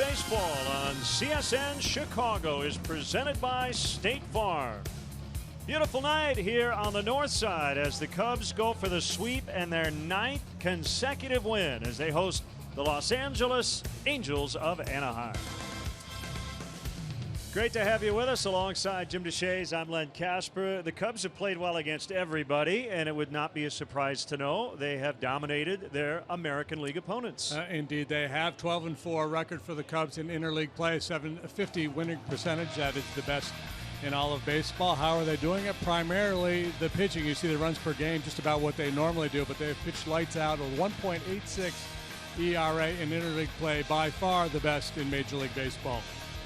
Baseball on CSN Chicago is presented by State Farm. Beautiful night here on the north side as the Cubs go for the sweep and their 9th consecutive win as they host the Los Angeles Angels of Anaheim. Great to have you with us alongside Jim Deshaies. I'm Len Kasper. The Cubs have played well against everybody, and it would not be a surprise to know they have dominated their American League opponents. Indeed, they have 12-4 record for the Cubs in interleague play, 750 winning percentage. That is the best in all of baseball. How are they doing it? Primarily the pitching. You see the runs per game, just about what they normally do, but they've pitched lights out with 1.86 ERA in interleague play, by far the best in Major League Baseball.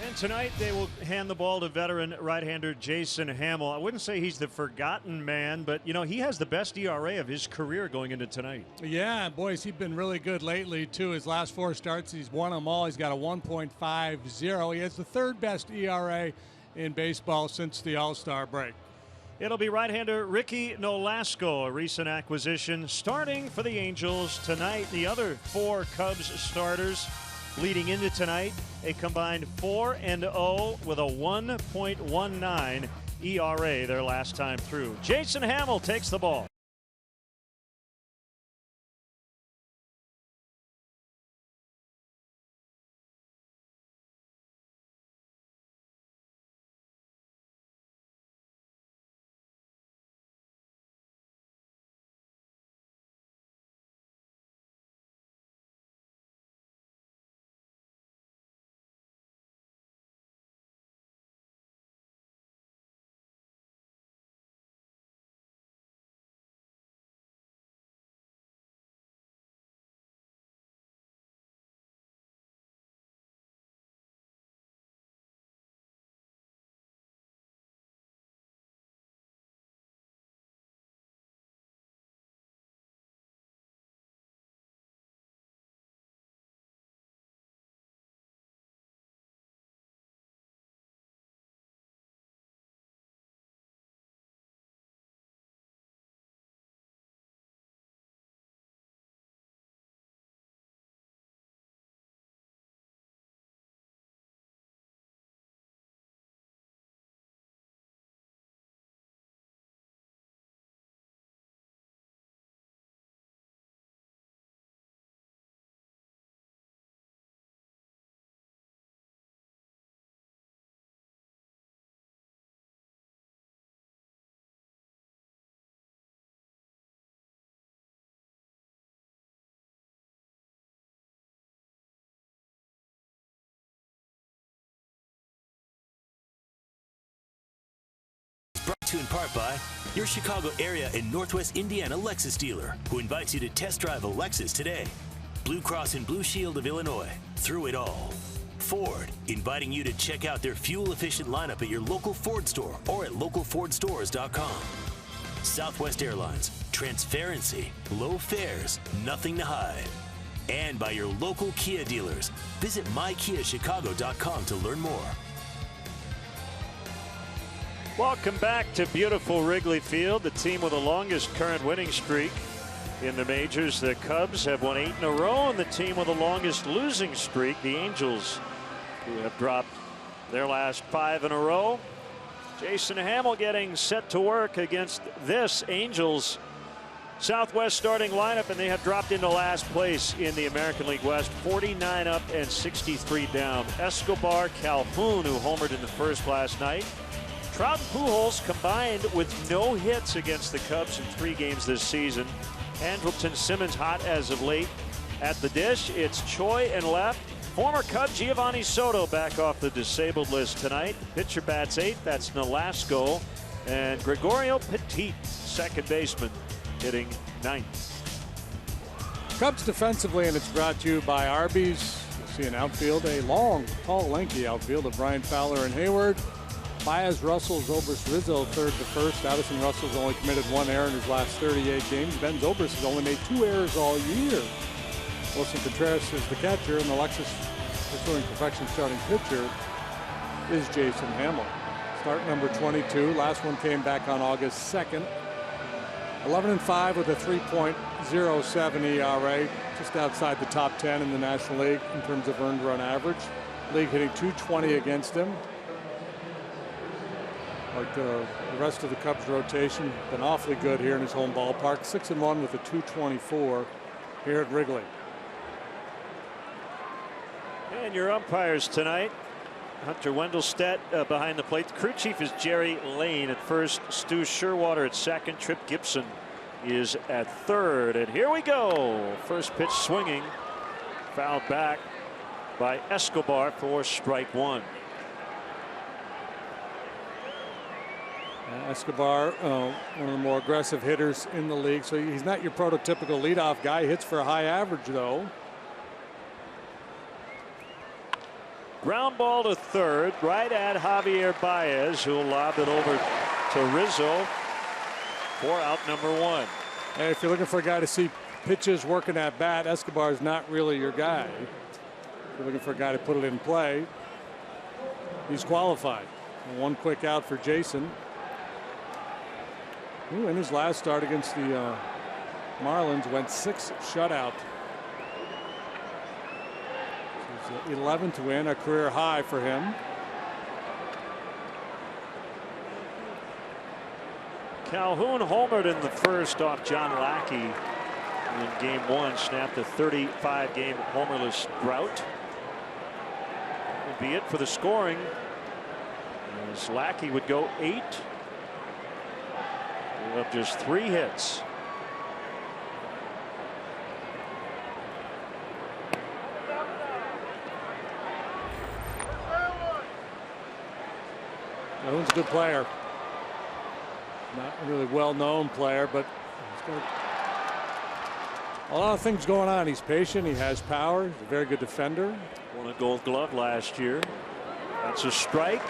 And tonight they will hand the ball to veteran right-hander Jason Hammel. I wouldn't say he's the forgotten man, but, you know, he has the best ERA of his career going into tonight. Yeah, boys, he's been really good lately, too. His last 4 starts, he's won them all. He's got a 1.50. He has the 3rd best ERA in baseball since the All-Star break. It'll be right-hander Ricky Nolasco, a recent acquisition, starting for the Angels tonight. The other 4 Cubs starters leading into tonight, a combined 4-0 with a 1.19 ERA their last time through. Jason Hammel takes the ball. Brought to you in part by your Chicago area and Northwest Indiana Lexus dealer, who invites you to test drive a Lexus today. Blue Cross and Blue Shield of Illinois, through it all. Ford, inviting you to check out their fuel-efficient lineup at your local Ford store or at localfordstores.com. Southwest Airlines, transparency, low fares, nothing to hide. And by your local Kia dealers. Visit mykiachicago.com to learn more. Welcome back to beautiful Wrigley Field, the team with the longest current winning streak in the majors. The Cubs have won 8 in a row, and the team with the longest losing streak, the Angels, who have dropped their last 5 in a row. Jason Hammel getting set to work against this Angels Southwest starting lineup, and they have dropped into last place in the American League West, 49 up and 63 down. Escobar, Calhoun, who homered in the first last night. Trout and Pujols combined with no hits against the Cubs in 3 games this season. Andrelton Simmons hot as of late. At the dish, it's Choi and left. Former Cub Giovanni Soto back off the disabled list tonight. Pitcher bats 8th. That's Nolasco. And Gregorio Petit, second baseman, hitting 9th. Cubs defensively, and it's brought to you by Arby's. You'll see an outfield, a long, tall, lanky outfield of Brian Fowler and Hayward. Baez, Russell, Zobrist, Rizzo, third to first. Addison Russell's only committed 1 error in his last 38 games. Ben Zobrist has only made 2 errors all year. Wilson Contreras is the catcher, and the Lexus pursuing perfection starting pitcher is Jason Hammel. Start number 22. Last one came back on August 2nd. 11-5 with a 3.07 ERA, just outside the top 10 in the National League in terms of earned run average. league hitting .220 against him. Like the rest of the Cubs rotation, been awfully good here in his home ballpark. 6-1 with a .224 here at Wrigley. And your umpires tonight: Hunter Wendelstedt behind the plate. The crew chief is Jerry Lane at first. Stu Sherwater at second. Trip Gibson is at third. And here we go. First pitch swinging. Fouled back by Escobar for strike one. Escobar, one of the more aggressive hitters in the league, so he's not your prototypical leadoff guy. He hits for a high average, though. Ground ball to third, right at Javier Baez, who will lob it over to Rizzo for out number one. Hey, if you're looking for a guy to see pitches working at bat, Escobar is not really your guy. If you're looking for a guy to put it in play, he's qualified. And one quick out for Jason, who in his last start against the Marlins went 6 shutout. 11 to win, a career high for him. Calhoun homered in the first off John Lackey in game one, snapped a 35-game homerless drought. That would be it for the scoring, as Lackey would go 8 of just 3 hits. Calhoun's a good player. Not a really well-known player, but he's got a lot of things going on. He's patient. He has power. He's a very good defender. Won a Gold Glove last year. That's a strike.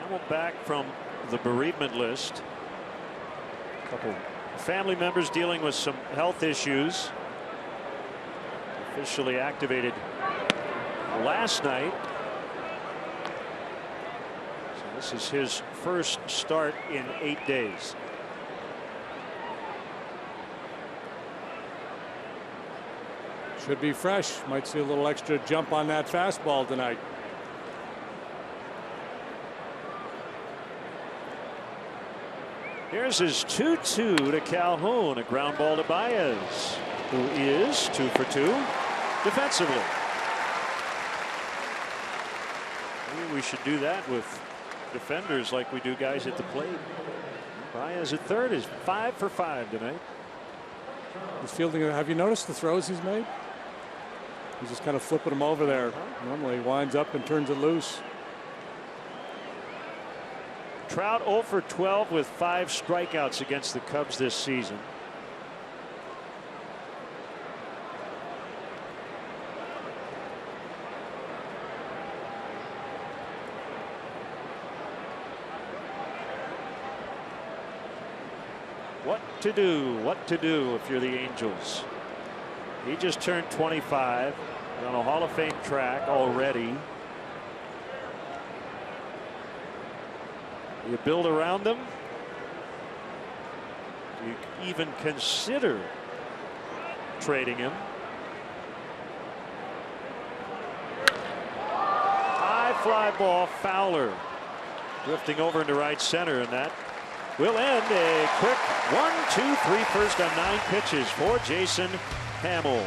Hamel back from the bereavement list. A couple family members dealing with some health issues. Officially activated last night. So this is his first start in 8 days. Should be fresh. Might see a little extra jump on that fastball tonight. Here's his 2-2 to Calhoun. A ground ball to Baez, who is 2 for 2 defensively. Maybe we should do that with defenders like we do guys at the plate. Baez at third is 5 for 5 tonight. He's fielding. Have you noticed the throws he's made? He's just kind of flipping them over there. Normally he winds up and turns it loose. Trout 0 for 12 with 5 strikeouts against the Cubs this season. What to do? What to do if you're the Angels? He just turned 25 on a Hall of Fame track already. You build around them? Do you even consider trading him? High fly ball, Fowler drifting over into right center, and that will end a quick 1-2-3 first on 9 pitches for Jason Hamel.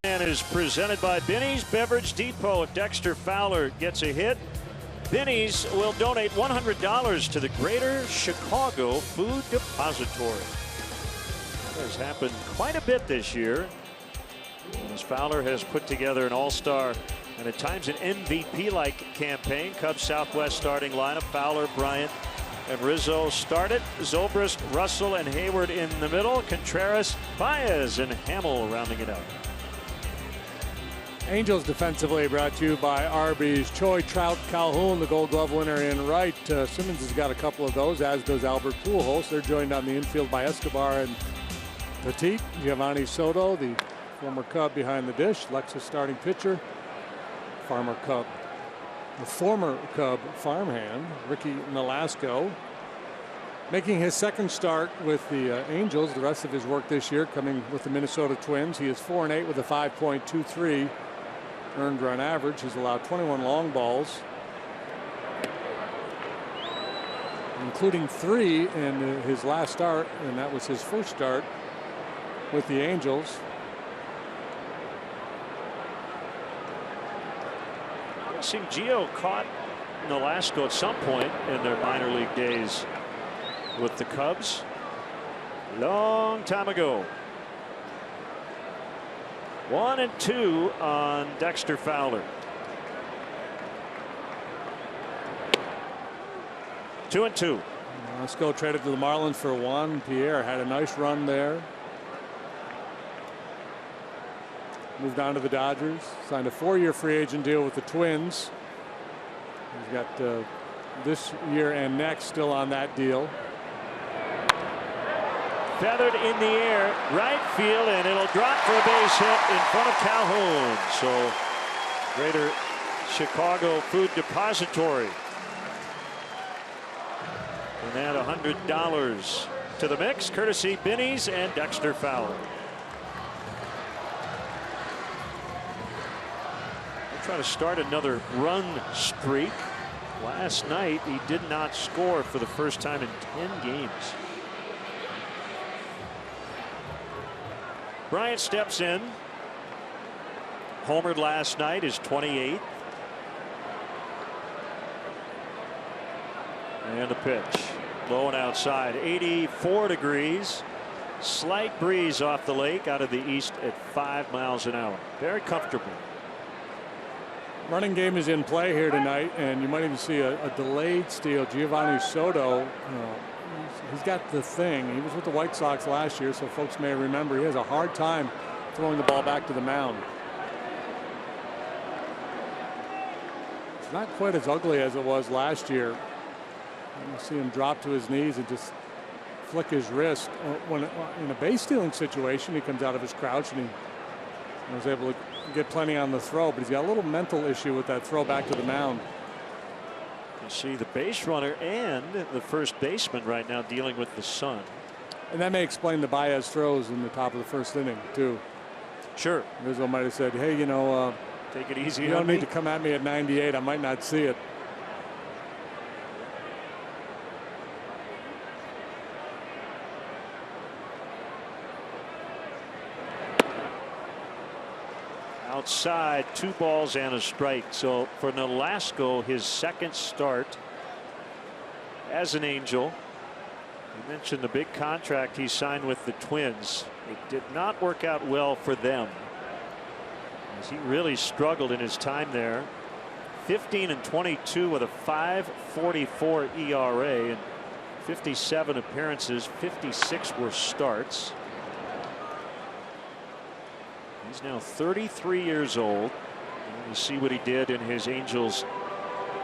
And is presented by Binny's Beverage Depot. If Dexter Fowler gets a hit, Binny's will donate $100 to the Greater Chicago Food Depository. That has happened quite a bit this year, as Fowler has put together an all-star and at times an MVP-like campaign. Cubs Southwest starting lineup: Fowler, Bryant, and Rizzo started. Zobrist, Russell, and Hayward in the middle. Contreras, Baez, and Hamill rounding it out. Angels defensively brought to you by Arby's. Choi, Trout, Calhoun, the Gold Glove winner in right. Simmons has got a couple of those, as does Albert Pujols. They're joined on the infield by Escobar and Petit. Giovanni Soto, the former Cub behind the dish. Lexus starting pitcher. Former Cub farmhand, Ricky Nolasco, making his second start with the Angels. The rest of his work this year coming with the Minnesota Twins. He is 4-8 with a 5.23 earned run average. He's allowed 21 long balls, including 3 in his last start, and that was his first start with the Angels. It seemed Gio caught Nolasco at some point in their minor league days with the Cubs. Long time ago. 1-2 on Dexter Fowler. 2-2. Nolasco traded to the Marlins for Juan Pierre. Had a nice run there. Moved on to the Dodgers. Signed a 4-year free agent deal with the Twins. He's got this year and next still on that deal. Feathered in the air, right field, and it'll drop for a base hit in front of Calhoun. So Greater Chicago Food Depository and add $100 to the mix, courtesy Binny's and Dexter Fowler. We'll try to start another run streak. Last night he did not score for the first time in 10 games. Bryant steps in. Homered last night, is 28th. And a pitch. Low and outside. 84 degrees. Slight breeze off the lake out of the east at 5 miles an hour. Very comfortable. Running game is in play here tonight, and you might even see a delayed steal. Giovanni Soto, he's got the thing. He was with the White Sox last year, so folks may remember he has a hard time throwing the ball back to the mound. It's not quite as ugly as it was last year. You see him drop to his knees and just flick his wrist. When in a base stealing situation, he comes out of his crouch and he was able to get plenty on the throw, but he's got a little mental issue with that throw back to the mound. You see the base runner and the first baseman right now dealing with the sun. And that may explain the Baez throws in the top of the first inning too. Sure. Rizzo might have said, hey, you know, take it easy. You don't need to come at me at 98. I might not see it. Outside, 2 balls and a strike. So for Nolasco, his second start as an Angel. You mentioned the big contract he signed with the Twins. It did not work out well for them, as he really struggled in his time there. 15-22 with a 5.44 ERA and 57 appearances. 56 were starts. He's now 33 years old. And you see what he did in his Angels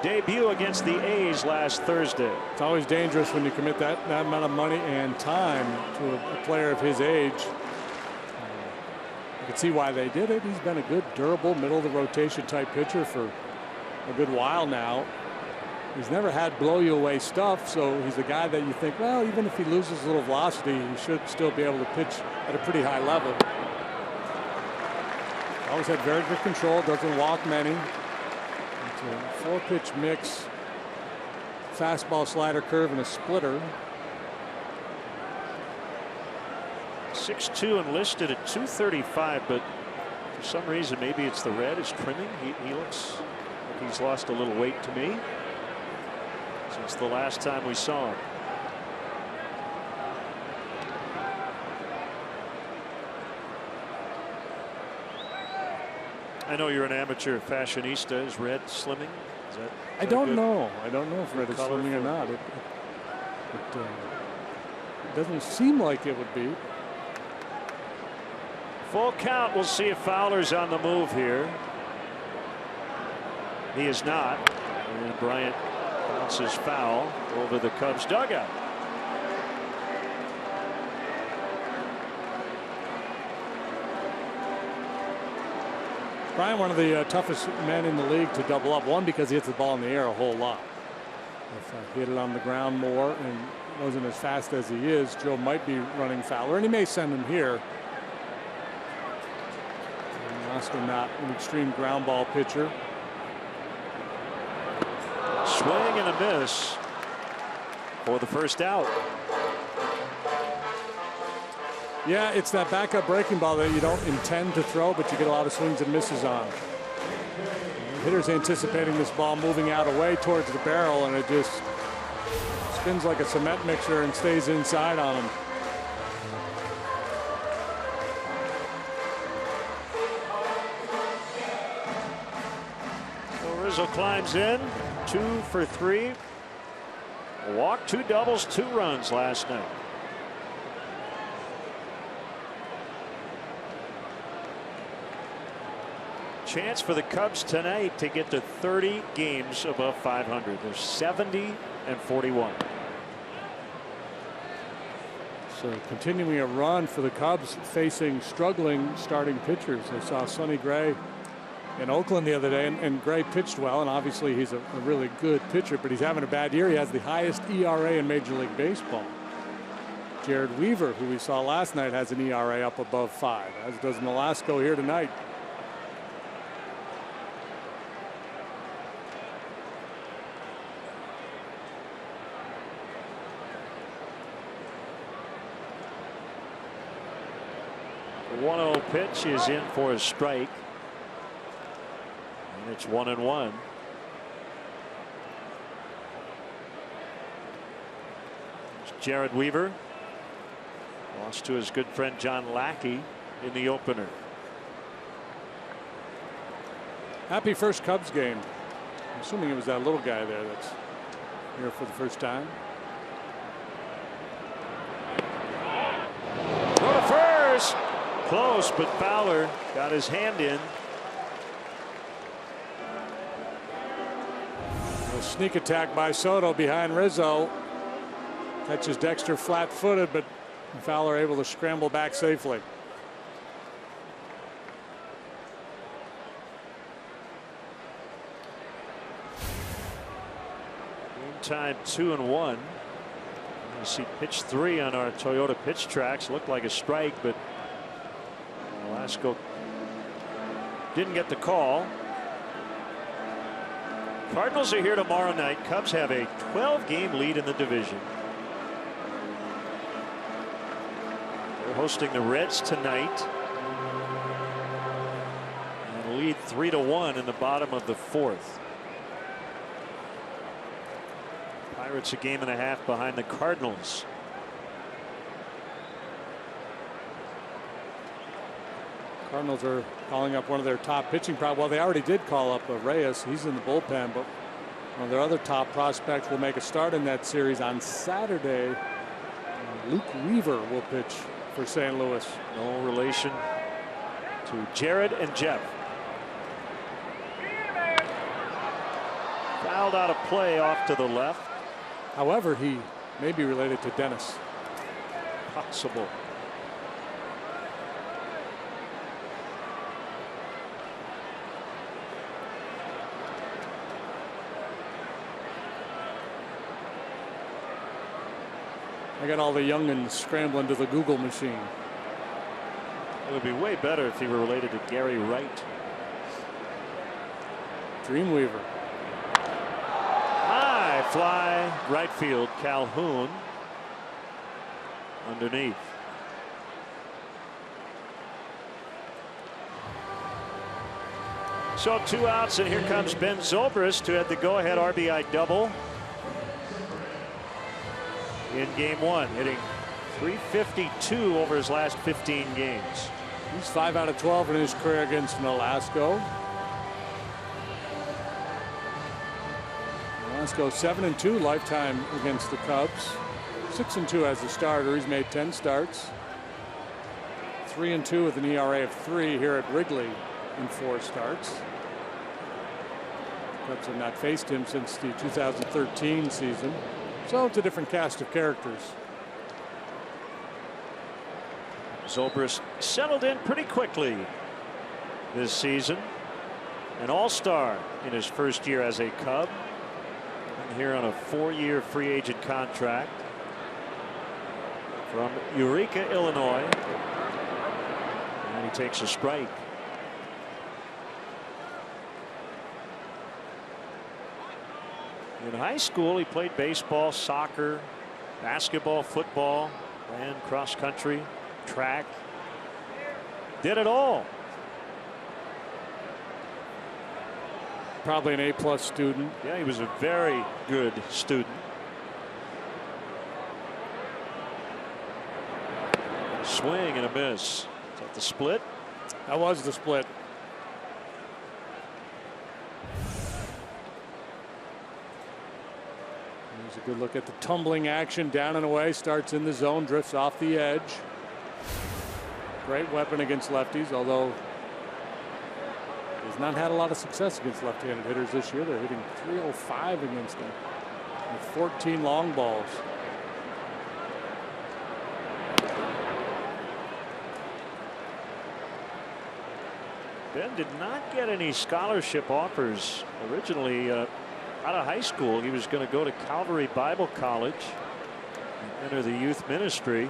debut against the A's last Thursday. It's always dangerous when you commit that amount of money and time to a player of his age. You can see why they did it. He's been a good, durable, middle of the rotation type pitcher for a good while now. He's never had blow you away stuff, so he's a guy that you think, well, even if he loses a little velocity, he should still be able to pitch at a pretty high level. Always had very good control, doesn't walk many. It's a 4-pitch mix, fastball, slider, curve, and a splitter. 6'2" and listed at 235, but For some reason, maybe it's the red is trimming. He looks like he's lost a little weight to me since the last time we saw him. I know you're an amateur fashionista. Is red slimming? I don't know. I don't know if red is color slimming or not. It doesn't seem like it would be. Full count. We'll see if Fowler's on the move here. He is not. And Bryant bounces foul over the Cubs dugout. Bryant, one of the toughest men in the league to double up. One, because he hits the ball in the air a whole lot. If he hit it on the ground more and wasn't as fast as he is, Joe might be running Fowler, and he may send him here. And also not an extreme ground ball pitcher. Swing and a miss for the first out. Yeah, it's that backup breaking ball that you don't intend to throw, but you get a lot of swings and misses on. The hitter's anticipating this ball moving out away towards the barrel, and it just spins like a cement mixer and stays inside on him. So Rizzo climbs in, 2 for 3. A walk, 2 doubles, 2 runs last night. Chance for the Cubs tonight to get to 30 games above 500. They're 70-41. So continuing a run for the Cubs, facing struggling starting pitchers. I saw Sonny Gray in Oakland the other day, and Gray pitched well, and obviously he's a really good pitcher, but he's having a bad year. He has the highest ERA in Major League Baseball. Jared Weaver, who we saw last night, has an ERA up above 5, as does Nolasco here tonight. The 1-0 pitch is in for a strike. And it's 1-1. Jared Weaver lost to his good friend John Lackey in the opener. Happy first Cubs game. I'm assuming it was that little guy there that's here for the first time. Go to first. Close, but Fowler got his hand in. A sneak attack by Soto behind Rizzo. Catches Dexter flat-footed, but Fowler able to scramble back safely. Time 2-1. You see pitch 3 on our Toyota pitch tracks. Looked like a strike, but Nolasco didn't get the call. Cardinals are here tomorrow night. Cubs have a 12-game lead in the division. They're hosting the Reds tonight. And lead 3-1 in the bottom of the 4th. Pirates a game and a half behind the Cardinals. Cardinals are calling up one of their top pitching well, they already did call up Reyes. He's in the bullpen, but one of their other top prospects will make a start in that series on Saturday. Luke Weaver will pitch for St. Louis. No relation to Jared and Jeff. Fouled out of play off to the left. However, he may be related to Dennis. Possible. I got all the youngins scrambling to the Google machine. It would be way better if he were related to Gary Wright. Dreamweaver. High fly right field. Calhoun underneath. So 2 outs, and here comes Ben Zobrist, who had the go-ahead RBI double in Game 1, hitting .352 over his last 15 games. He's 5 out of 12 in his career against Nolasco. Nolasco 7-2 lifetime against the Cubs. 6-2 as a starter. He's made 10 starts. 3-2 with an ERA of 3 here at Wrigley in 4 starts. Cubs have not faced him since the 2013 season. So it's a different cast of characters. Zobrist settled in pretty quickly this season. An all-star in his first year as a Cub. And here on a 4-year free agent contract from Eureka, Illinois. And he takes a strike. In high school, he played baseball, soccer, basketball, football, ran cross country, track. Did it all. Probably an A+ student. Yeah, he was a very good student. Swing and a miss. Is that the split? That was the split. Here's a good look at the tumbling action. Down and away, starts in the zone, drifts off the edge. Great weapon against lefties, although has not had a lot of success against left-handed hitters this year. They're hitting .305 against him with 14 long balls. Ben did not get any scholarship offers originally out of high school. He was going to go to Calvary Bible College and enter the youth ministry.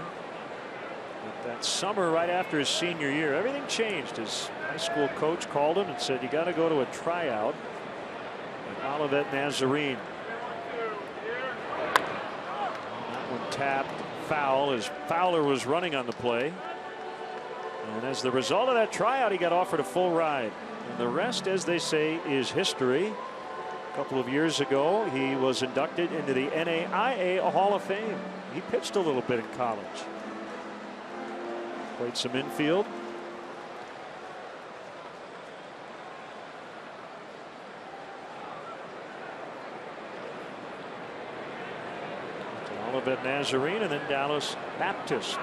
But that summer, right after his senior year, everything changed. His high school coach called him and said, "You got to go to a tryout at Olivet Nazarene." That one tapped foul as Fowler was running on the play. And as the result of that tryout, he got offered a full ride. And the rest, as they say, is history. A couple of years ago, he was inducted into the NAIA Hall of Fame. He pitched a little bit in college. Played some infield. Olivet Nazarene and then Dallas Baptist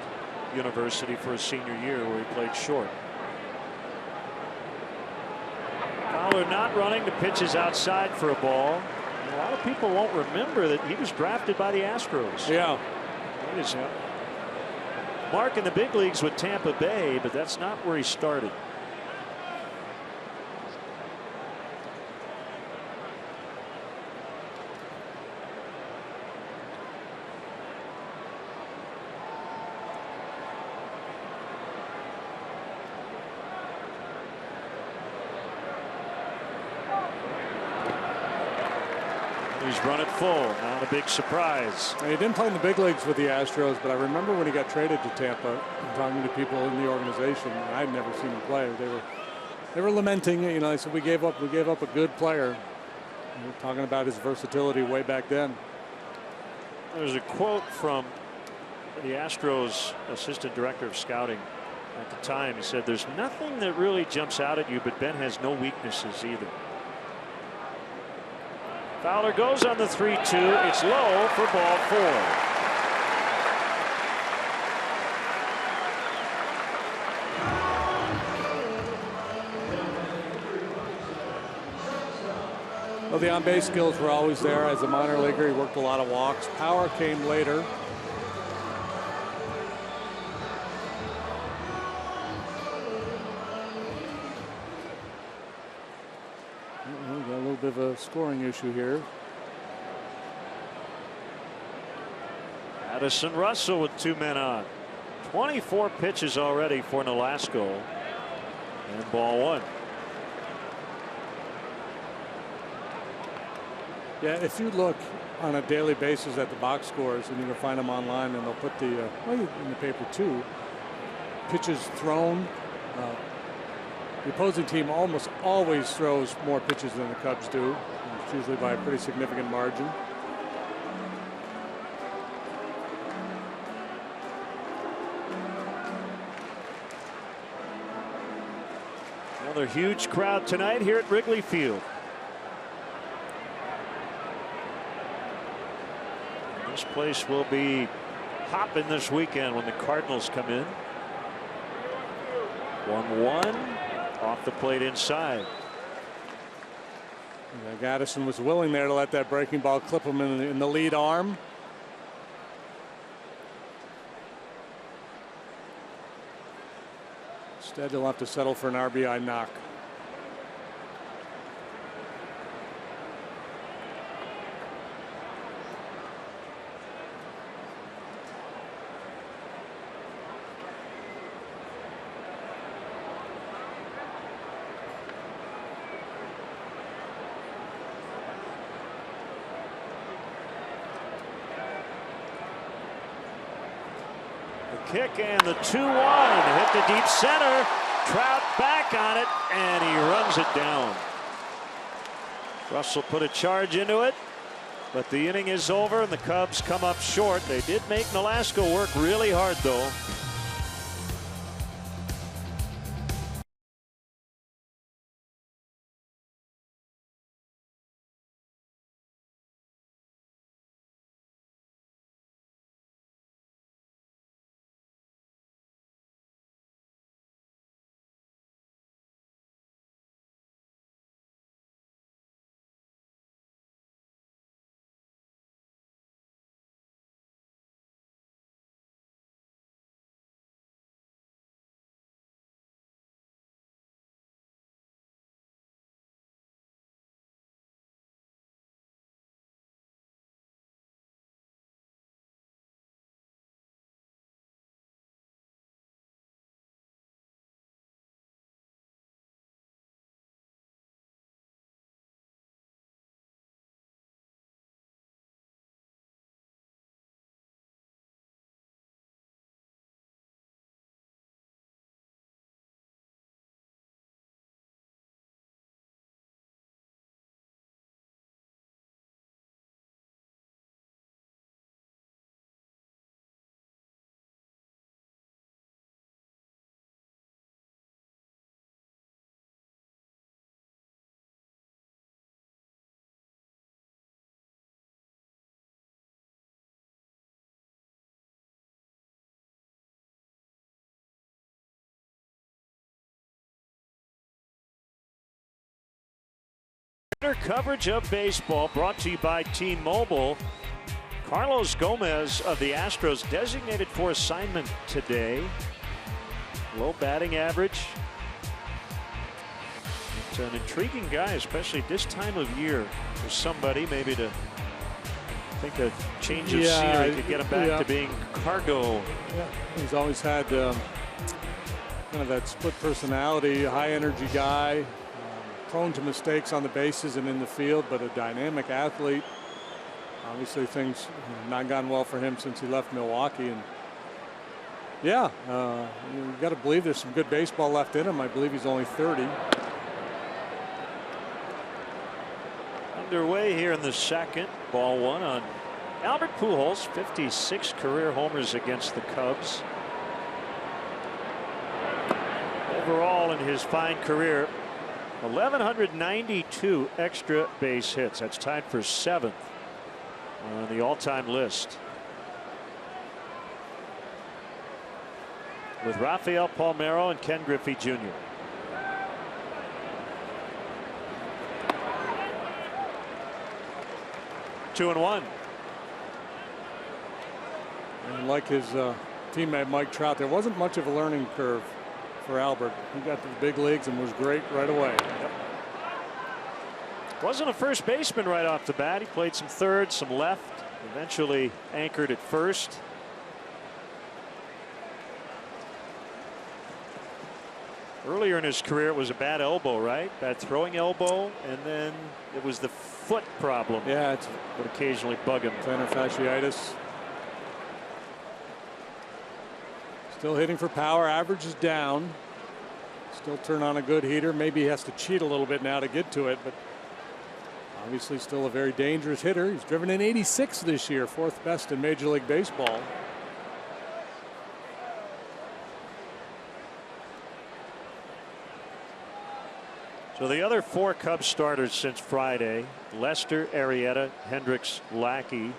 University for his senior year, where he played short. Fowler not running. The pitch is outside for a ball. And a lot of people won't remember that he was drafted by the Astros. Yeah. He is mark in the big leagues with Tampa Bay, but that's not where he started. He's run it full. Not a big surprise. And he didn't play in the big leagues with the Astros, but I remember when he got traded to Tampa, and talking to people in the organization, and I'd never seen him play. They were lamenting, you know. They said we gave up a good player. And we're talking about his versatility way back then. There's a quote from the Astros assistant director of scouting at the time. He said, "There's nothing that really jumps out at you, but Ben has no weaknesses either." Fowler goes on the 3-2. It's low for ball 4. Well, the on-base skills were always there. As a minor leaguer, he worked a lot of walks. Power came later. Got a little bit of a scoring issue here. Addison Russell with 2 men on. 24 pitches already for Nolasco. And ball 1. Yeah, if you look on a daily basis at the box scores, and you can find them online, and they'll put the well, in the paper too. Pitches thrown, The opposing team almost always throws more pitches than the Cubs do. It's usually by a pretty significant margin. Another huge crowd tonight here at Wrigley Field. This place will be hopping this weekend when the Cardinals come in. 1-1 off the plate inside. Gaddison was willing there to let that breaking ball clip him in the lead arm. Instead, he'll have to settle for an RBI knock. Kick and the 2-1 hit the deep center. Trout back on it and he runs it down. Russell put a charge into it, but the inning is over and the Cubs come up short. They did make Nolasco work really hard though. Coverage of baseball brought to you by T-Mobile. Carlos Gomez of the Astros designated for assignment today. Low batting average. It's an intriguing guy, especially this time of year, for somebody maybe to think a change of scenery could get him back to being cargo. Yeah. He's always had kind of that split personality, high energy guy. Prone to mistakes on the bases and in the field, but a dynamic athlete. Obviously things have not gone well for him since he left Milwaukee. And yeah, you got to believe there's some good baseball left in him. I believe he's only 30. Underway here in the second. Ball one on Albert Pujols. 56 career homers against the Cubs. Overall in his fine career, 1,192 extra base hits. That's tied for 7th on the all-time list, with Rafael Palmeiro and Ken Griffey Jr. Two and one. And like his teammate Mike Trout, there wasn't much of a learning curve for Albert. He got to the big leagues and was great right away. Yep. Wasn't a first baseman right off the bat. He played some third, some left, eventually anchored at first. Earlier in his career, it was a bad elbow, right? Bad throwing elbow, and then it was the foot problem. Yeah, it would occasionally bug him. Plantar fasciitis. Still hitting for power. Average is down. Still turn on a good heater. Maybe he has to cheat a little bit now to get to it, but obviously still a very dangerous hitter. He's driven in 86 this year, 4th best in Major League Baseball. So the other 4 Cubs starters since Friday, Lester, Arrieta, Hendricks, Lackey,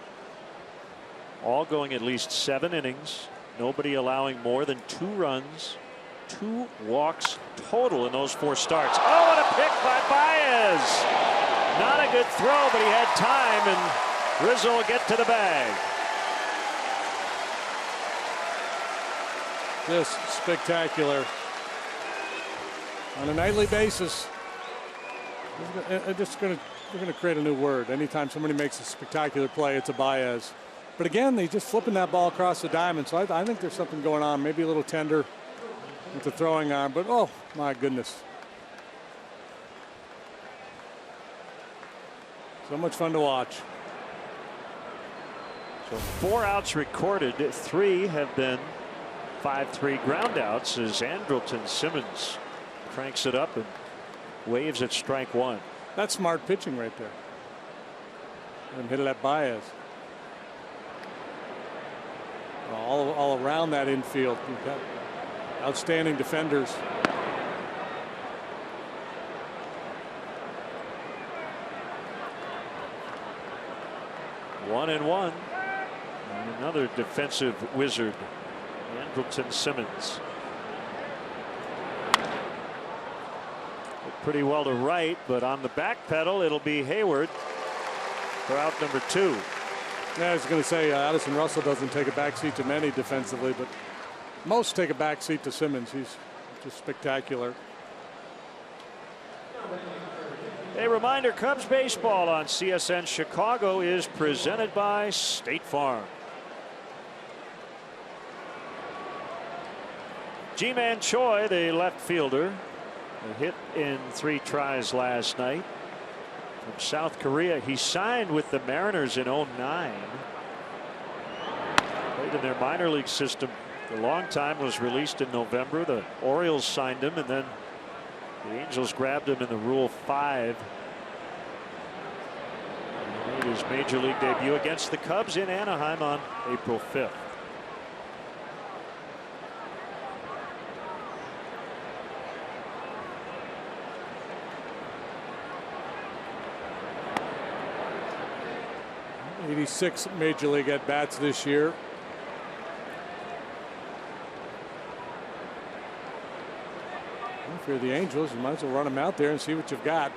all going at least 7 innings. Nobody allowing more than 2 runs. 2 walks total in those 4 starts. Oh, and a pick by Baez. Not a good throw, but he had time, and Rizzo will get to the bag. Just spectacular. On a nightly basis, we're going to create a new word. Anytime somebody makes a spectacular play, it's a Baez. But again, they just flipping that ball across the diamond. So I think there's something going on. Maybe a little tender with the throwing arm, but oh my goodness. So much fun to watch. So 4 outs recorded. 3 have been 5-3 ground outs as Andrelton Simmons cranks it up and waves at strike 1. That's smart pitching right there. And hit it at Baez. All around that infield. You've got outstanding defenders. One and one. And another defensive wizard, Andrelton Simmons. Pretty well to right, but on the back pedal, it'll be Hayward for out number 2. Yeah, I was going to say Addison Russell doesn't take a backseat to many defensively, but most take a backseat to Simmons. He's just spectacular. A reminder, Cubs baseball on CSN Chicago is presented by State Farm. Ji-Man Choi, the left fielder, a hit in 3 tries last night. From South Korea, he signed with the Mariners in 09. Played in their minor league system for a long time, was released in November. The Orioles signed him, and then the Angels grabbed him in the Rule 5. He made his major league debut against the Cubs in Anaheim on April 5th. '86 major league at bats this year. If you're the Angels, you might as well run them out there and see what you've got.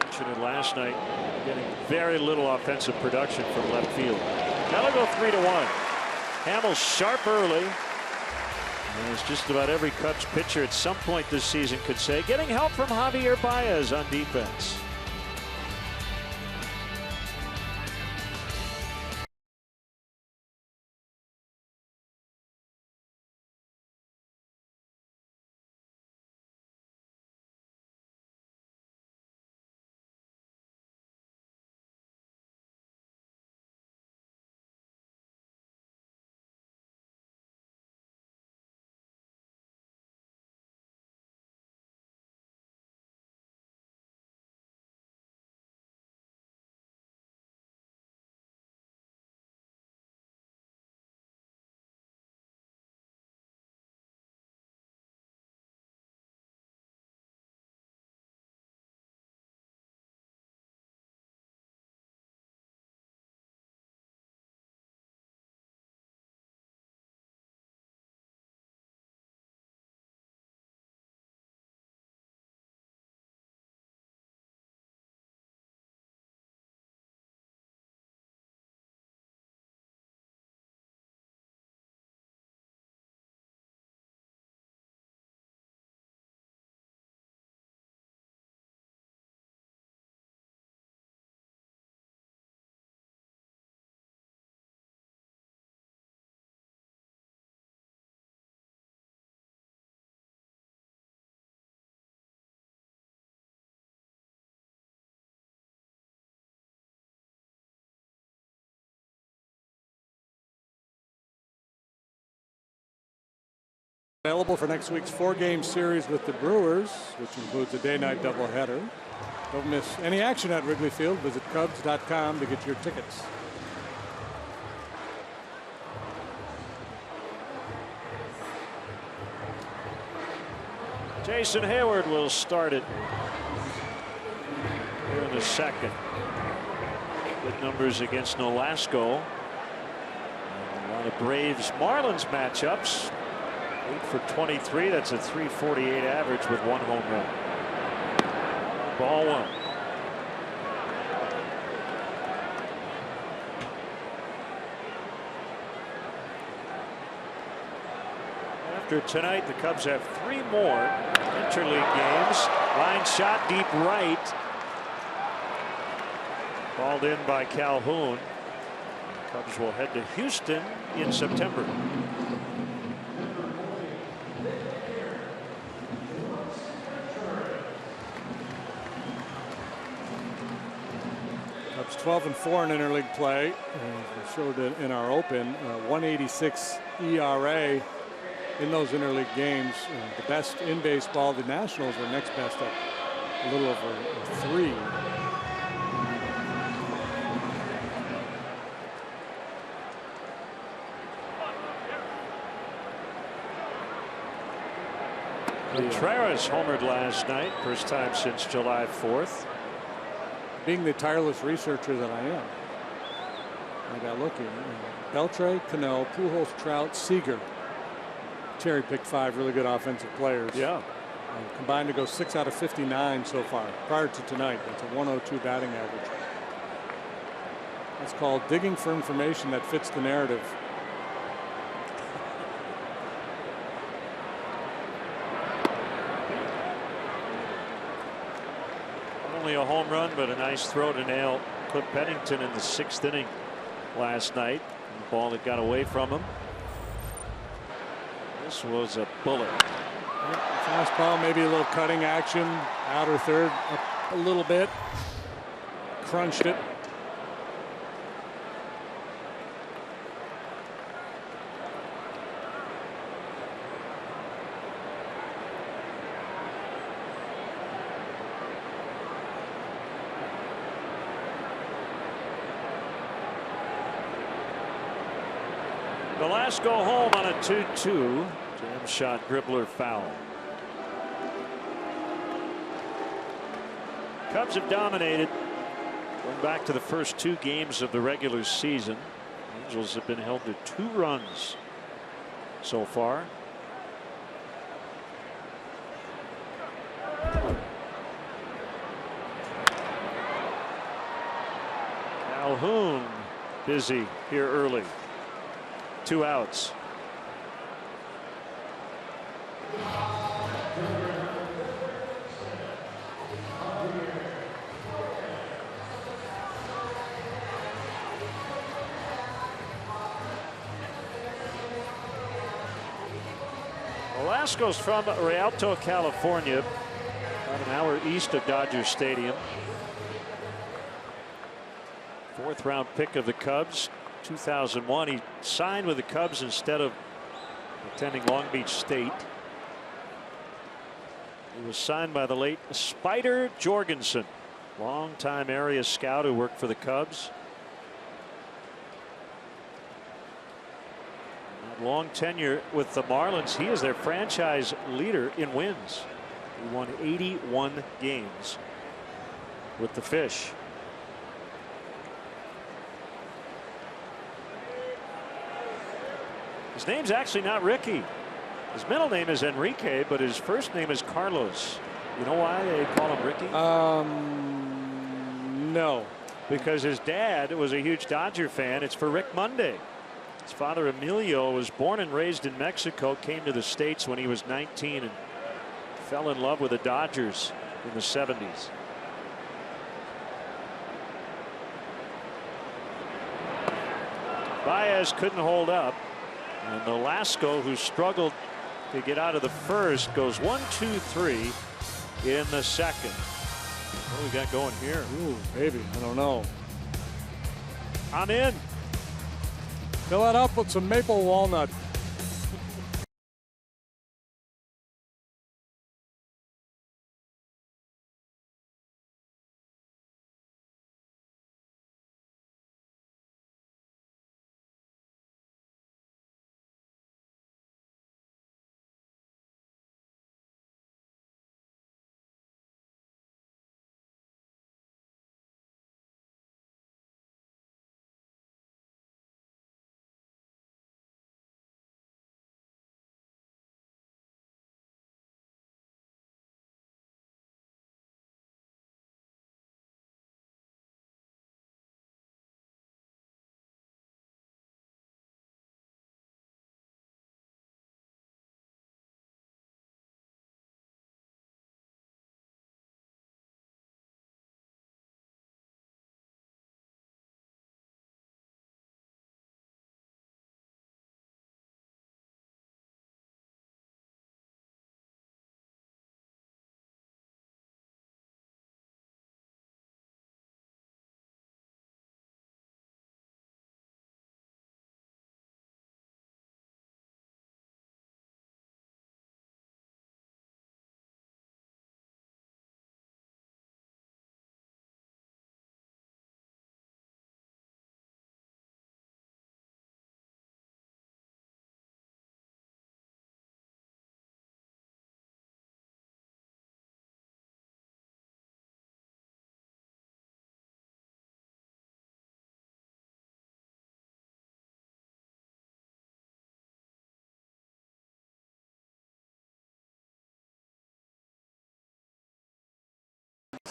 Mentioned it last night, getting very little offensive production from left field. That'll go 3-1. Hamels sharp early. And as just about every Cubs pitcher at some point this season could say, getting help from Javier Baez on defense. Available for next week's 4-game series with the Brewers, which includes a day-night doubleheader. Don't miss any action at Wrigley Field. Visit Cubs.com to get your tickets. Jason Heyward will start it here in the second. Good numbers against Nolasco. A lot of Braves Marlins matchups. 8 for 23. That's a 348 average with 1 home run. Ball 1. After tonight, the Cubs have 3 more interleague games. Line shot deep right. Called in by Calhoun. The Cubs will head to Houston in September. Cubs 12-4 in interleague play. We showed it in our open. 186 ERA in those interleague games. The best in baseball. The Nationals are next best at a little over 3. Contreras homered last night. First time since July 4th. Being the tireless researcher that I am, I got looking. Beltre, Cano, Pujols, Trout, Seager. Cherry picked 5 really good offensive players. Yeah. Combined to go 6 out of 59 so far. Prior to tonight, that's a 102 batting average. That's called digging for information that fits the narrative. Only a home run, but a nice throw to nail Cliff Pennington in the 6th inning last night. The ball that got away from him. This was a bullet. Fastball, maybe a little cutting action. Outer third, up a little bit. Crunched it. Nolasco home on a 2-2. Jam shot, dribbler, foul. Cubs have dominated. Going back to the first 2 games of the regular season. Angels have been held to 2 runs so far. Calhoun busy here early. 2 outs. Nolasco's from Rialto, California, about an hour east of Dodger Stadium. 4th round pick of the Cubs. 2001, he signed with the Cubs instead of attending Long Beach State. He was signed by the late Spider Jorgensen, longtime area scout who worked for the Cubs. And long tenure with the Marlins. He is their franchise leader in wins. He won 81 games with the Fish. His name's actually not Ricky. His middle name is Enrique, but his first name is Carlos. You know why they call him Ricky? No. Because his dad was a huge Dodger fan. It's for Rick Monday. His father Emilio was born and raised in Mexico, came to the States when he was 19 and fell in love with the Dodgers in the 70s. Baez couldn't hold up. And Nolasco, who struggled to get out of the first, goes 1-2-3 in the second. What do we got going here? Ooh, maybe. I don't know. I'm in. Fill that up with some maple walnut.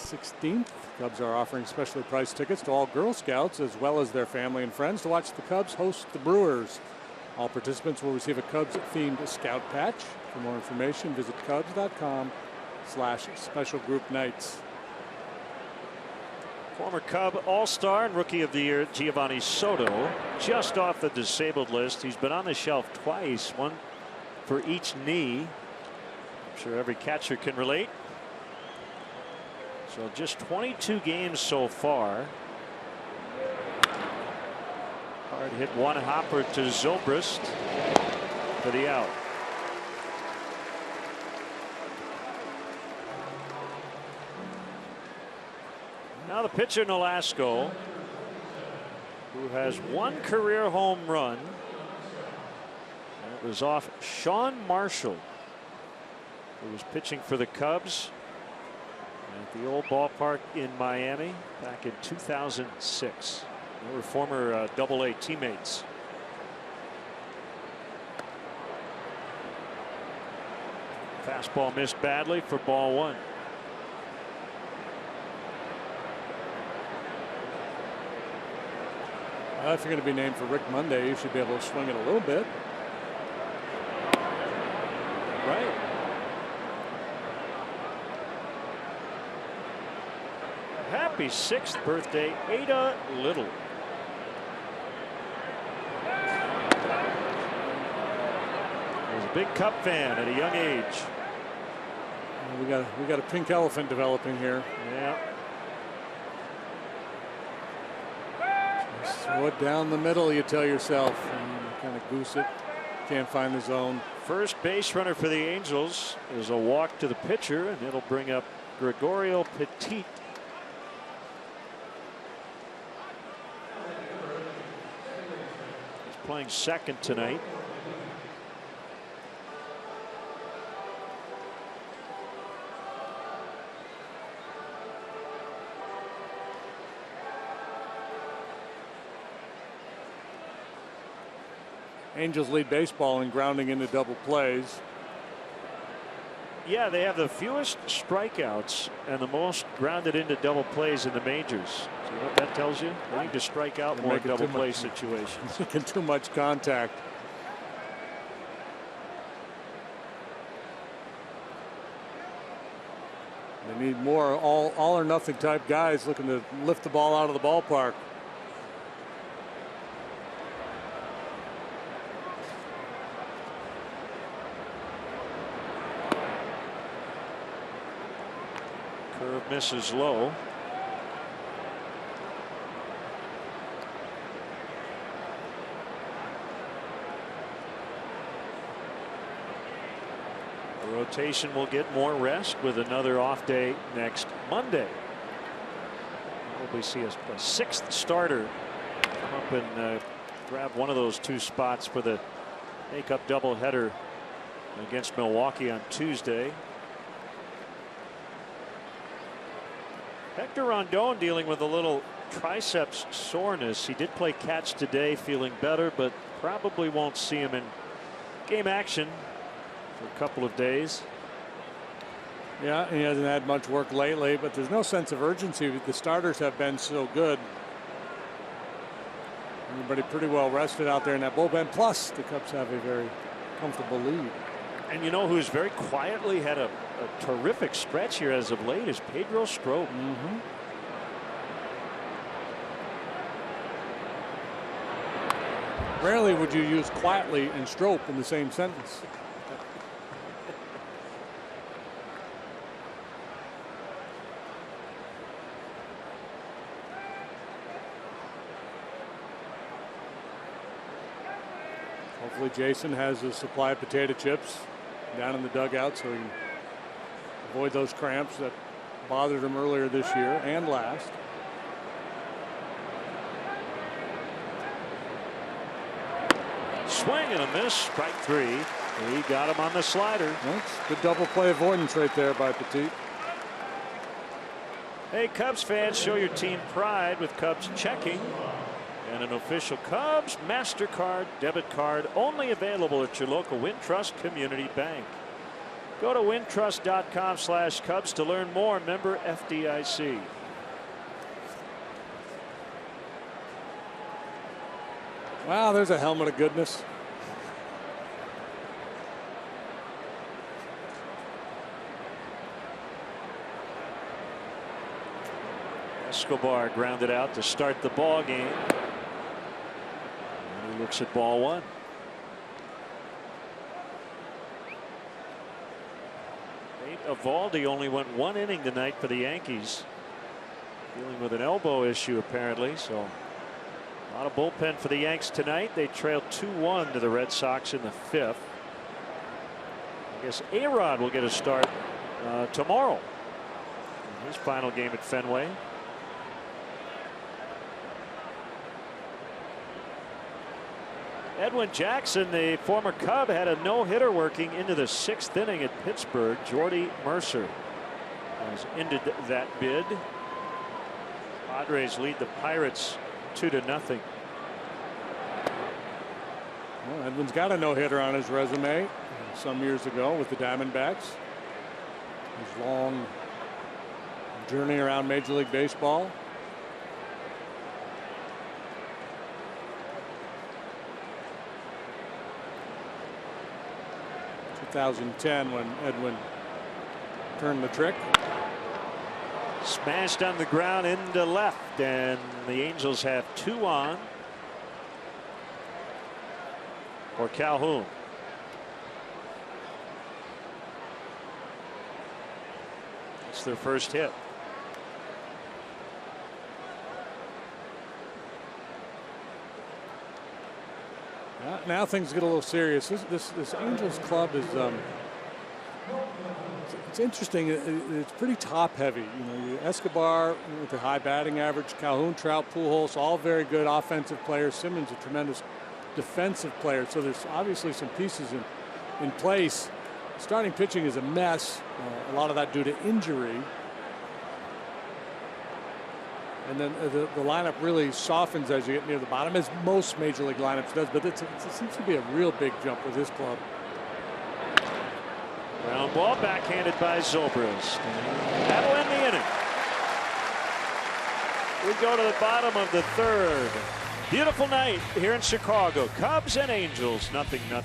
16th. Cubs are offering specially priced tickets to all Girl Scouts as well as their family and friends to watch the Cubs host the Brewers. All participants will receive a Cubs-themed scout patch. For more information, visit Cubs.com/special group nights. Former Cub All-Star and Rookie of the Year Giovanni Soto just off the disabled list. He's been on the shelf twice, one for each knee. I'm sure every catcher can relate. So just 22 games so far. Hard hit one hopper to Zobrist for the out. Now the pitcher Nolasco, who has one career home run. It was off Sean Marshall, who was pitching for the Cubs at the old ballpark in Miami back in 2006. They were former AA teammates. Fastball missed badly for ball one. If you're going to be named for Rick Monday, you should be able to swing it a little bit. Right. Happy 6th birthday, Ada Little. Was a big Cub fan at a young age. We got a pink elephant developing here. Yeah. Throw it down the middle, you tell yourself, and kind of goose it. Can't find the zone. First base runner for the Angels is a walk to the pitcher, and it'll bring up Gregorio Petit. He's playing second tonight. Angels lead baseball in grounding into double plays. Yeah, they have the fewest strikeouts and the most grounded into double plays in the majors. See what that tells you? They need to strike out more double play situations. Making too much contact. They need more all or nothing type guys looking to lift the ball out of the ballpark. Curve misses low. The rotation will get more rest with another off day next Monday. We'll see a 6th starter come up and grab one of those two spots for the make-up doubleheader against Milwaukee on Tuesday. Hector Rondon dealing with a little triceps soreness. He did play catch today, feeling better, but probably won't see him in game action for a couple of days. Yeah, he hasn't had much work lately, but there's no sense of urgency. The starters have been so good. Everybody pretty well rested out there in that bullpen. Plus, the Cubs have a very comfortable lead. And you know who's very quietly had a terrific stretch here as of late is Pedro Strop. Rarely would you use quietly and Strop in the same sentence. Hopefully Jason has a supply of potato chips down in the dugout so he can avoid those cramps that bothered him earlier this year and last. Swing and a miss. Strike three. He got him on the slider. That's good double play avoidance right there by Petit. Hey, Cubs fans, show your team pride with Cubs checking and an official Cubs MasterCard debit card only available at your local Wintrust Community Bank. Go to wintrust.com/Cubs to learn more. Member FDIC. Wow, there's a helmet of goodness. Escobar grounded out to start the ball game. And he looks at ball one. Nate Eovaldi only went 1 inning tonight for the Yankees. Dealing with an elbow issue apparently, so a lot of bullpen for the Yanks tonight. They trailed 2-1 to the Red Sox in the 5th. I guess A-Rod will get a start tomorrow in his final game at Fenway. Edwin Jackson, the former Cub, had a no-hitter working into the 6th inning at Pittsburgh. Jordy Mercer has ended that bid. Padres lead the Pirates 2-0. Well, Edwin's got a no-hitter on his resume some years ago with the Diamondbacks. His long journey around Major League Baseball. In 2010, when Edwin turned the trick. Smashed on the ground into left, and the Angels have 2 on for Calhoun. It's their first hit. Now things get a little serious. This Angels club is it's interesting. It's pretty top heavy. You know, Escobar with a high batting average, Calhoun, Trout, Pujols, all very good offensive players. Simmons, a tremendous defensive player. So there's obviously some pieces in place. Starting pitching is a mess. A lot of that due to injury. And then the lineup really softens as you get near the bottom, as most major league lineups does. But it seems to be a real big jump with this club. Ground ball backhanded by Zobrist. That'll end the inning. We go to the bottom of the 3rd. Beautiful night here in Chicago. Cubs and Angels, 0-0.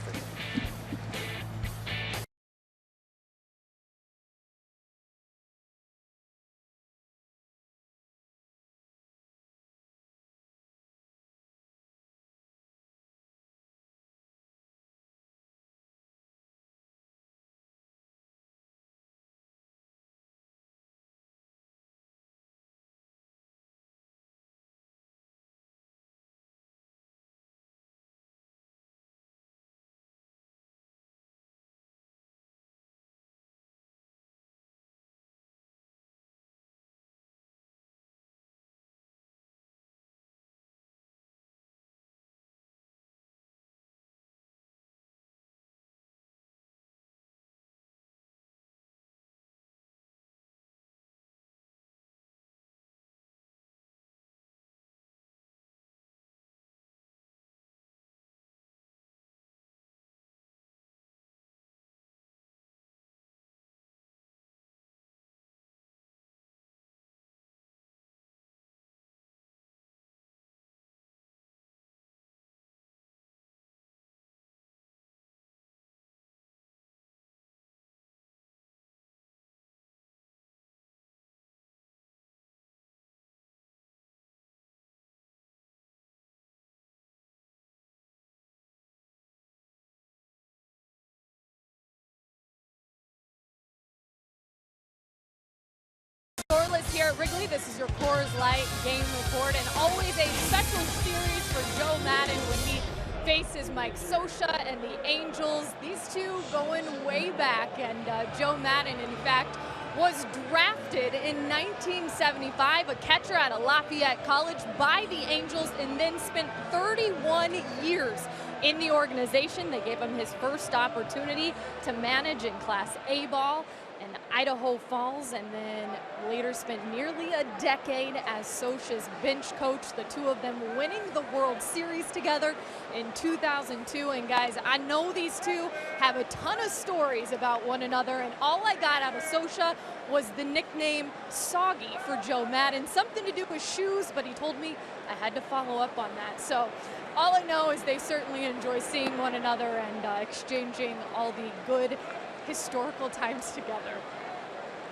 Scoreless here at Wrigley. This is your Coors Light game report, and always a special series for Joe Maddon when he faces Mike Scioscia and the Angels. These two going way back, and Joe Maddon, in fact, was drafted in 1975, a catcher out of Lafayette College, by the Angels, and then spent 31 years in the organization. They gave him his first opportunity to manage in Class A ball. and Idaho Falls, and then later spent nearly a decade as Socha's bench coach. The two of them winning the World Series together in 2002. And guys, I know these two have a ton of stories about one another, and all I got out of Socha was the nickname Soggy for Joe Maddon, something to do with shoes, but he told me I had to follow up on that. So all I know is they certainly enjoy seeing one another and exchanging all the good historical times together.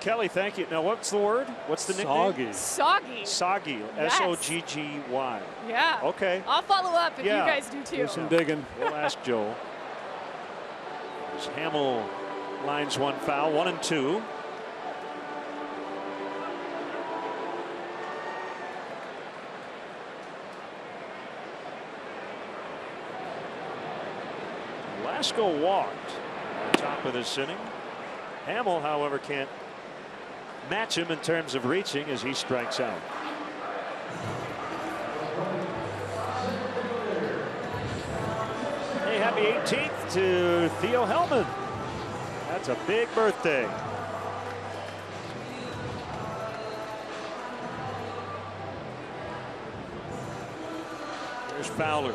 Kelly, thank you. Now, what's the word? What's the nickname? Soggy. Soggy. Soggy. Yes. S-O-G-G-Y. Yeah. Okay. I'll follow up if Yeah. you guys do too. Do some digging. We'll ask Joe. As Hamill lines one foul, 1-2. Lasko walked at the top of this inning. Hamill, however, can't match him in terms of reaching as he strikes out. Hey, happy 18th to Theo Hellman. That's a big birthday. There's Fowler.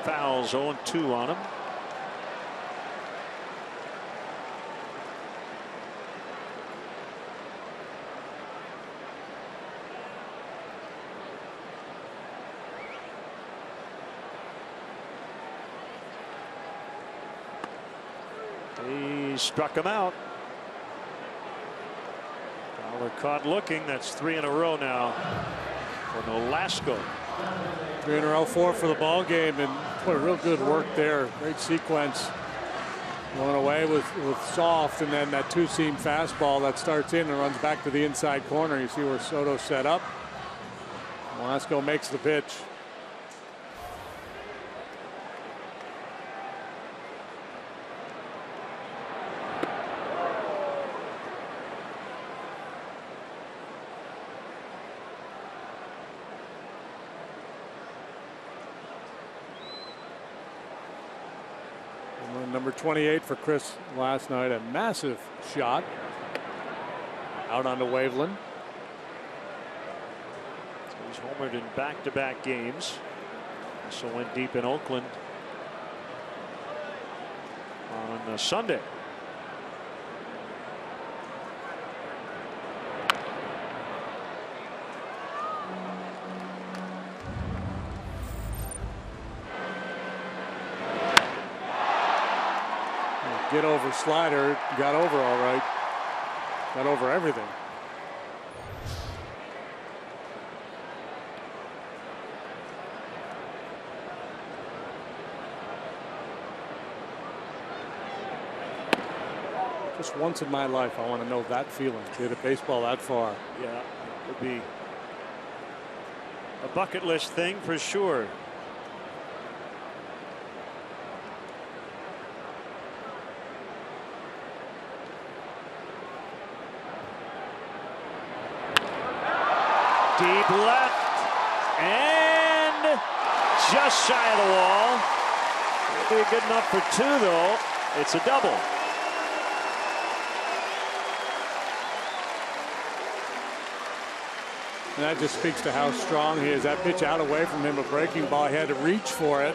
Fouls 0-2 on him. He struck him out. Fowler caught looking. That's 3 in a row now for Nolasco. 3 in a row, 4 for the ball game, and boy, real good work there. Great sequence. Going away with soft, and then that two-seam fastball that starts in and runs back to the inside corner. You see where Soto set up. Nolasco makes the pitch. Number 28 for Chris last night, a massive shot out onto Waveland. So he's homered in back-to-back games. Also went deep in Oakland on Sunday. Get over slider, got over all right. Got over everything. Just once in my life, I want to know that feeling. To hit a baseball that far. Yeah, it would be a bucket list thing for sure. Deep left and just shy of the wall. It'll be good enough for 2 though. It's a double. And that just speaks to how strong he is. That pitch out away from him, a breaking ball. He had to reach for it.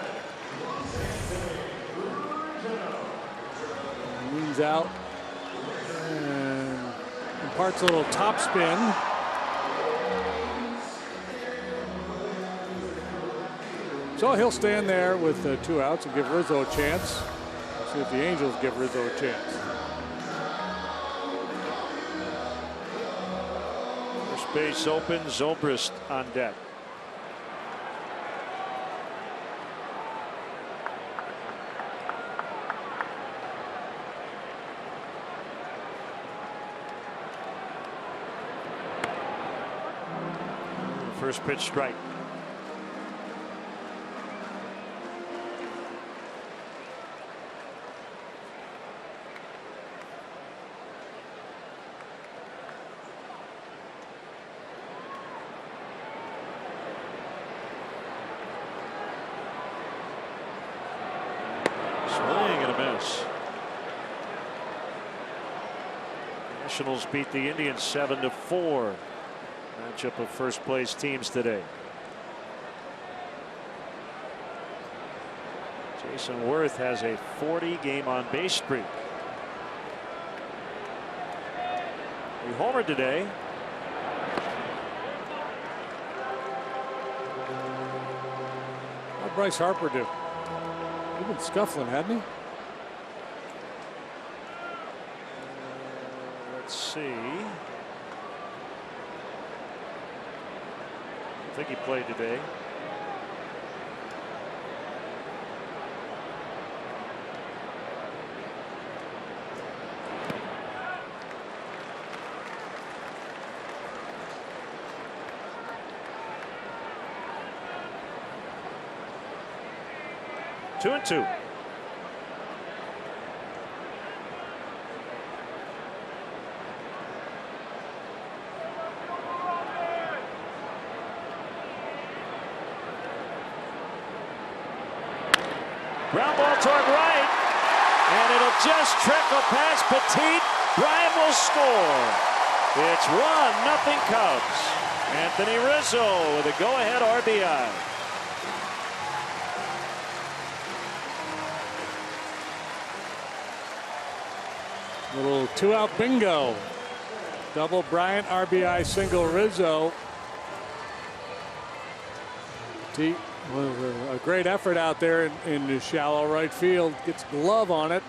Leans out and imparts a little top spin. So he'll stand there with 2 outs and give Rizzo a chance. Let's see if the Angels give Rizzo a chance. First base open, Zobrist on deck. First pitch strike. Swing and a miss. Nationals beat the Indians 7-4. Matchup of first place teams today. Jason Worth has a 40-game on base streak. He homered today. How'd Bryce Harper do? He'd been scuffling, hadn't he? Let's see. I think he played today. Two and two. Ground ball toward right, and it'll just trickle past Petit. Bryant will score. It's 1-0 Cubs. Anthony Rizzo with a go-ahead RBI. Little two-out bingo. Double Bryant, RBI, single Rizzo. Petit was a great effort out there in the shallow right field. Gets glove on it.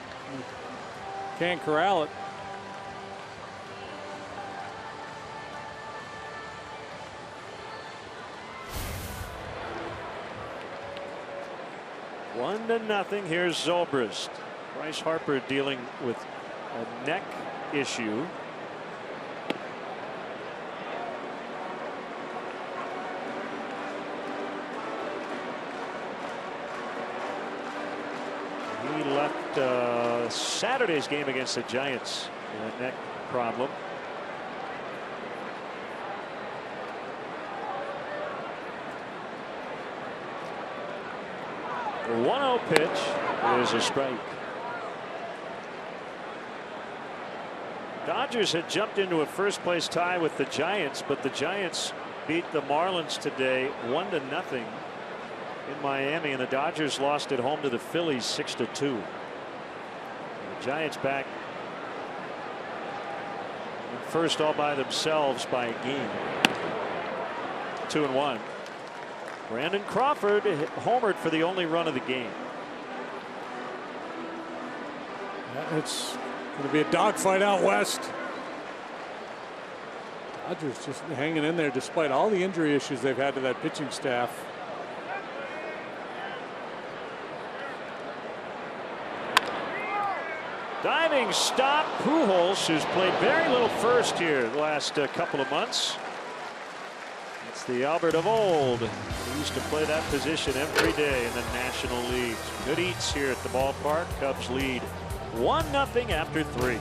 Can't corral it. One to nothing. Here's Zobrist. Bryce Harper dealing with a neck issue. He left Saturday's game against the Giants with a neck problem. The 1-0 pitch is a strike. Dodgers had jumped into a first place tie with the Giants, but the Giants beat the Marlins today 1-0 in Miami, and the Dodgers lost at home to the Phillies 6-2. The Giants back in first all by themselves by a game. 2-1. Brandon Crawford homered for the only run of the game. It's going to be a dogfight out west. Dodgers just hanging in there despite all the injury issues they've had to that pitching staff. Diving stop. Pujols, who's played very little first here the last couple of months. It's the Albert of old. He used to play that position every day in the National League. Good eats here at the ballpark. Cubs lead 1-0 after 3.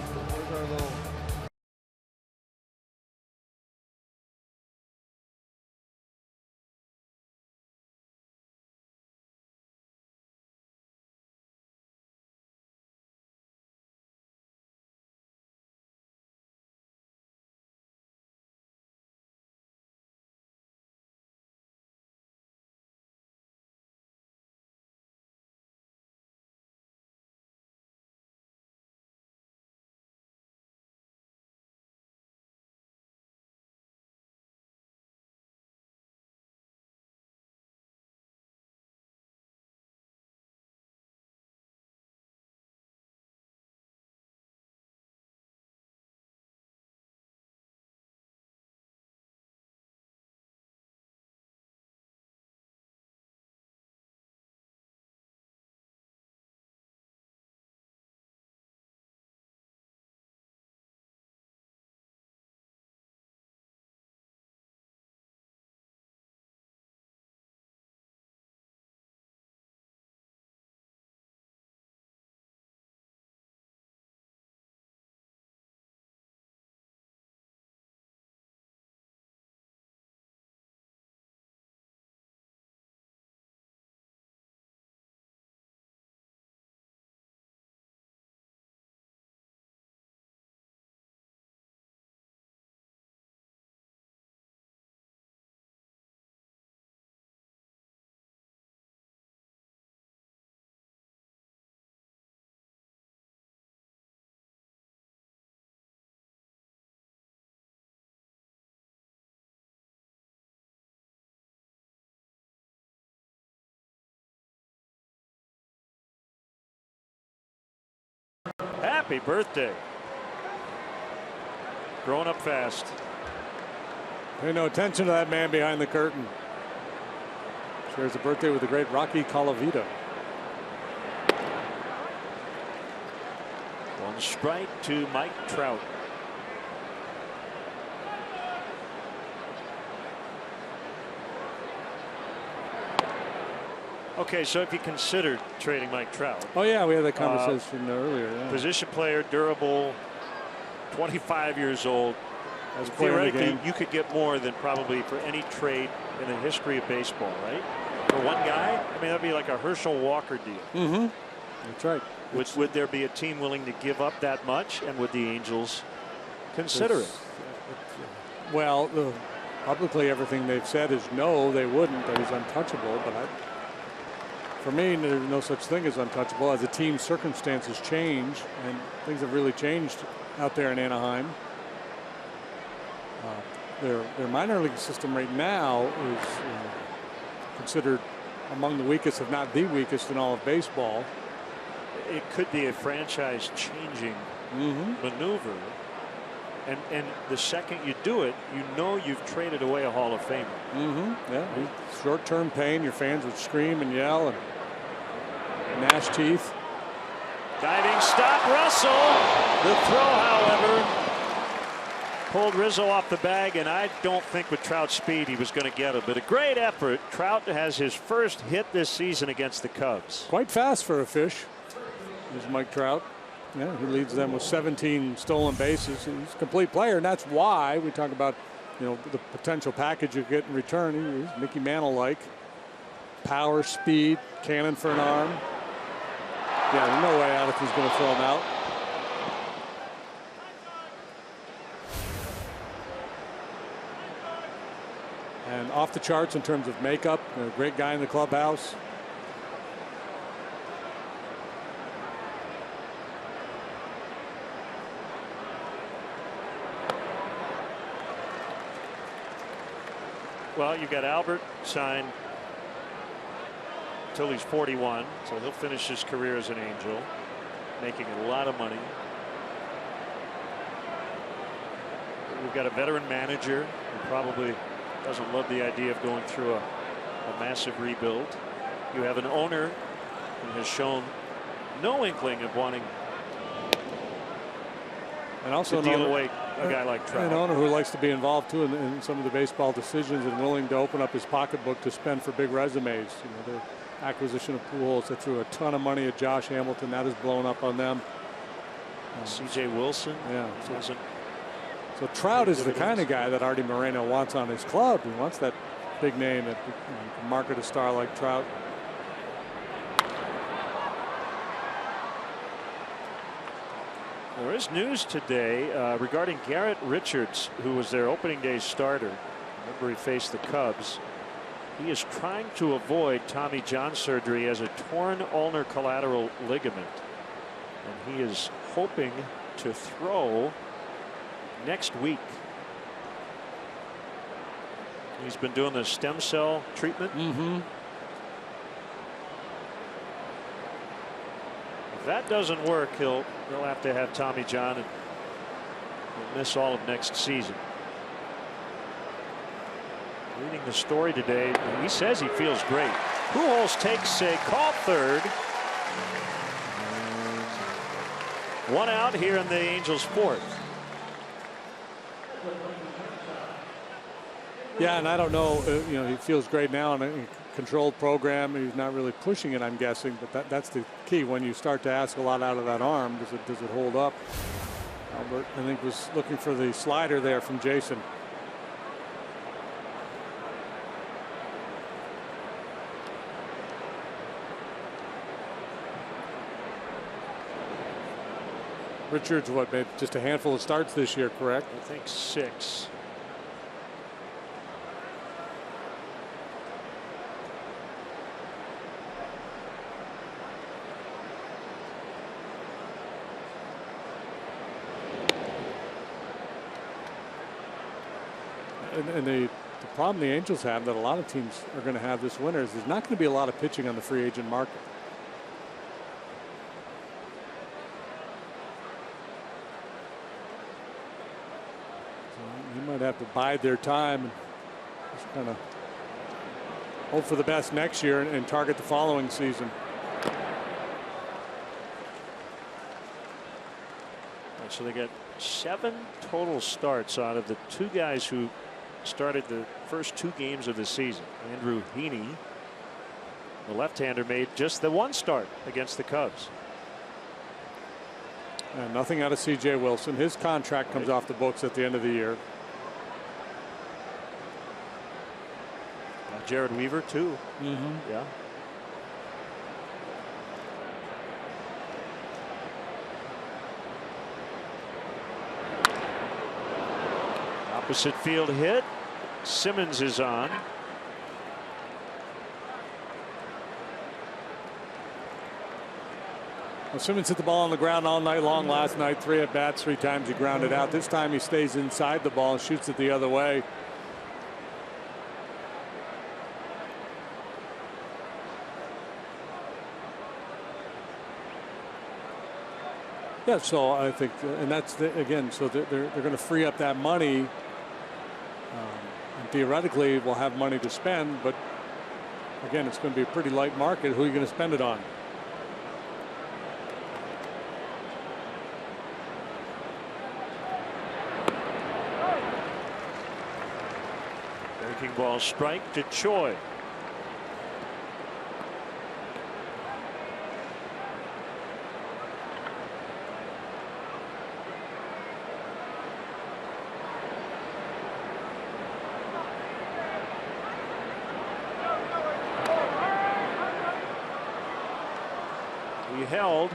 Happy birthday. Growing up fast. Pay no attention to that man behind the curtain. Shares a birthday with the great Rocky Colavito. One strike to Mike Trout. Okay, so if you considered trading Mike Trout. Oh, yeah, we had that conversation earlier. Yeah. Position player, durable, 25 years old. As a player in the Theoretically, game. you could get more than probably for any trade in the history of baseball, right? For one guy? I mean, that'd be like a Herschel Walker deal. Mm-hmm. That's right. Would there be a team willing to give up that much? And would the Angels consider it? Well, publicly everything they've said is no, they wouldn't. That he's untouchable. But for me, there's no such thing as untouchable. As the team's circumstances change, and things have really changed out there in Anaheim. Their minor league system right now is considered among the weakest, if not the weakest, in all of baseball. It could be a franchise-changing maneuver. And the second you do it, you know you've traded away a Hall of Famer. Yeah, short-term pain. Your fans would scream and yell and gnash teeth. Diving stop, Russell. The throw, however, pulled Rizzo off the bag, and I don't think with Trout's speed he was going to get it. But a great effort. Trout has his first hit this season against the Cubs. Quite fast for a fish. Is Mike Trout. Yeah, he leads them with 17 stolen bases. He's a complete player, and that's why we talk about, the potential package you get in return. He's Mickey Mantle-like. Power, speed, cannon for an arm. Yeah, there's no way out if he's going to throw him out. And off the charts in terms of makeup. A great guy in the clubhouse. Well, you got Albert signed until he's 41, so he'll finish his career as an Angel, making a lot of money. We've got a veteran manager who probably doesn't love the idea of going through a massive rebuild. You have an owner who has shown no inkling of wanting and also to deal away a guy like Trout. An owner who likes to be involved too in some of the baseball decisions and willing to open up his pocketbook to spend for big resumes. The acquisition of Pujols, that threw a ton of money at Josh Hamilton. That has blown up on them. C.J. Wilson. Yeah. So Trout is the kind of guy that Artie Moreno wants on his club. He wants that big name that can market a star like Trout. There is news today regarding Garrett Richards, who was their opening day starter. Remember, he faced the Cubs. He is trying to avoid Tommy John surgery as a torn ulnar collateral ligament. And he is hoping to throw next week. He's been doing the stem cell treatment. If that doesn't work, he'll have to have Tommy John and he'll miss all of next season. Reading the story today, he says he feels great. Pujols takes a call third. And one out here in the Angels' fourth. Yeah, and I don't know, he feels great now in a controlled program. He's not really pushing it, I'm guessing, but that's the key. When you start to ask a lot out of that arm, does it hold up? Albert, I think, was looking for the slider there from Jason. Richards, made just a handful of starts this year, correct? I think 6. And the problem the Angels have that a lot of teams are going to have this winter is there's not going to be a lot of pitching on the free agent market. He might have to bide their time and just kind of hope for the best next year and target the following season. So they got 7 total starts out of the 2 guys who started the first 2 games of the season. Andrew Heaney, the left-hander, made just the 1 start against the Cubs. And nothing out of C.J. Wilson. His contract comes off the books at the end of the year. Jared Weaver too. Yeah. Opposite field hit. Simmons is on. Well, Simmons hit the ball on the ground all night long last night. 3 at bats, 3 times he grounded out. This time he stays inside the ball and shoots it the other way. Yeah, so I think, and that's again, so they're going to free up that money, and theoretically we'll have money to spend. But again, it's going to be a pretty light market. Who are you going to spend it on? Breaking ball strike to Choi. He held.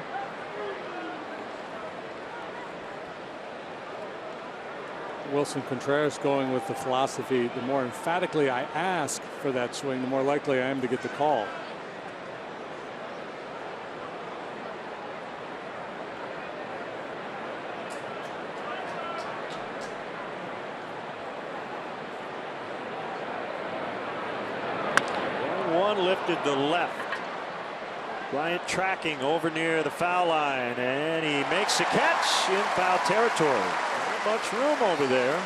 Wilson Contreras going with the philosophy, the more emphatically I ask for that swing, the more likely I am to get the call. One lifted to left. Bryant tracking over near the foul line, and he makes a catch in foul territory. Not much room over there.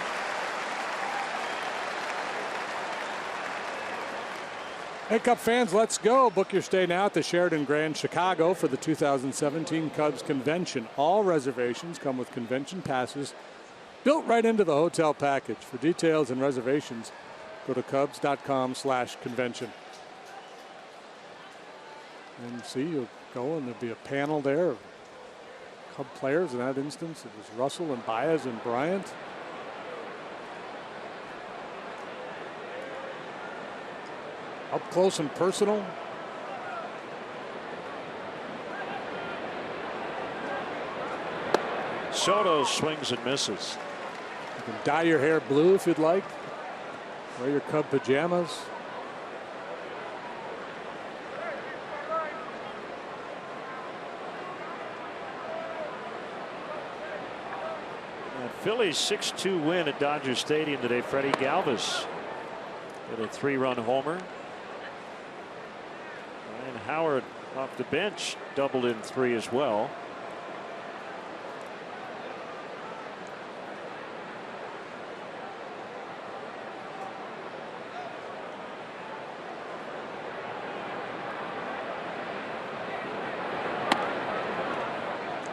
Hey, Cub fans, let's go. Book your stay now at the Sheraton Grand Chicago for the 2017 Cubs Convention. All reservations come with convention passes built right into the hotel package. For details and reservations, go to cubs.com/convention. And see, you'll go and there'll be a panel there of Cub players. In that instance, it was Russell and Baez and Bryant. Up close and personal. Soto swings and misses. You can dye your hair blue if you'd like. Wear your Cub pajamas. Phillies 6-2 win at Dodger Stadium today. Freddie Galvis with a 3-run homer. Ryan Howard off the bench doubled in 3 as well.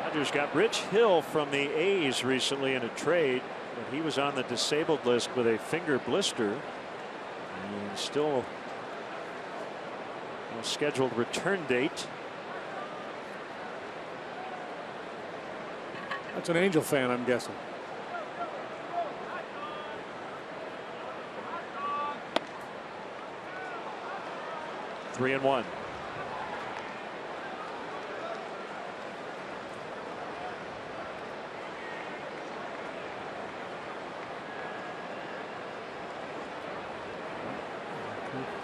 Dodgers got Rich Hill from the A's recently in a trade, but he was on the disabled list with a finger blister and still no scheduled return date. That's an Angel fan, I'm guessing. Three and one.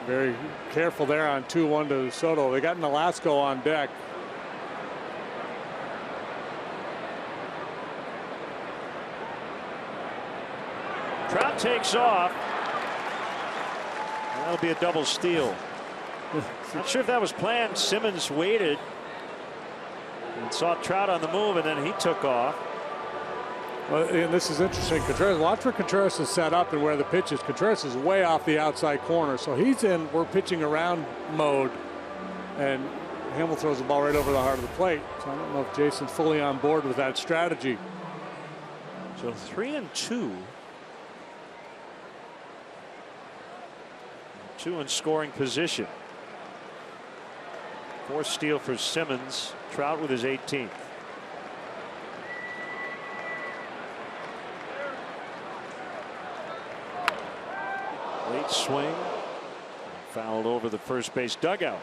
Very careful there on 2-1 to Soto. They got Nolasco on deck. Trout takes off. That'll be a double steal. Not sure if that was planned. Simmons waited and saw Trout on the move, and then he took off. Well, and this is interesting. Contreras, watch where Contreras is set up and where the pitch is. Contreras is way off the outside corner, so he's in we're pitching around mode, and Hamill throws the ball right over the heart of the plate. So I don't know if Jason's fully on board with that strategy. So 3-2. 2 in scoring position. 4th steal for Simmons. Trout with his 18th. Late swing. Fouled over the first base dugout.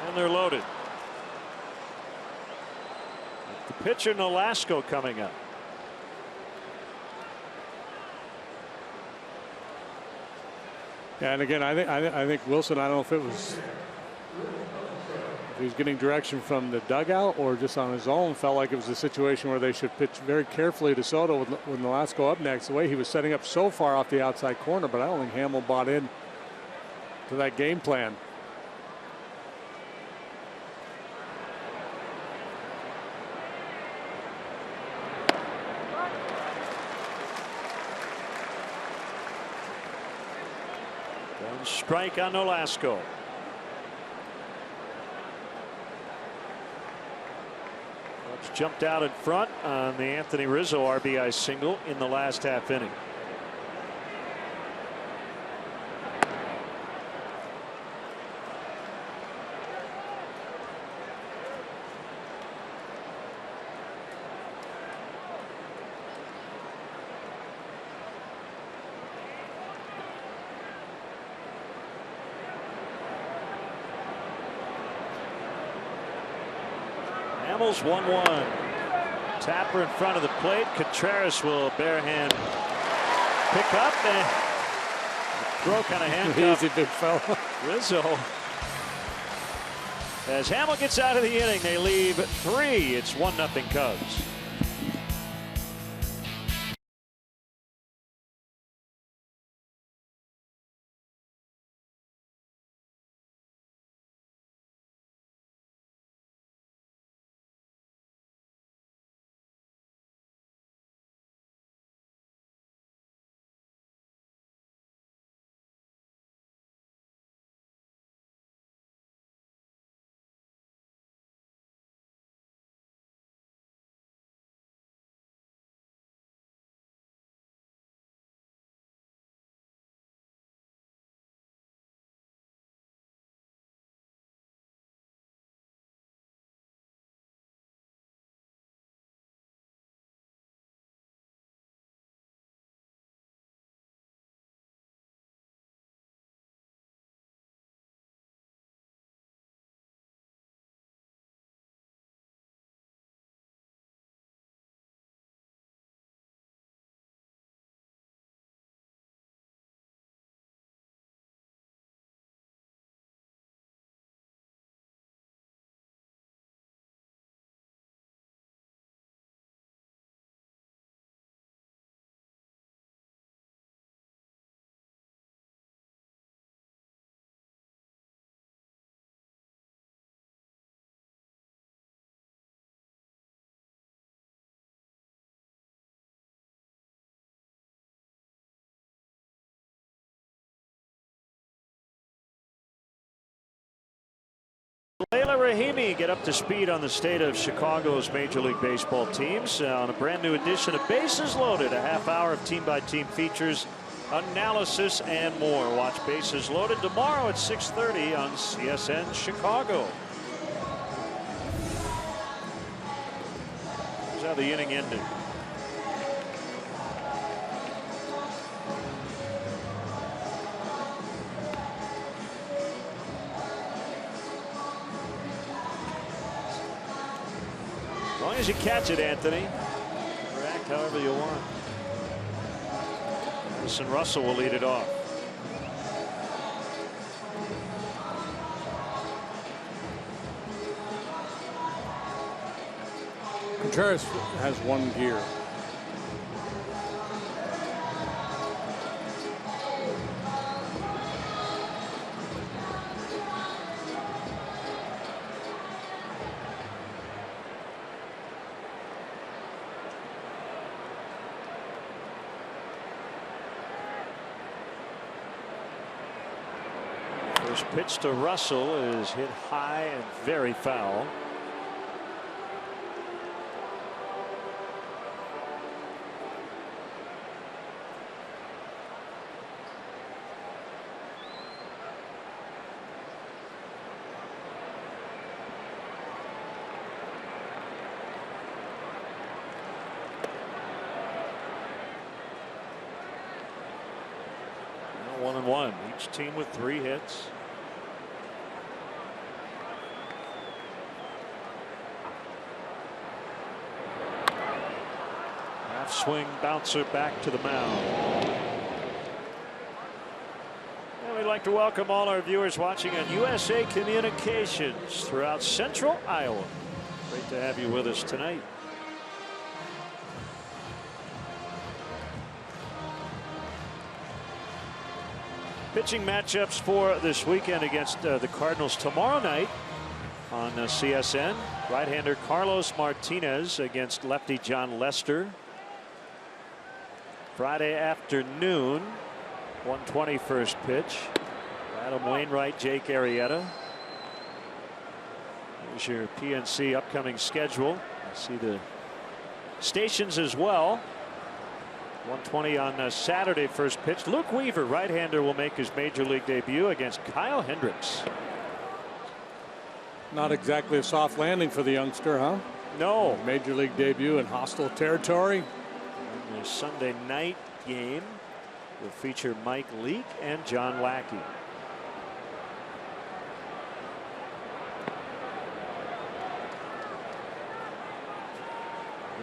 And they're loaded. The pitcher Nolasco coming up. Yeah, and again, I think Wilson. I don't know if it was if he was getting direction from the dugout or just on his own. Felt like it was a situation where they should pitch very carefully to Soto with Nolasco up next. The way he was setting up so far off the outside corner, but I don't think Hamill bought in to that game plan. Strike on Nolasco. Cubs jumped out in front on the Anthony Rizzo RBI single in the last half inning. Hamels 1-1. Tapper in front of the plate. Contreras will bare hand pick up and throw kind of handcuff. Easy, big fella. Rizzo. As Hamill gets out of the inning, they leave 3. It's 1-0 Cubs. Leila Rahimi get up to speed on the state of Chicago's Major League Baseball teams on a brand new edition of Bases Loaded, a half hour of team-by-team features, analysis, and more. Watch Bases Loaded tomorrow at 6:30 on CSN Chicago. Here's how the inning ended. As long as you catch it, Anthony, react however you want. Addison Russell will lead it off. Contreras has one gear. First pitch to Russell is hit high and very foul. Now 1-1. Each team with 3 hits. Swing bouncer back to the mound. And we'd like to welcome all our viewers watching on USA Communications throughout Central Iowa. Great to have you with us tonight. Pitching matchups for this weekend against the Cardinals tomorrow night on CSN. Right-hander Carlos Martinez against lefty John Lester. Friday afternoon, 1:20 first pitch. Adam Wainwright, Jake Arrieta. Here's your PNC upcoming schedule. I see the stations as well. 1:20 on Saturday first pitch. Luke Weaver, right-hander, will make his major league debut against Kyle Hendricks. Not exactly a soft landing for the youngster, huh? No. Major league debut in hostile territory. The Sunday night game will feature Mike Leake and John Lackey.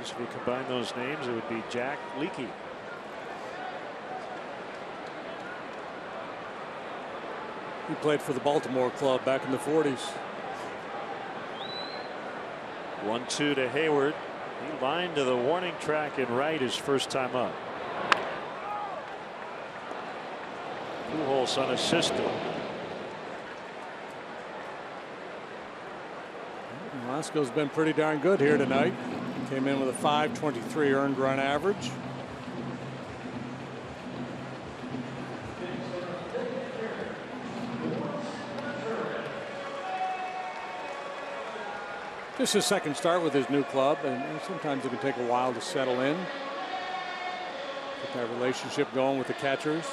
If we combine those names, it would be Jack Leakey. He played for the Baltimore club back in the 40s. 1-2 to Hayward. He lined to the warning track in right his first time up. Pujols unassisted. Velasco's been pretty darn good here tonight. Came in with a .523 earned run average. This is his second start with his new club, and sometimes it can take a while to settle in. Get that relationship going with the catchers.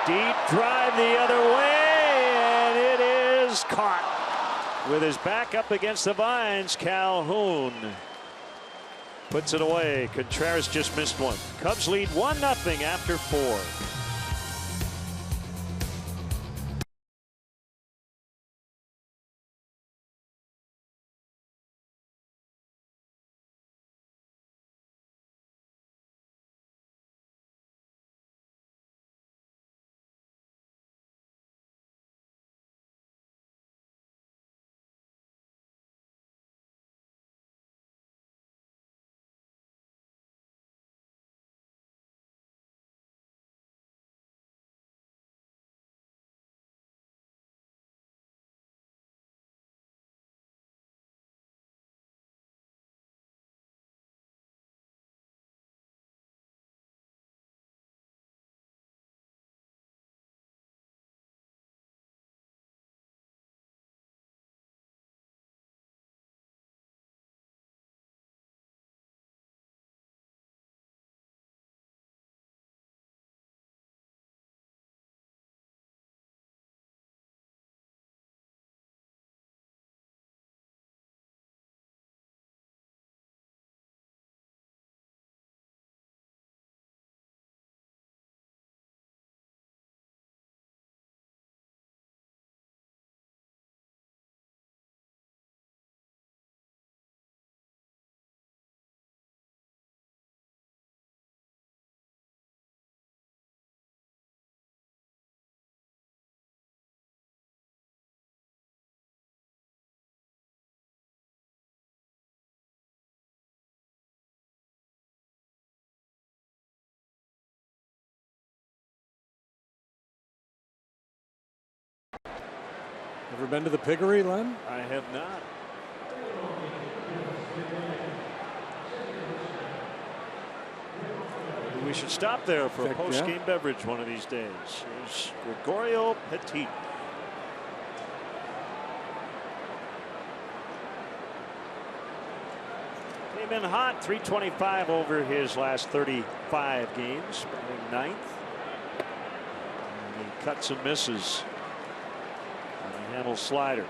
Deep drive the other way, and it is caught. With his back up against the vines, Calhoun puts it away. Contreras just missed one. Cubs lead 1-0 after 4. Ever been to the Piggery, Len? I have not. We should stop there for a post-game beverage one of these days. Here's Gregorio Petit. Came in hot, 325 over his last 35 games, batting ninth. And he cuts and misses on the Hamel slider.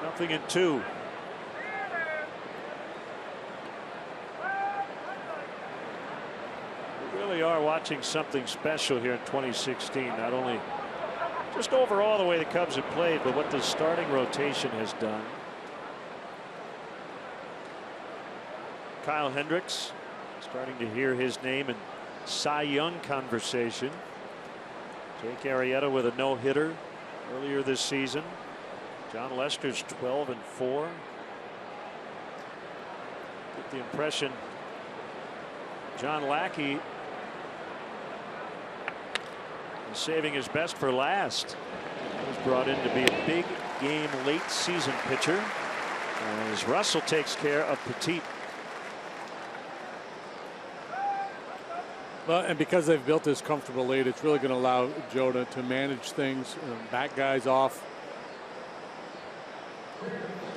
Nothing in two. We really are watching something special here in 2016. Not only just overall the way the Cubs have played, but what the starting rotation has done. Kyle Hendricks starting to hear his name in Cy Young conversation. Jake Arrieta with a no-hitter earlier this season. John Lester's 12-4. Get the impression John Lackey is saving his best for last. He was brought in to be a big game late season pitcher as Russell takes care of Petit. Well, and because they've built this comfortable lead, it's really going to allow Joe to manage things, back guys off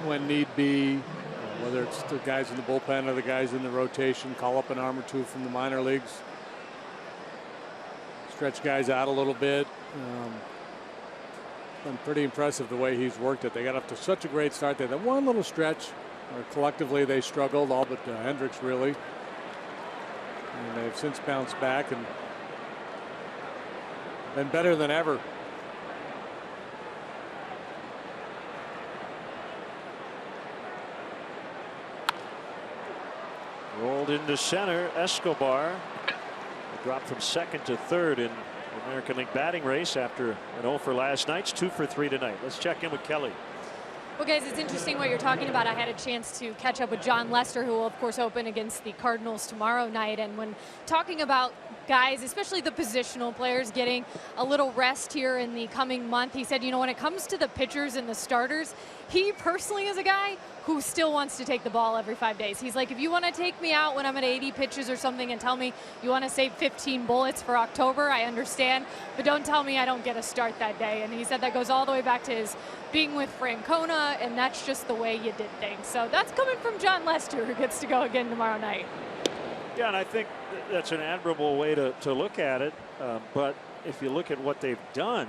when need be, whether it's the guys in the bullpen or the guys in the rotation, call up an arm or two from the minor leagues, stretch guys out a little bit. Been pretty impressive the way he's worked it. They got up to such a great start. They had that one little stretch where collectively they struggled, all but Hendricks really. And they've since bounced back and been better than ever. Rolled into center. Escobar dropped from second to third in the American League batting race after an 0 for last night's 2 for 3 tonight. Let's check in with Kelly. Well, guys, it's interesting what you're talking about. I had a chance to catch up with John Lester, who will, of course, open against the Cardinals tomorrow night. And when talking about guys, especially the positional players, getting a little rest here in the coming month, he said, you know, when it comes to the pitchers and the starters, he personally is a guy who still wants to take the ball every 5 days. He's like, if you want to take me out when I'm at 80 pitches or something and tell me you want to save 15 bullets for October, I understand, but don't tell me I don't get a start that day. And he said that goes all the way back to his being with Francona, and that's just the way you did things. So that's coming from John Lester, who gets to go again tomorrow night. Yeah, and I think that's an admirable way to look at it. But if you look at what they've done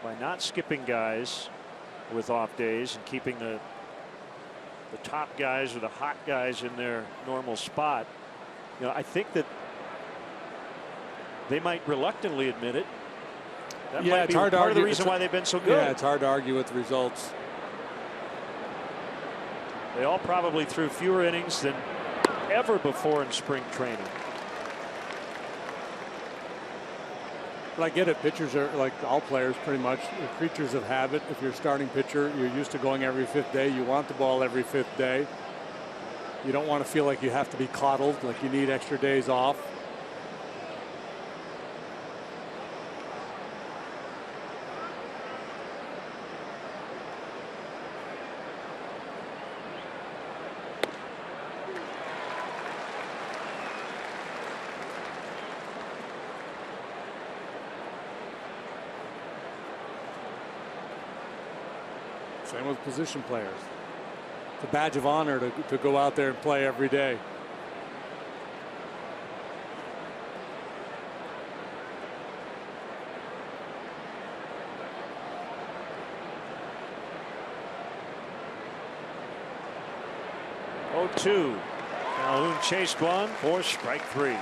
by not skipping guys with off days and keeping the top guys or the hot guys in their normal spot, you know, I think that they might reluctantly admit it. That might be part of the reason why they've been so good. Yeah, it's hard to argue with the results. They all probably threw fewer innings than ever before in spring training. But I get it. Pitchers are, like all players, pretty much creatures of habit. If you're a starting pitcher, you're used to going every 5th day. You want the ball every 5th day. You don't want to feel like you have to be coddled, like you need extra days off. Same with position players. It's a badge of honor to go out there and play every day. Oh, 2. Calhoun chased one for strike 3.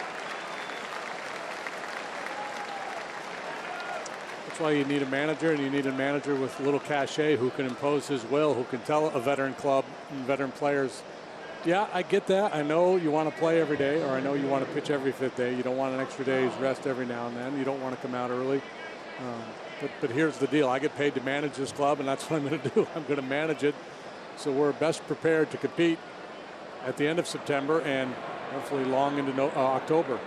That's why you need a manager, and you need a manager with a little cachet who can impose his will, who can tell a veteran club and veteran players, yeah, I get that. I know you want to play every day, or I know you want to pitch every 5th day. You don't want an extra day's rest every now and then. You don't want to come out early. But here's the deal. I get paid to manage this club, and that's what I'm going to do. I'm going to manage it so we're best prepared to compete at the end of September and hopefully long into October.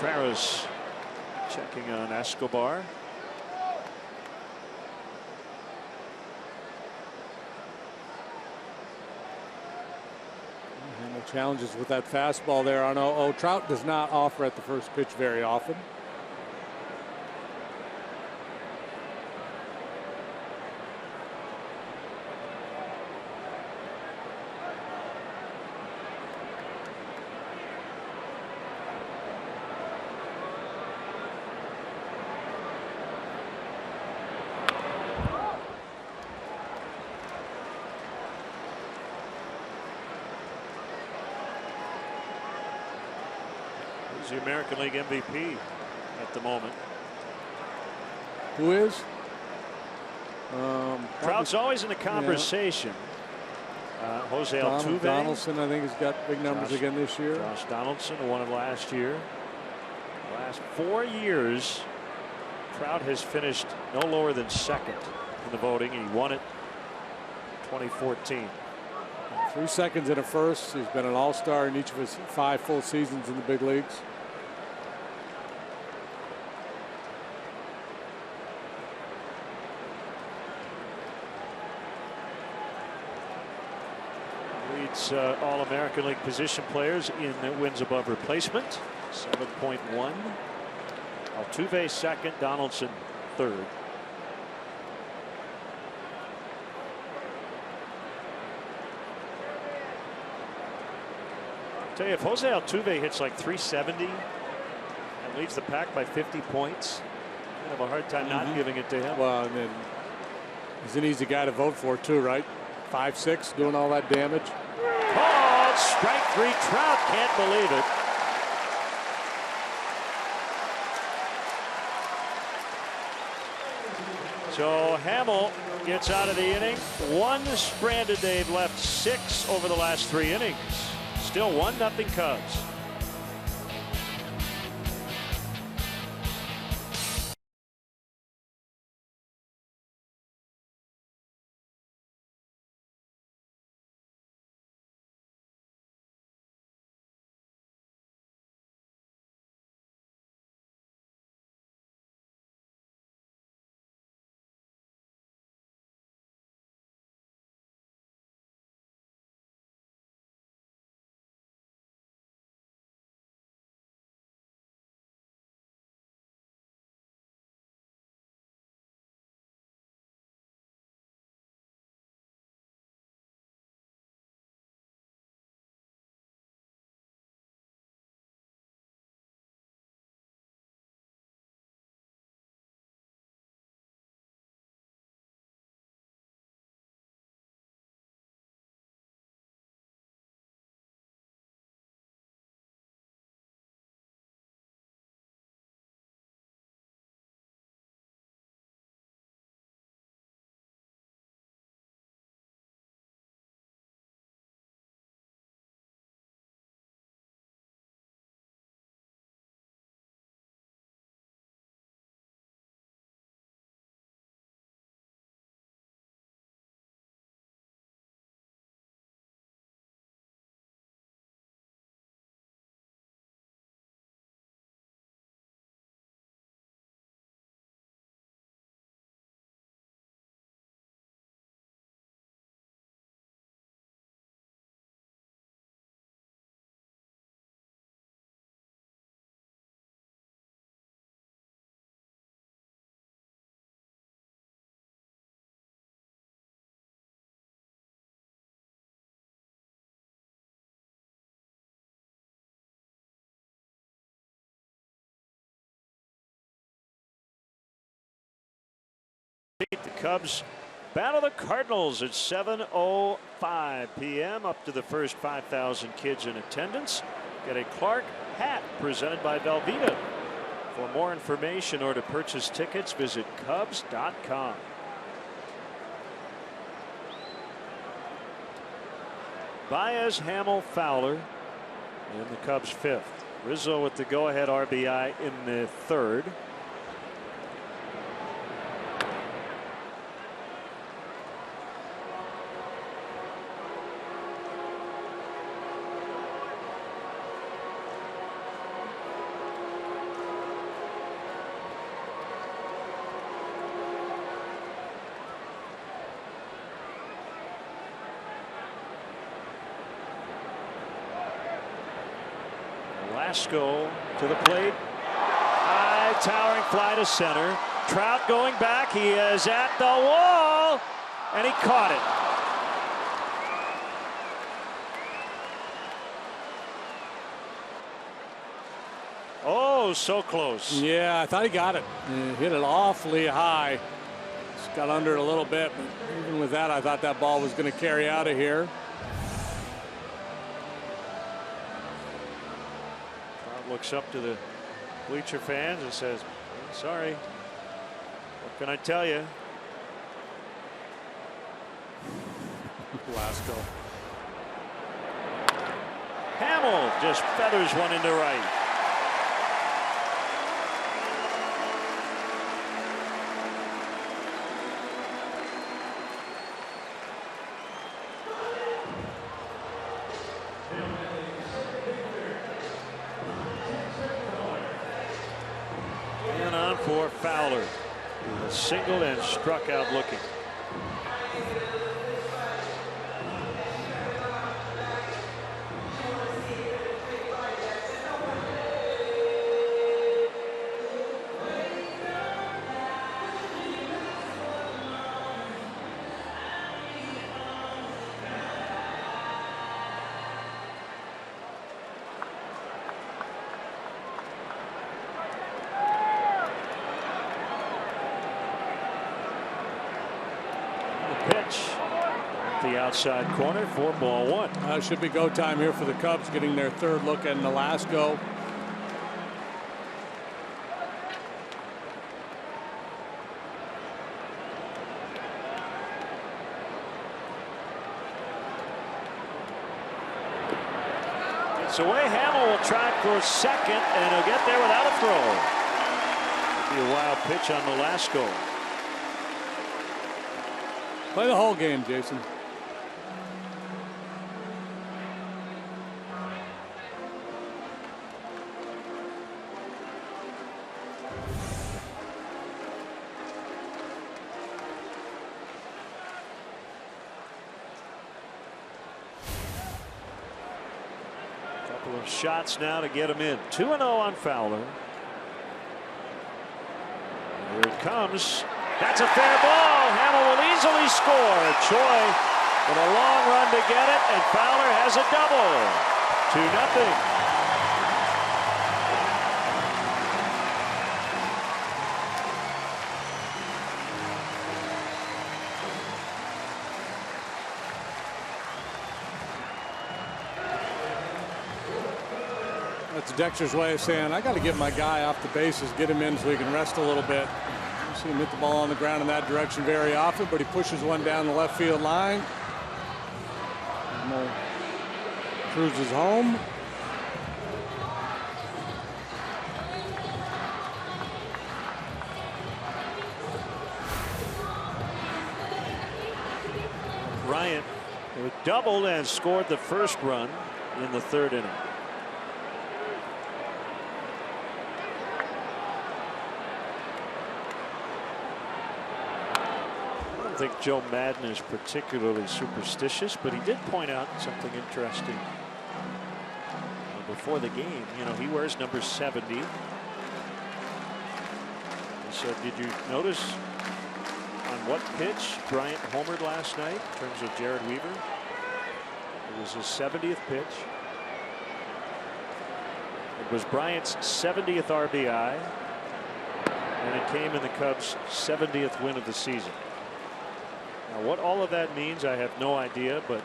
Contreras checking on Escobar. And the challenges with that fastball there on 0-0. Trout does not offer at the first pitch very often. The American League MVP at the moment. Who is? Trout's always in the conversation. Yeah. Jose Altuve. Donaldson, I think, has got big numbers again this year. Josh Donaldson, who won it last year. The last 4 years, Trout has finished no lower than second in the voting. He won it 2014. 3 seconds and a first. He's been an all-star in each of his 5 full seasons in the big leagues. Leads all American League position players in wins above replacement. 7.1. Altuve second, Donaldson third. Tell you, if Jose Altuve hits like 370 and leads the pack by 50 points, I have a hard time not giving it to him. Well, and then he's an easy guy to vote for too, right? 5'6", doing all that damage. Called strike 3. Trout can't believe it. So Hamill gets out of the inning. 1 stranded. They've left 6 over the last 3 innings. Still 1-0 Cubs. The Cubs battle the Cardinals at 7:05 p.m. Up to the first 5,000 kids in attendance. Get a Clark hat presented by Velveeta. For more information or to purchase tickets, visit Cubs.com. Baez, Hamill, Fowler in the Cubs' fifth. Rizzo with the go-ahead RBI in the third. Velasco to the plate. High towering fly to center. Trout going back. He is at the wall and he caught it. Oh, so close. Yeah, I thought he got it. He hit it awfully high. Just got under it a little bit, but even with that, I thought that ball was going to carry out of here. Looks up to the bleacher fans and says, sorry, what can I tell you? Velasco. Hamill just feathers one into right. For Fowler, singled and struck out looking. Pitch at the outside corner for ball one. Should be go time here for the Cubs, getting their third look at Velasco. It's away. Hamill will try for second, and he'll get there without a throw. Be a wild pitch on Velasco. Play the whole game, Jason. Couple of shots now to get him in. 2-0 on Fowler. Here it comes. That's a fair ball. Hamill will easily score. Choi with a long run to get it, and Fowler has a double. 2-0. That's Dexter's way of saying, I got to get my guy off the bases, get him in so he can rest a little bit. See him hit the ball on the ground in that direction very often, but he pushes one down the left field line. Cruises home. Bryant doubled and scored the first run in the third inning. I don't think Joe Maddon is particularly superstitious, but he did point out something interesting before the game. You know, he wears number 70. He said, did you notice on what pitch Bryant homered last night in terms of Jared Weaver? It was his 70th pitch. It was Bryant's 70th RBI. And it came in the Cubs' 70th win of the season. Now, what all of that means, I have no idea, but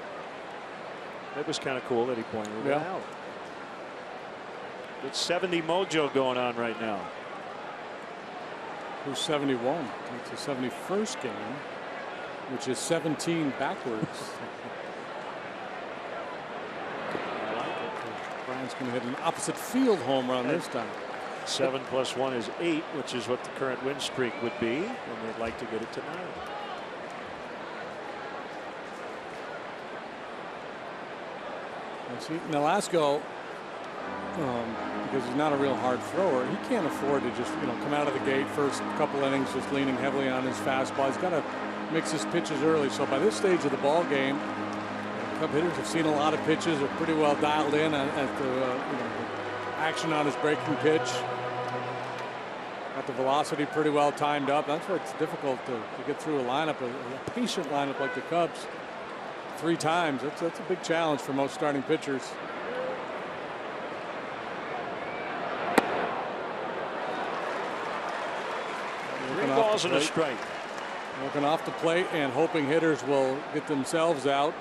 it was kind of cool that he pointed it out. It's 70 mojo going on right now. Who's 71? It's the 71st game, which is 17 backwards. I like it. Bryant's going to hit an opposite field home run this time. 7 + 1 is 8, which is what the current win streak would be, and they'd like to get it to 9. See, Nolasco, because he's not a real hard thrower, he can't afford to just come out of the gate first couple innings just leaning heavily on his fastball. He's got to mix his pitches early. So by this stage of the ball game, Cub hitters have seen a lot of pitches, are pretty well dialed in at the action on his breaking pitch. Got the velocity pretty well timed up. That's where it's difficult to get through a lineup, a patient lineup like the Cubs. 3 times. That's a big challenge for most starting pitchers. 3 balls and a strike. Working off the plate and hoping hitters will get themselves out.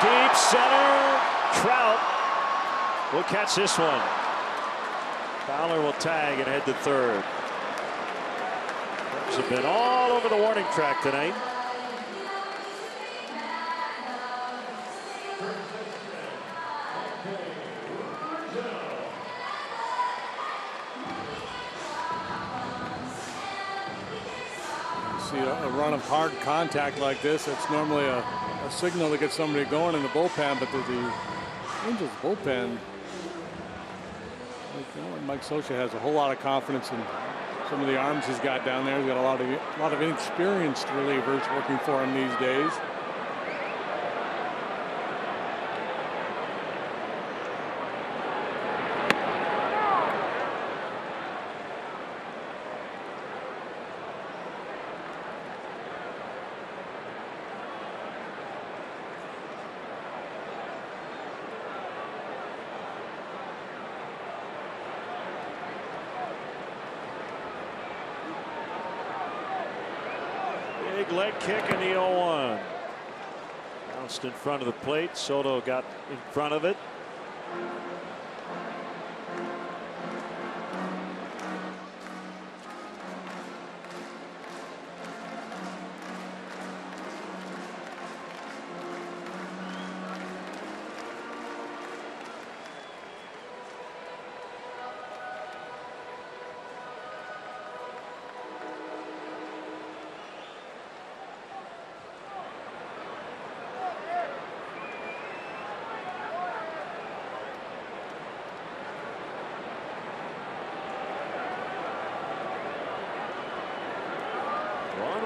Deep center. Trout will catch this one. Fowler will tag and head to third. Cubs have been all over the warning track tonight. See a run of hard contact like this, it's normally a signal to get somebody going in the bullpen, but the Angels bullpen, Mike Scioscia has a whole lot of confidence in some of the arms he's got down there. He's got a lot of inexperienced relievers working for him these days. Big leg kick in the 0-1. Bounced in front of the plate. Soto got in front of it.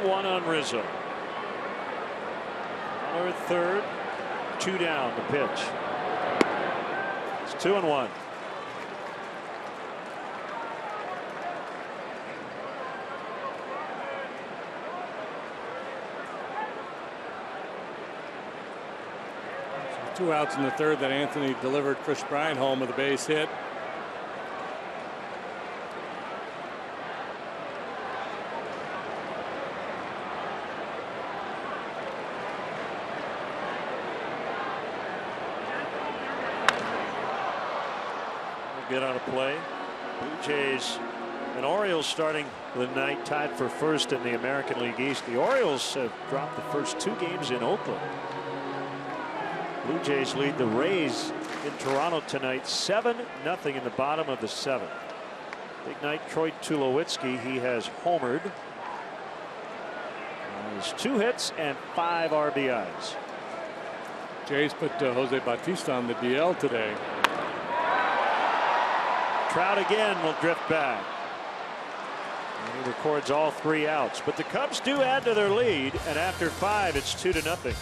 One on Rizzo. Fowler at third. 2 down the pitch. It's 2-1. So 2 outs in the third that Anthony delivered Chris Bryant home with a base hit. Get on a play. Blue Jays and Orioles starting the night tied for first in the American League East. The Orioles have dropped the first 2 games in Oakland. Blue Jays lead the Rays in Toronto tonight 7-0 in the bottom of the 7th. Big night. Troy Tulowitzki, he has homered. Has 2 hits and 5 RBIs. Jays put Jose Bautista on the DL today. Trout again will drift back. And he records all 3 outs. But the Cubs do add to their lead, and after 5, it's 2-0.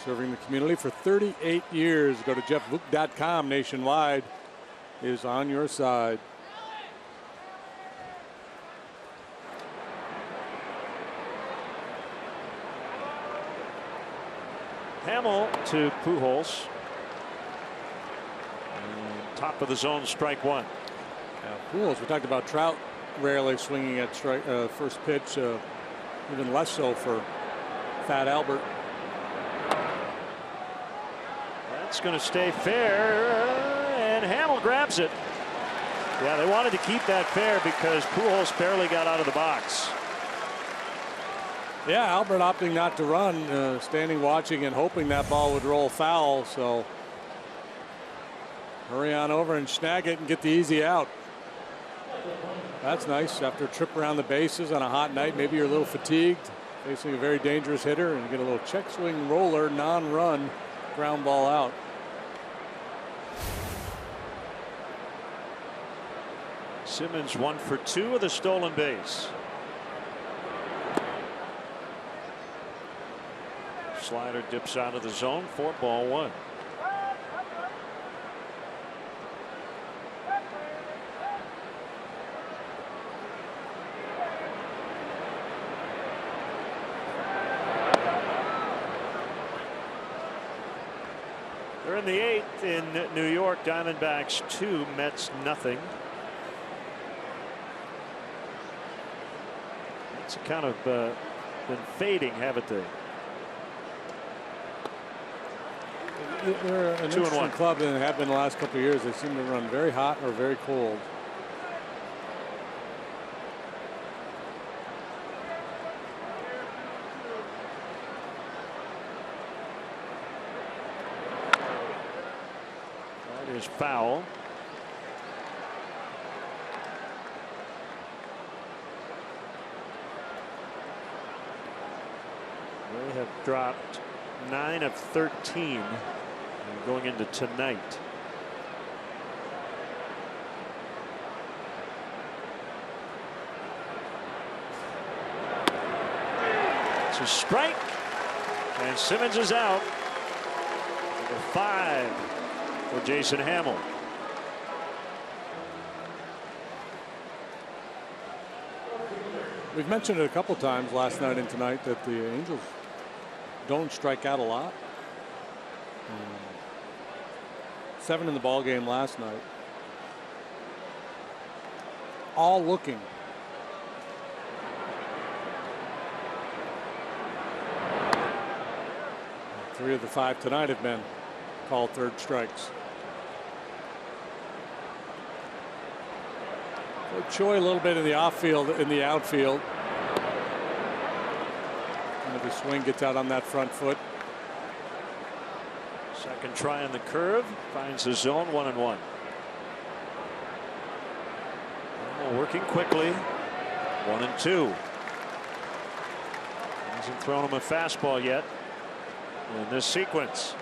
Serving the community for 38 years. Go to jeffvuk.com nationwide. Is on your side. Hamill to Pujols. And top of the zone, strike 1. Pujols, we talked about Trout rarely swinging at first pitch, even less so for Fat Albert. That's going to stay fair, and Hamill grabs it. Yeah, they wanted to keep that fair because Pujols barely got out of the box. Yeah, Albert opting not to run, standing watching and hoping that ball would roll foul. So hurry on over and snag it and get the easy out. That's nice after a trip around the bases on a hot night. Maybe you're a little fatigued, facing a very dangerous hitter, and you get a little check swing roller, non-run, ground ball out. Simmons 1 for 2 with a stolen base. Slider dips out of the zone for ball 1. They're in the 8th in New York. Diamondbacks 2, Mets nothing. It's kind of been fading, haven't they? They're an interesting club and have been the last couple of years. They seem to run very hot or very cold. That is foul. They have dropped 9 of 13 going into tonight. It's a strike, and Simmons is out. Number 5 for Jason Hamill. We've mentioned it a couple times last night and tonight that the Angels don't strike out a lot. 7 in the ball game last night. All looking 3 of the 5 tonight have been called third strikes. So Choi a little bit in the outfield. The swing gets out on that front foot. Second try on the curve, finds the zone, 1-1. Working quickly, 1-2. Hasn't thrown him a fastball yet in this sequence.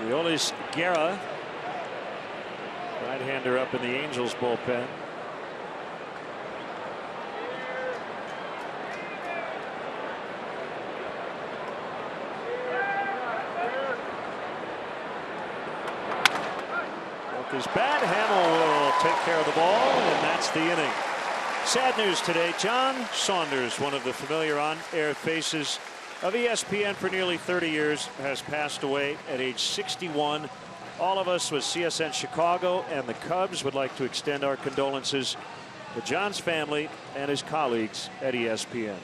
Yoenis Guerra, right-hander up in the Angels bullpen. With his bat, Hamill will take care of the ball, and that's the inning. Sad news today. John Saunders, one of the familiar on-air faces of ESPN for nearly 30 years, has passed away at age 61. All of us with CSN Chicago and the Cubs would like to extend our condolences to John's family and his colleagues at ESPN.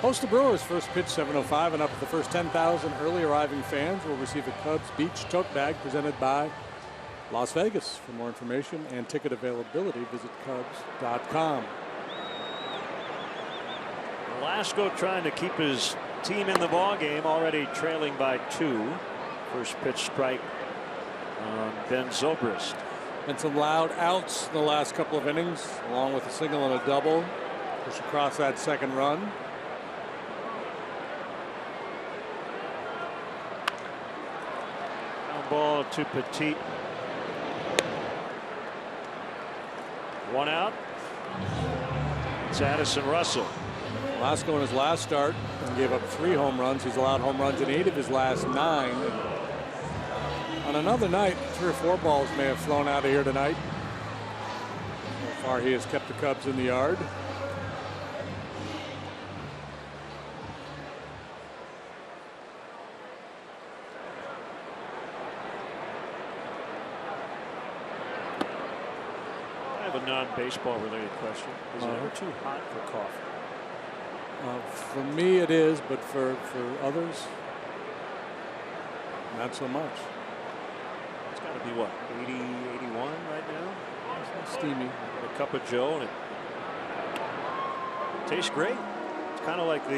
Host the Brewers, first pitch 7:05 and up. The first 10,000 early arriving fans will receive a Cubs Beach tote bag presented by Las Vegas. For more information and ticket availability, visit Cubs.com. Velasco trying to keep his team in the ball game, already trailing by 2. First pitch strike on Ben Zobrist. And some loud outs in the last couple of innings, along with a single and a double. Push across that second run. Ball to Petit. 1 out. It's Addison Russell. Velasco in his last start gave up 3 home runs. He's allowed home runs in 8 of his last 9. On another night, 3 or 4 balls may have flown out of here tonight. So far, he has kept the Cubs in the yard. A non-baseball related question. Is it ever too hot for coffee? For me it is, but for others not so much. It's got to be what, 80, 81 right now? It's steamy. A cup of Joe and it tastes great. It's kind of like can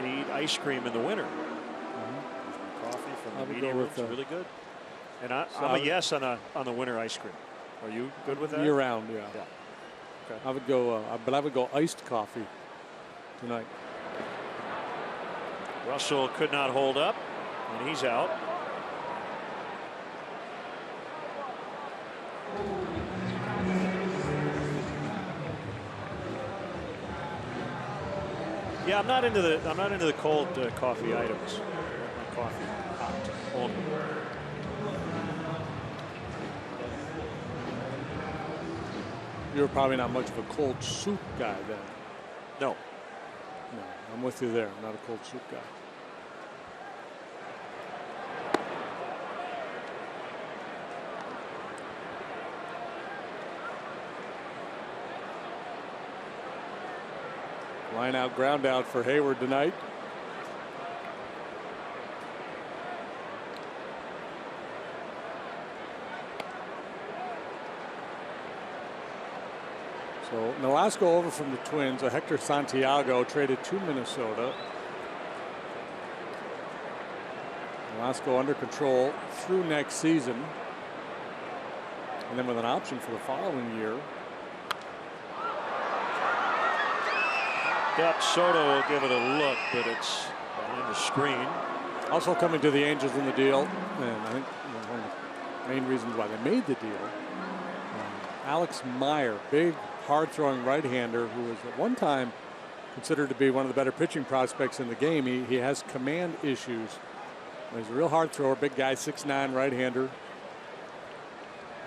you eat ice cream in the winter? Mm-hmm. Coffee from would Media go with room's really good. And I'm I a would- yes on the winter ice cream. Are you good with that? year round. Yeah. Yeah. Okay. I would go, but I would go iced coffee tonight. Russell could not hold up, and he's out. Yeah, I'm not into the cold coffee items. My coffee hot only. You're probably not much of a cold soup guy then. No. No, I'm with you there. I'm not a cold soup guy. Line out, ground out for Hayward tonight. So Nolasco over from the Twins. Hector Santiago traded to Minnesota. Nolasco under control through next season, and then with an option for the following year. Yep, Soto will give it a look, but it's behind the screen. Also coming to the Angels in the deal, and I think one of the main reasons why they made the deal. Alex Meyer, big, hard-throwing right-hander who was at one time considered to be one of the better pitching prospects in the game. He has command issues. He's a real hard thrower, big guy, 6'9", right-hander.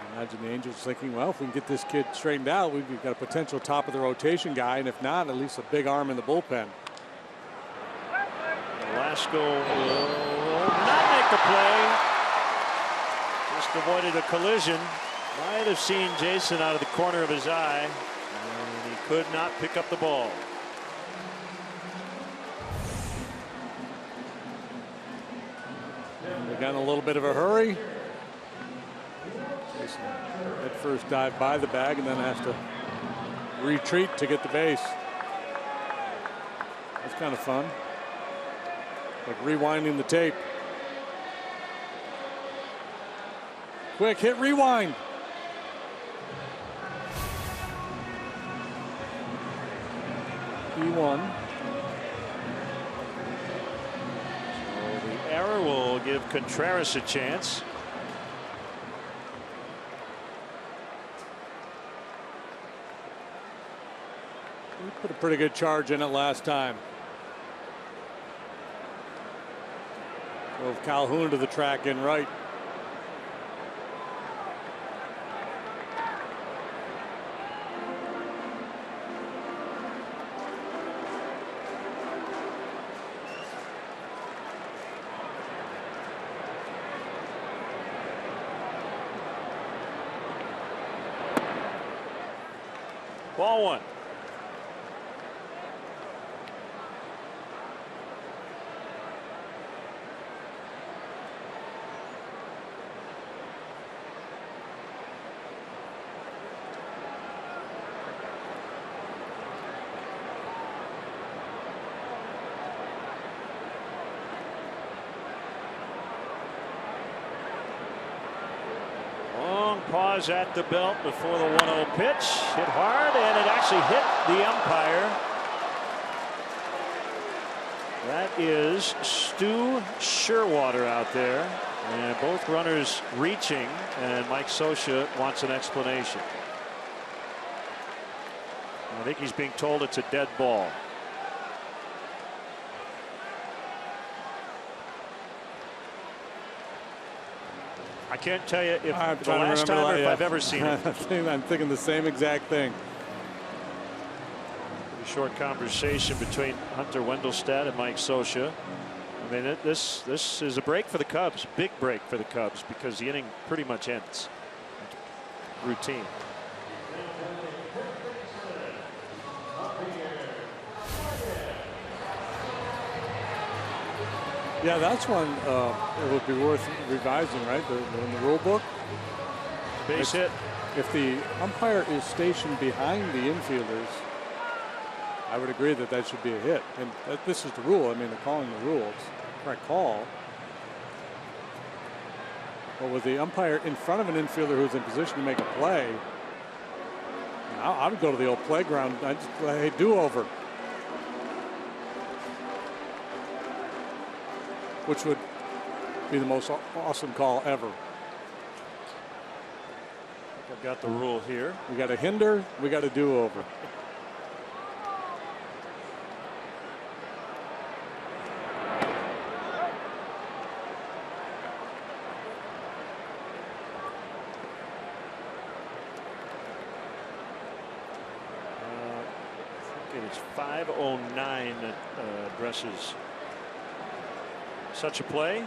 I imagine the Angels thinking, well, if we can get this kid straightened out, we've got a potential top of the rotation guy, and if not, at least a big arm in the bullpen. Velasco will not make the play. Just avoided a collision. Might have seen Jason out of the corner of his eye, and he could not pick up the ball. They got in a little bit of a hurry. Jason at first dive by the bag and then has to retreat to get the base. That's kind of fun. Like rewinding the tape. Quick hit, rewind. E1. So the error will give Contreras a chance. He put a pretty good charge in it last time. Drove Calhoun to the track in right. Ball one. Pause at the belt before the 1-0 pitch. Hit hard, and it actually hit the umpire. That is Stu Sherwater out there, and both runners reaching, and Mike Scioscia wants an explanation. I think he's being told it's a dead ball. I can't tell you if the last time or if I've ever seen it. I'm thinking the same exact thing. Pretty short conversation between Hunter Wendelstedt and Mike Scioscia. I mean, this is a break for the Cubs, big break for the Cubs, because the inning pretty much ends. Routine. Yeah, that's one it would be worth revising, right? In the rule book. Base hit. If the umpire is stationed behind the infielders, I would agree that that should be a hit. And this is the rule. I mean, they're calling the rule. It's the correct call. But with the umpire in front of an infielder who's in position to make a play, I would go to the old playground. I'd just play a do-over, which would be the most awesome call ever. I've got the rule here. We got a hinder, we got a do-over. It's 509 that addresses such a play.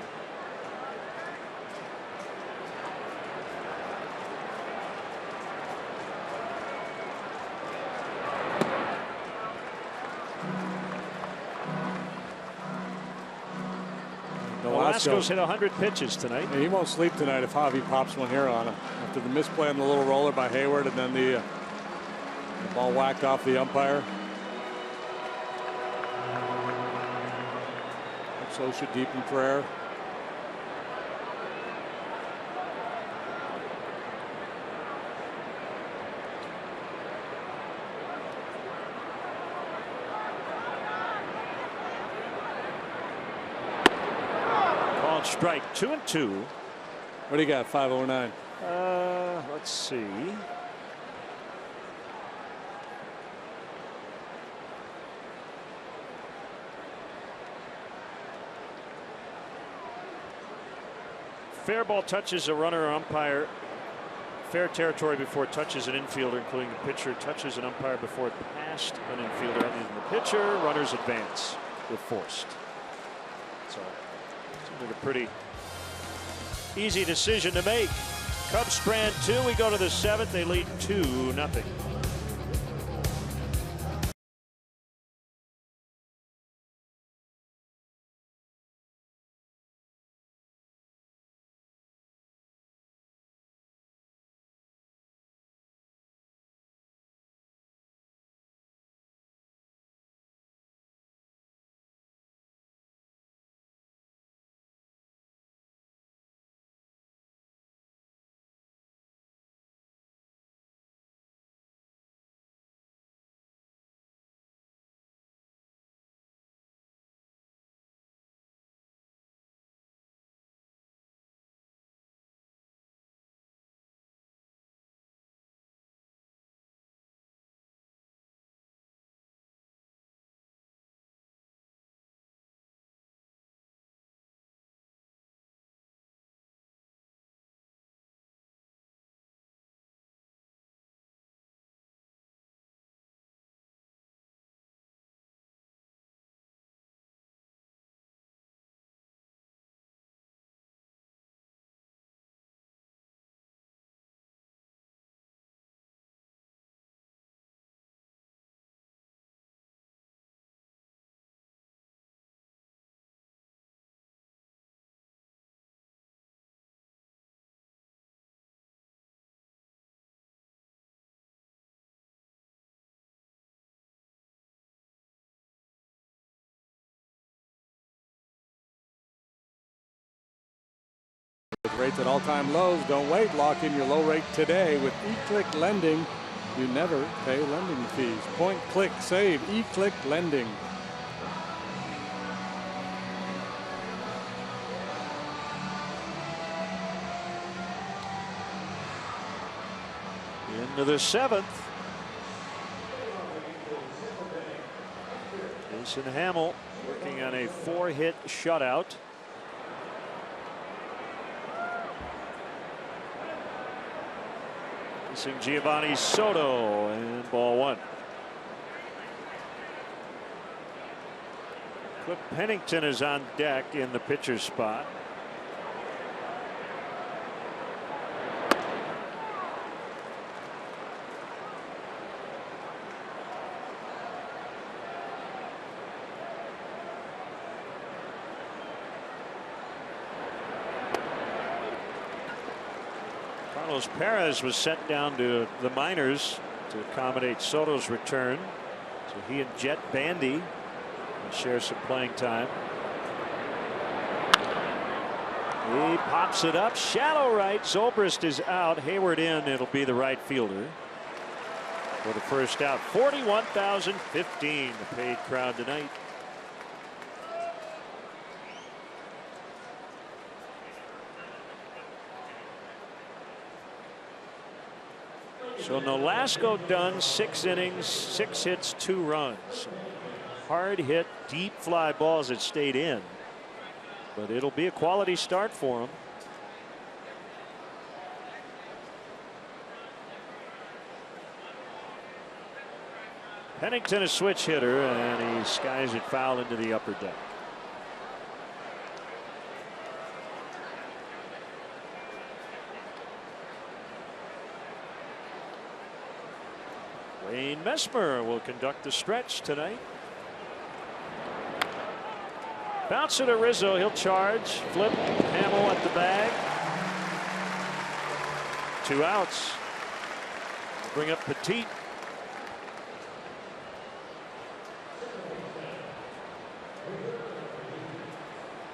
Velasco's hit 100 pitches tonight. Yeah, he won't sleep tonight if Javi pops one here on him. After the misplay on the little roller by Hayward and then the ball whacked off the umpire. So should deep in prayer. Called strike 2-2. What do you got? 509. Let's see. Fair ball touches a runner or umpire. Fair territory before it touches an infielder, including the pitcher. Touches an umpire before it passed an infielder other than the pitcher. Runners advance if forced. So seems like a pretty easy decision to make. Cubs strand 2. We go to the 7th. They lead 2-0. With rates at all-time lows, don't wait. Lock in your low rate today with eClick Lending. You never pay lending fees. Point, click, save. eClick Lending. Into the 7th. Jason Hamill working on a 4-hit shutout. Facing Giovanni Soto, and ball 1. Cliff Pennington is on deck in the pitcher's spot. Carlos Perez was sent down to the minors to accommodate Soto's return. So he and Jet Bandy will share some playing time. He pops it up, shallow right. Zobrist is out. Hayward in. It'll be the right fielder for the first out. 41,015, the paid crowd tonight. So Nolasco done, 6 innings, 6 hits, 2 runs. Hard hit, deep fly balls that stayed in. But it'll be a quality start for him. Pennington a switch hitter, and he skies it foul into the upper deck. Wayne Messmer will conduct the stretch tonight. Bounce it to Rizzo. He'll charge. Flip. Hamill at the bag. 2 outs. Bring up Petit.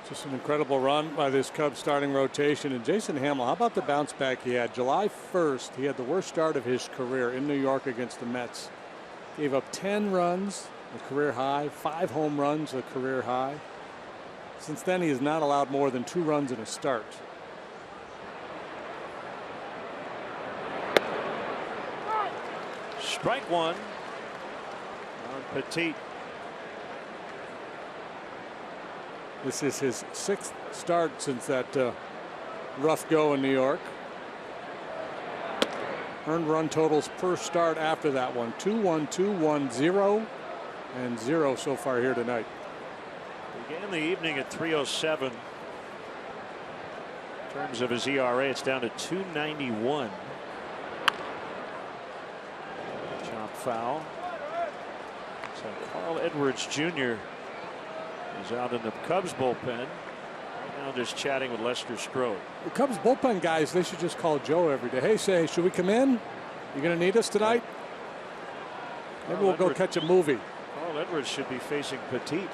Just an incredible run by this Cubs starting rotation. And Jason Hamill, how about the bounce back he had? July 1st, he had the worst start of his career in New York against the Mets. Gave up 10 runs, a career high, 5 home runs, a career high. Since then, he has not allowed more than 2 runs in a start. Strike 1 on Petit. This is his 6th start since that rough go in New York. Earned run totals per start after that one: 2-1-2, 1-0, and 0 so far here tonight. Began the evening at 307. In terms of his ERA, it's down to 291. Chop foul. So Carl Edwards Jr. is out in the Cubs bullpen. Right now just chatting with Lester Strode. The Cubs bullpen guys, they should just call Joe every day. Hey, say, should we come in? You going to need us tonight? Maybe we'll go catch a movie. Carl Edwards should be facing Petit.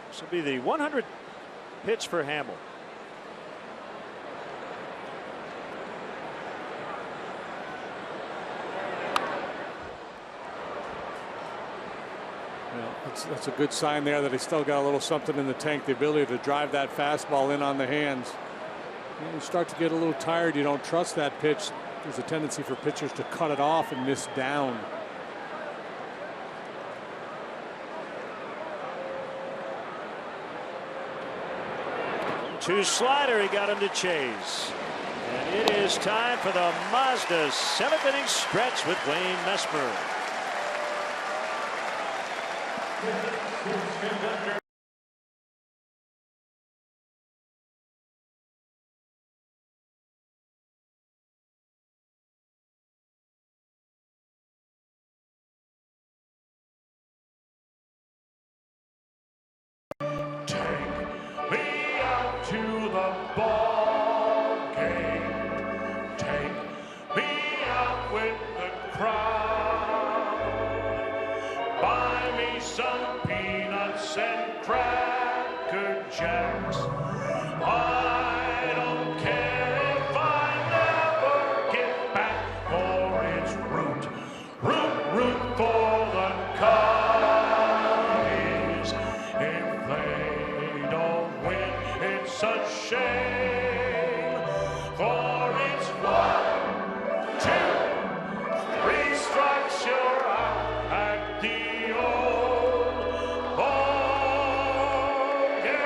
This will be the 100th pitch for Hamill. That's a good sign there that he's still got a little something in the tank, the ability to drive that fastball in on the hands. When you start to get a little tired, you don't trust that pitch. There's a tendency for pitchers to cut it off and miss down. 2 slider, he got him to chase. And it is time for the Mazda 7th inning stretch with Wayne Messmer. To the ball game, take me out with the crowd, buy me some peanuts and Cracker Jacks. I don't care if I never get back, for it's root for the Cubbies. If they don't win, it's a shame, for it's 1, 2, 3 strikes, you're out at the old ball game.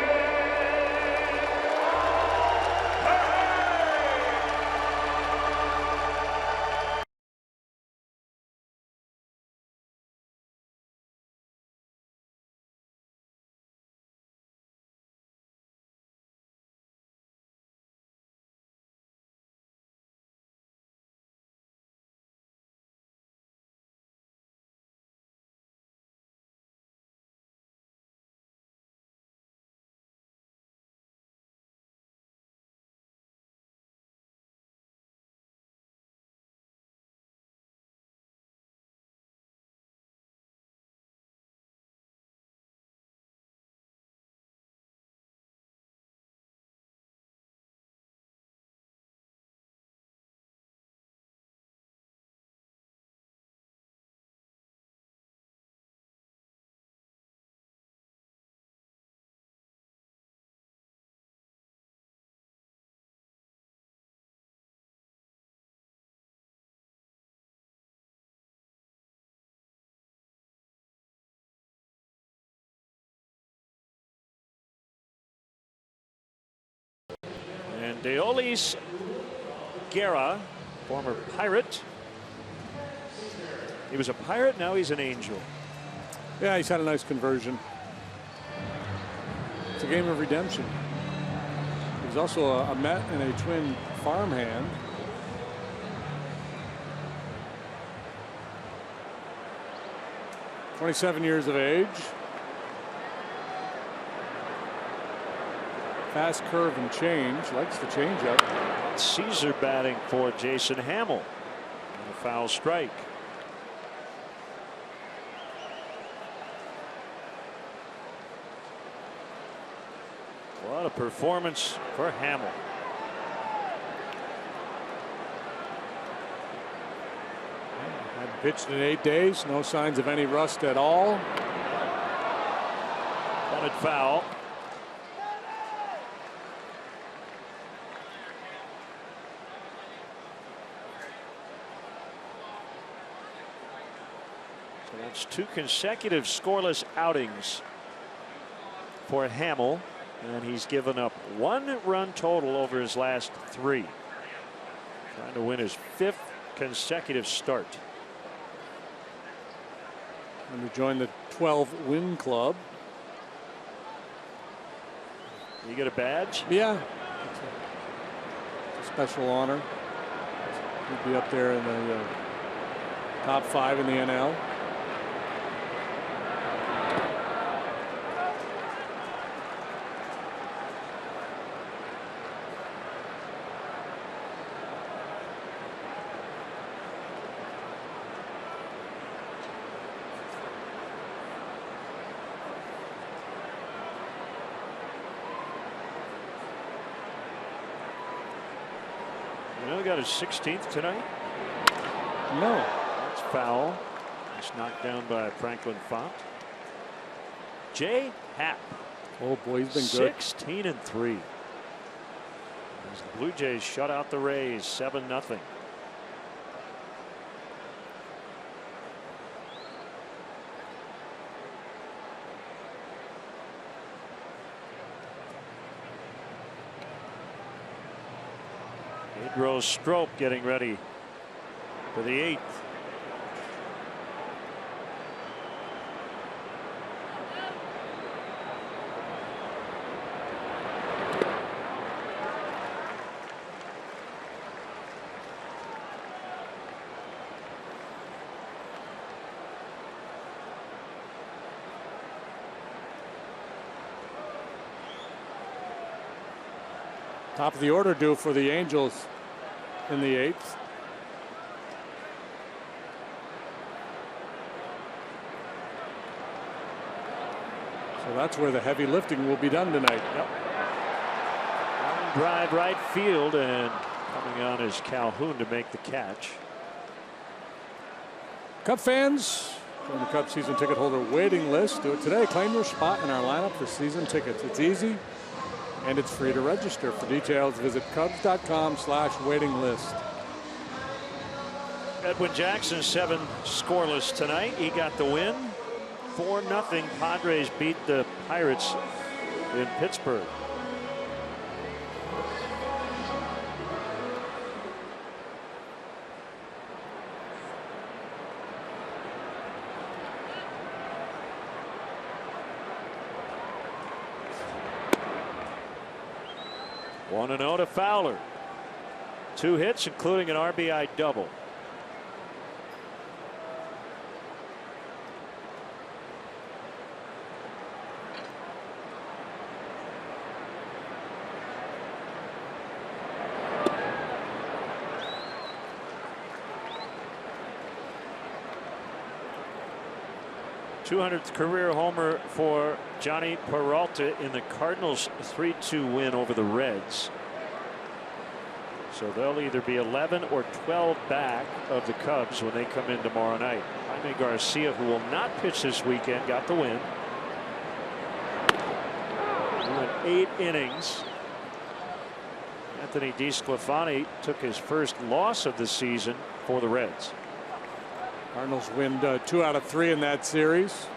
Deolis Guerra, former Pirate. He was a Pirate, now he's an Angel. Yeah, he's had a nice conversion. It's a game of redemption. He's also a Met and a Twin farmhand. "27 years of age. Fast curve and change. Likes the changeup. Caesar batting for Jason Hamill. And a foul strike. What a performance for Hamill. Hadn't pitched in 8 days. No signs of any rust at all. Wanted foul. So that's 2 consecutive scoreless outings for Hamill. And he's given up 1 run total over his last 3. Trying to win his 5th consecutive start. And to join the 12-win club. You get a badge? Yeah. It's a special honor. He'd be up there in the top 5 in the NL. Got his 16th tonight. No. That's foul. It's knocked down by Franklin Font. Jay Happ. Oh boy, he's been good. 16-3. As the Blue Jays shut out the Rays 7-0. Pedro Strop getting ready for the 8th. Top of the order due for the Angels in the 8th. So that's where the heavy lifting will be done tonight. Yep. Line drive right field, and coming on is Calhoun to make the catch. Cub fans, join the Cub season ticket holder waiting list. Do it today. Claim your spot in our lineup for season tickets. It's easy and it's free to register. For details, visit Cubs.com/waiting list. Edwin Jackson 7 scoreless tonight. He got the win. 4-0 Padres beat the Pirates in Pittsburgh. One and 0 to Fowler. 2 hits, including an RBI double. '200th career homer for Johnny Peralta in the Cardinals' 3-2 win over the Reds. So they'll either be 11 or 12 back of the Cubs when they come in tomorrow night. Jaime Garcia, who will not pitch this weekend, got the win. He went 8 innings. Anthony DeSclafani took his first loss of the season for the Reds. Cardinals win 2 out of 3 in that series.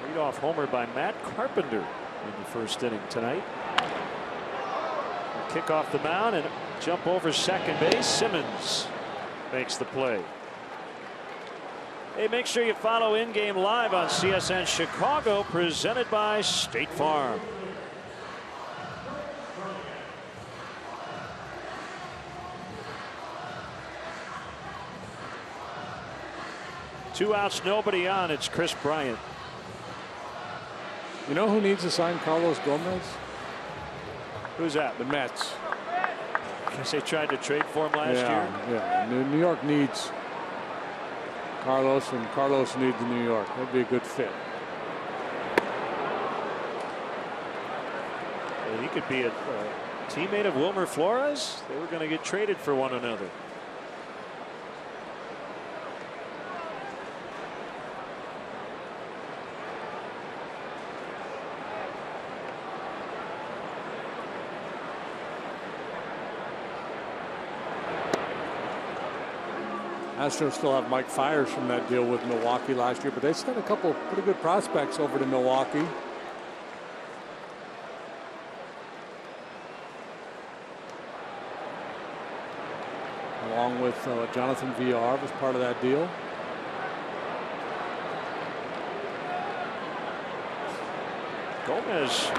Leadoff homer by Matt Carpenter. in the first inning tonight. A kick off the mound and jump over second base. Simmons makes the play. Hey, make sure you follow In Game Live on CSN Chicago, presented by State Farm. Two outs, nobody on. It's Chris Bryant. You know who needs to sign Carlos Gomez? Who's that? The Mets. Guess they tried to trade for him last year. Yeah, New York needs Carlos, and Carlos needs New York. That'd be a good fit. Well, he could be a teammate of Wilmer Flores. They were going to get traded for one another. Astros still have Mike Fiers from that deal with Milwaukee last year, but they sent a couple pretty good prospects over to Milwaukee. Along with Jonathan Villar was part of that deal. Gomez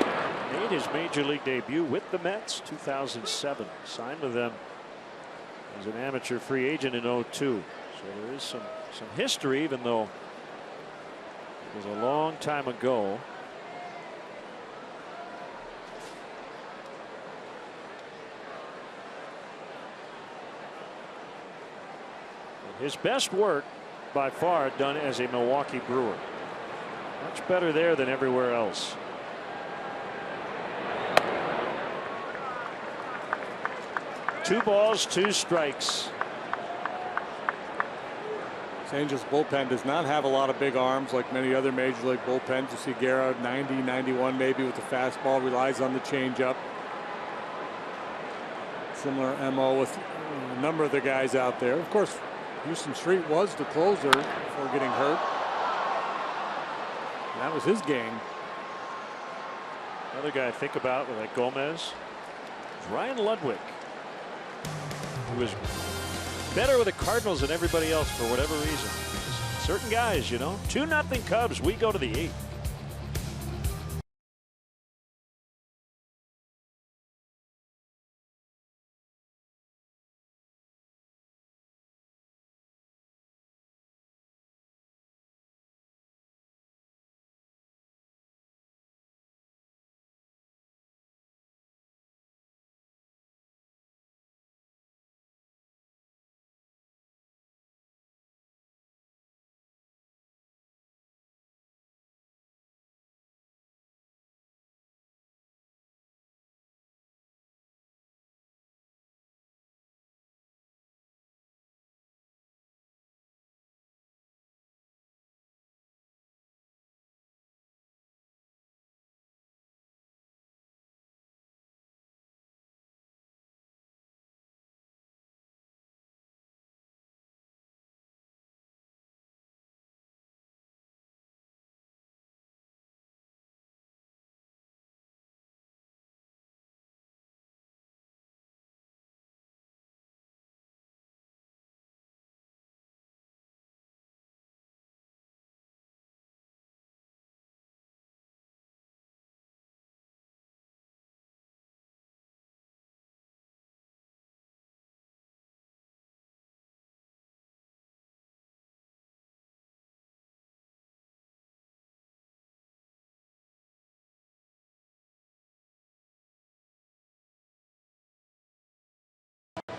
made his major league debut with the Mets 2007. Signed with them as an amateur free agent in 2002. So there is some history, even though it was a long time ago. His best work by far done as a Milwaukee Brewer. Much better there than everywhere else. Two balls, two strikes. This Angels bullpen does not have a lot of big arms like many other major league bullpens. You see Guerra 90, 91 maybe with the fastball, relies on the changeup. Similar MO with a number of the guys out there. Of course, Houston Street was the closer before getting hurt. And that was his game. Another guy I think about with like Gomez is Ryan Ludwig. He was better with the Cardinals than everybody else for whatever reason. Just certain guys, you know. 2-0 Cubs. We go to the 8th.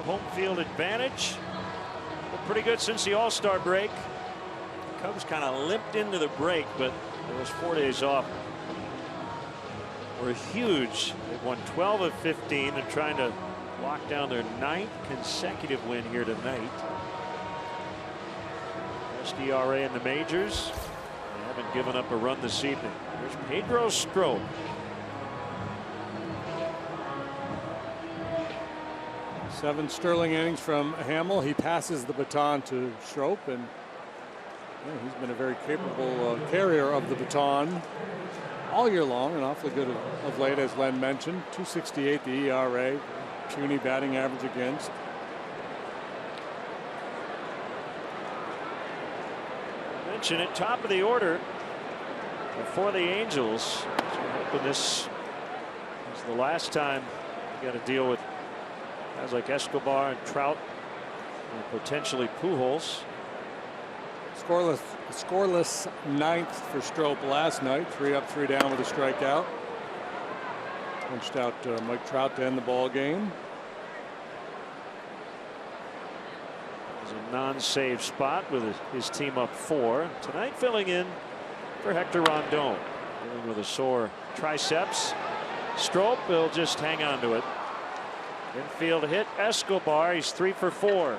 Home field advantage. Been pretty good since the All-Star break. Cubs kind of limped into the break, but those 4 days off were huge. They've won 12 of 15. They're trying to lock down their 9th consecutive win here tonight. Best ERA in the majors. They haven't given up a run this evening. There's Pedro Strop. 7 sterling innings from Hamill. He passes the baton to Strop, and he's been a very capable carrier of the baton. all year long and awfully good of late, as Len mentioned. 2.68 the ERA, puny batting average against. Mention it, top of the order for the Angels. So hoping this is the last time you got to deal with guys like Escobar and Trout and potentially Pujols. Scoreless ninth for Strop last night. 3 up, 3 down with a strikeout. Punched out Mike Trout to end the ball game. It's a non-save spot with his team up 4. Tonight filling in for Hector Rondon, dealing with a sore triceps. Strop will just hang on to it. Infield hit Escobar. He's 3 for 4.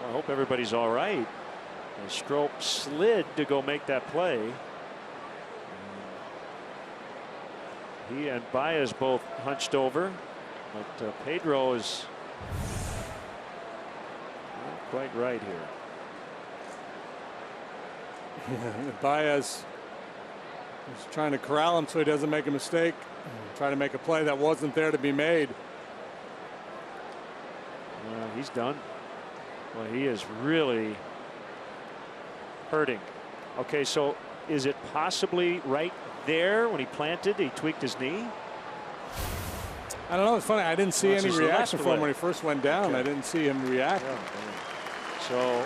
I hope everybody's all right. And Strop slid to go make that play. He and Baez both hunched over, but Pedro is not quite right here. Baez is trying to corral him so he doesn't make a mistake. Trying to make a play that wasn't there to be made. He's done. Well, he is really hurting. Okay, so is it possibly right there when he planted, he tweaked his knee? I don't know. It's funny. I didn't see any reaction from him when he first went down. Okay. I didn't see him react. So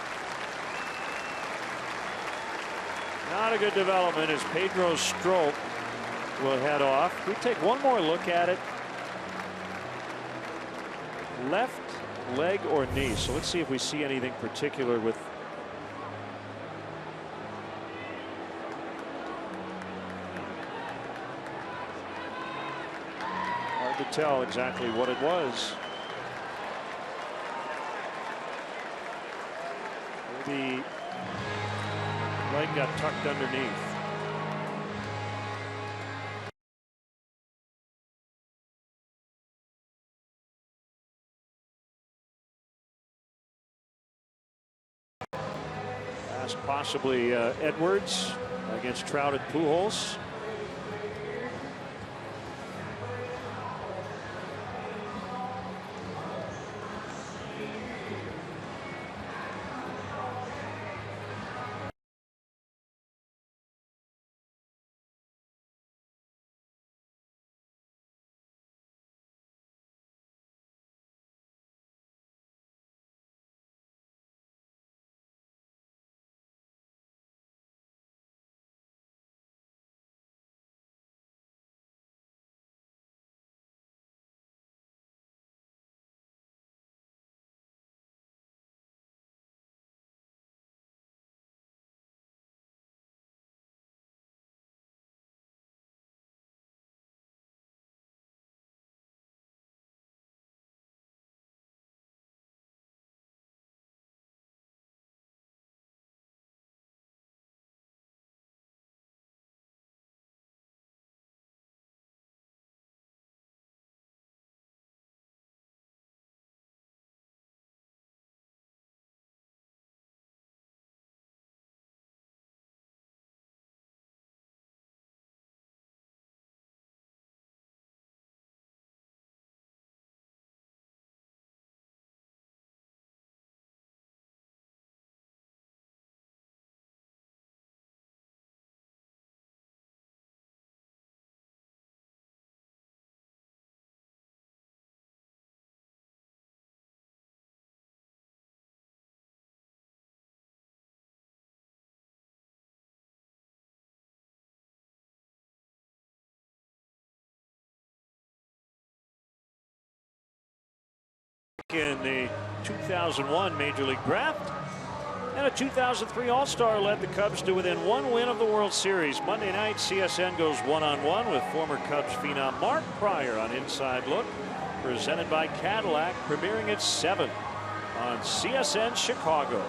not a good development as Pedro Strop will head off. We take one more look at it. Left leg or knee. So let's see if we see anything particular with hard to tell exactly what it was. The leg got tucked underneath. Possibly Edwards against Trout and Pujols. In the 2001 Major League Draft, and a 2003 All-Star led the Cubs to within 1 win of the World Series. Monday night, CSN goes one-on-one with former Cubs phenom Mark Prior on Inside Look, presented by Cadillac, premiering at 7 on CSN Chicago.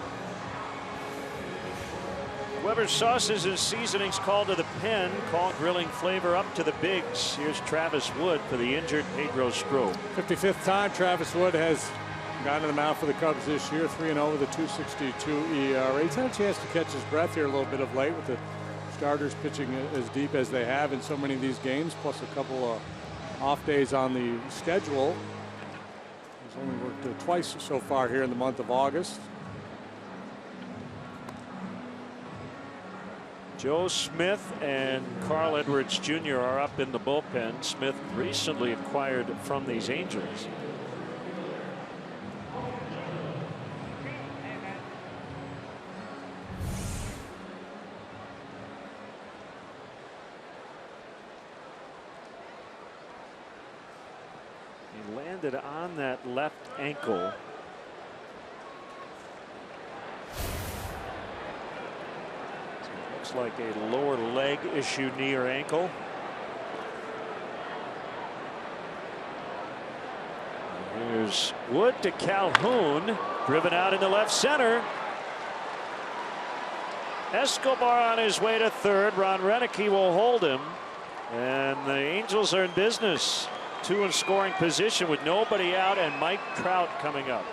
Weber's sauces and seasonings called to the pen. Call grilling flavor up to the bigs. Here's Travis Wood for the injured Pedro Strop. 55th time Travis Wood has Gone to the mound for the Cubs this year, 3-0 with a 2.62 ERA. He's had a chance to catch his breath here a little bit of late with the starters pitching as deep as they have in so many of these games, plus a couple of off days on the schedule. He's only worked twice so far here in the month of August. Joe Smith and Carl Edwards Jr. are up in the bullpen. Smith recently acquired from these Angels. He landed on that left ankle. Like a lower leg issue, knee or ankle. Here's Wood to Calhoun, driven out into left center. Escobar on his way to third. Ron Renicky will hold him, and the Angels are in business. 2 in scoring position with nobody out, and Mike Trout coming up.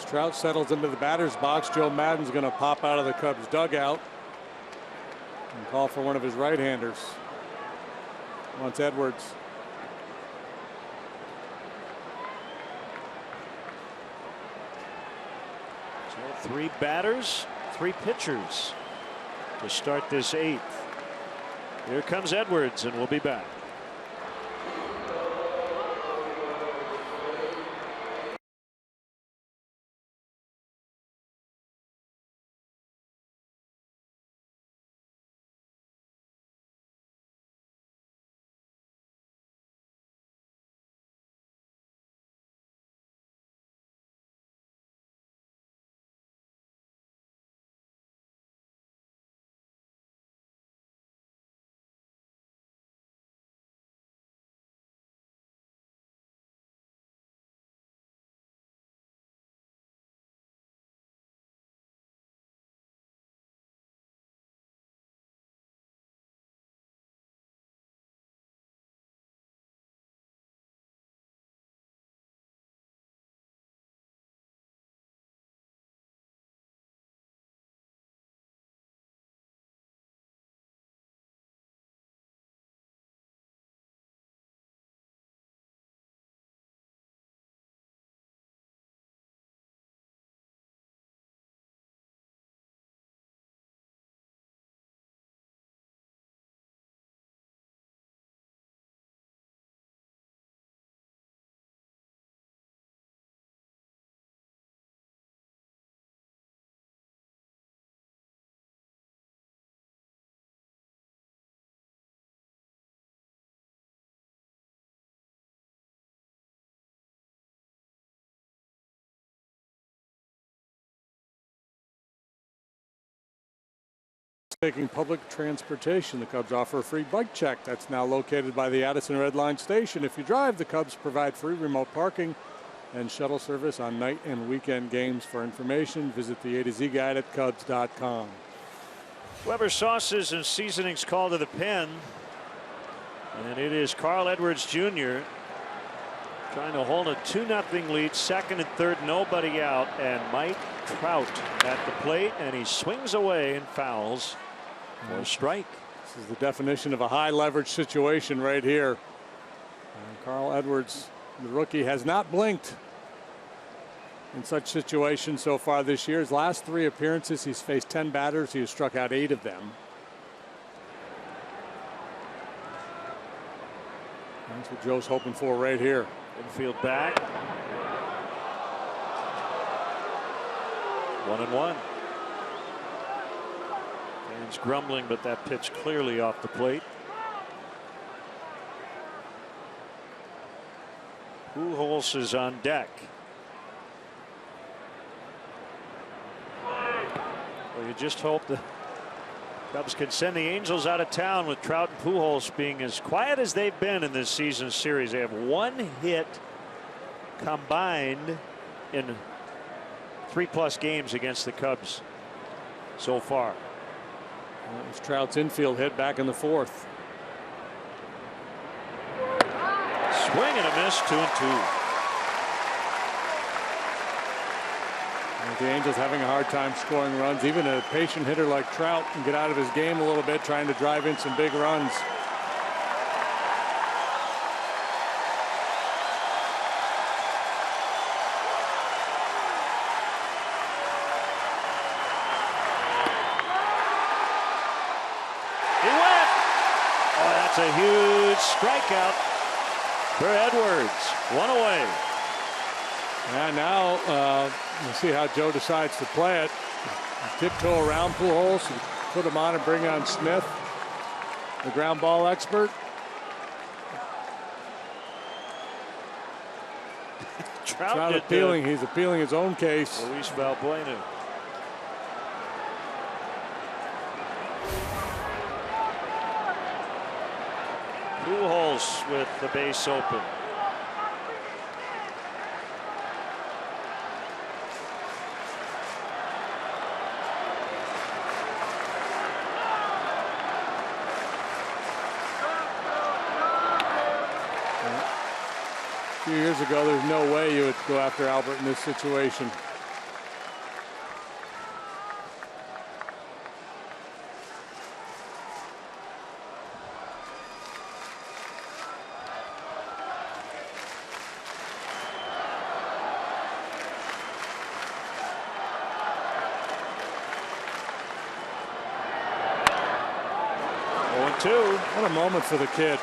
Trout settles into the batter's box. Joe Maddon's going to pop out of the Cubs dugout and call for one of his right-handers. Wants Edwards. So 3 batters, 3 pitchers to start this 8th. Here comes Edwards, and we'll be back. Taking public transportation, the Cubs offer a free bike check that's now located by the Addison Red Line station. If you drive, the Cubs provide free remote parking and shuttle service on night and weekend games. For information, visit the A to Z guide at Cubs.com. Weber sauces and seasonings called to the pen, and it is Carl Edwards Jr. trying to hold a 2-0 lead, second and third, nobody out, and Mike Trout at the plate, and he swings away and fouls for a strike. This is the definition of a high leverage situation right here. And Carl Edwards, the rookie, has not blinked in such situations so far this year. His last 3 appearances, he's faced 10 batters. He has struck out 8 of them. That's what Joe's hoping for right here. Infield back. 1-1. Fans grumbling, but that pitch clearly off the plate. Pujols is on deck. Well, you just hope the Cubs can send the Angels out of town with Trout and Pujols being as quiet as they've been in this season series. They have 1 hit combined in 3+ games against the Cubs so far. That was Trout's infield hit back in the fourth. Swing and a miss, 2-2. The Angels having a hard time scoring runs. Even a patient hitter like Trout can get out of his game a little bit, trying to drive in some big runs. He went. Oh, that's a huge strikeout for Edwards. One away. And now we'll see how Joe decides to play it. Tiptoe around Pujols, put him on and bring on Smith, the ground ball expert. Trout appealing. He's appealing his own case. Luis Valbuena. Pujols with the base open. A few years ago, there's no way you would go after Albert in this situation. What a moment for the kid.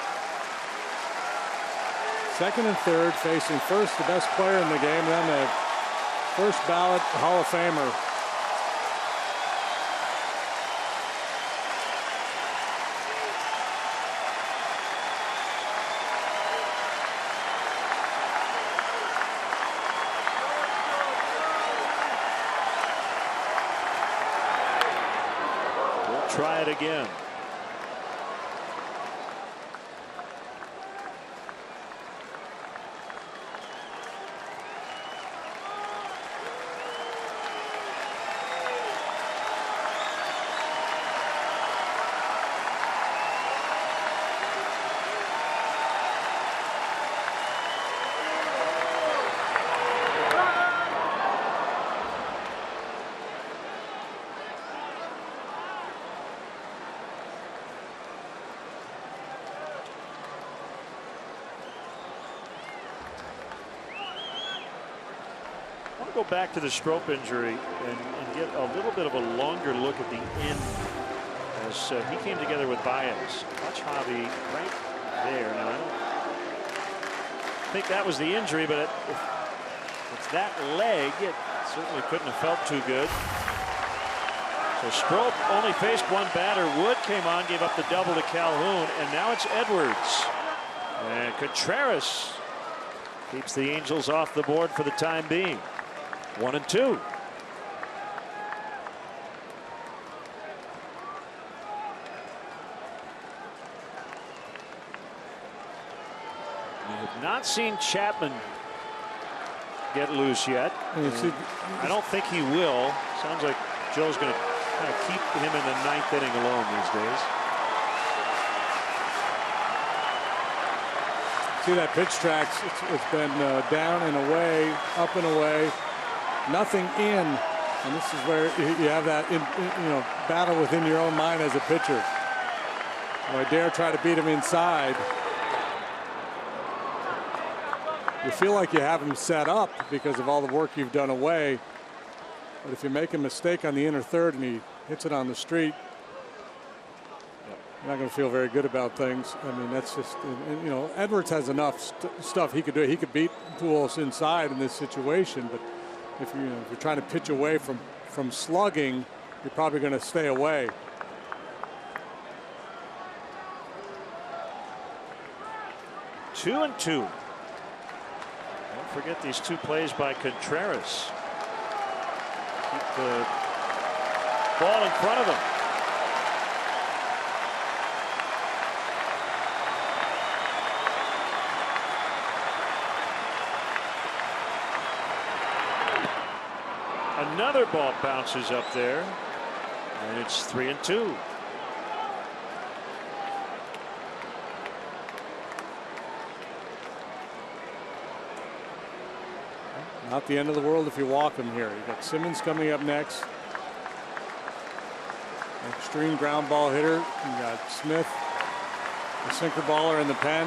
Second and third, facing first the best player in the game, then the first ballot Hall of Famer. We'll try it again. Go back to the Strop injury and get a little bit of a longer look at the end as he came together with Baez. Watch Javi right there. Now, I don't think that was the injury, but if it's that leg, it certainly couldn't have felt too good. So Strop only faced one batter. Wood came on, gave up the double to Calhoun, and now it's Edwards. And Contreras keeps the Angels off the board for the time being. 1-2. You have not seen Chapman get loose yet. I don't think he will. Sounds like Joe's going to kind of keep him in the ninth inning alone these days. See that pitch tracks? It's been down and away, up and away. Nothing in, and this is where you have that battle within your own mind as a pitcher. I dare try to beat him inside. You feel like you have him set up because of all the work you've done away, but if you make a mistake on the inner third and he hits it on the street, you're not going to feel very good about things. I mean, that's just, Edwards has enough stuff he could do. He could beat Pujols inside in this situation, but if you're trying to pitch away from slugging, you're probably going to stay away. Two and two. Don't forget these two plays by Contreras. Keep the ball in front of them. Another ball bounces up there, and it's 3-2. Not the end of the world if you walk him here. You got Simmons coming up next. Extreme ground ball hitter. You got Smith, the sinker baller in the pen.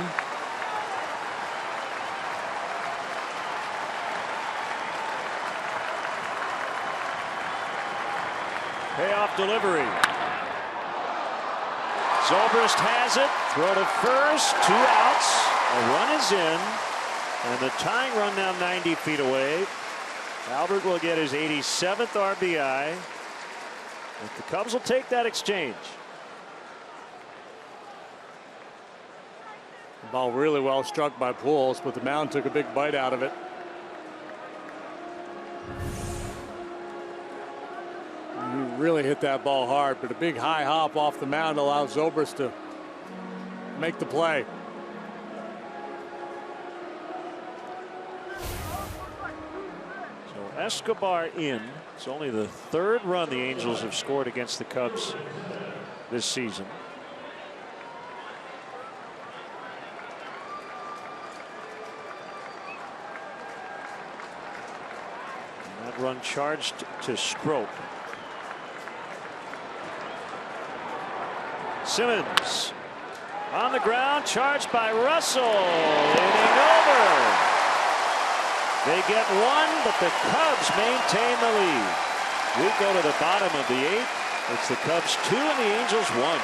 Payoff delivery. Zobrist has it. Throw to first. 2 outs. A run is in. And the tying run now 90 feet away. Albert will get his 87th RBI. But the Cubs will take that exchange. The ball really well struck by Pujols, but the mound took a big bite out of it. He really hit that ball hard, but a big high hop off the mound allows Zobrist to make the play. So Escobar in. It's only the 3rd run the Angels have scored against the Cubs this season. And that run charged to Strop. Simmons on the ground, charged by Russell. Inning over. They get 1, but the Cubs maintain the lead. We go to the bottom of the 8th. It's the Cubs 2 and the Angels 1.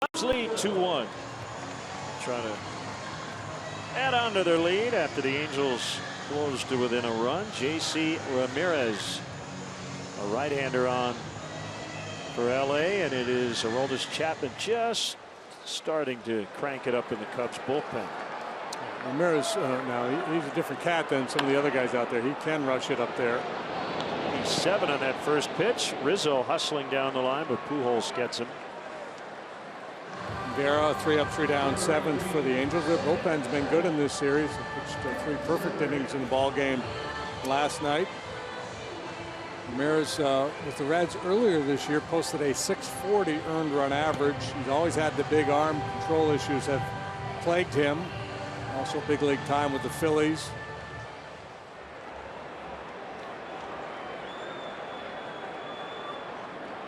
Cubs lead 2-1. Trying to add on to their lead after the Angels closed to within a run. J.C. Ramirez, a right-hander on for LA, and it is Aroldis Chapman just starting to crank it up in the Cubs bullpen. Ramirez, now he's a different cat than some of the other guys out there. He can rush it up there. He's 7 on that first pitch. Rizzo hustling down the line, but Pujols gets him. Guerra, 3 up, 3 down, 7th for the Angels. Their bullpen's been good in this series. They pitched 3 perfect innings in the ball game last night. Ramirez with the Reds earlier this year posted a .640 earned run average. He's always had the big arm control issues have plagued him. Also big league time with the Phillies.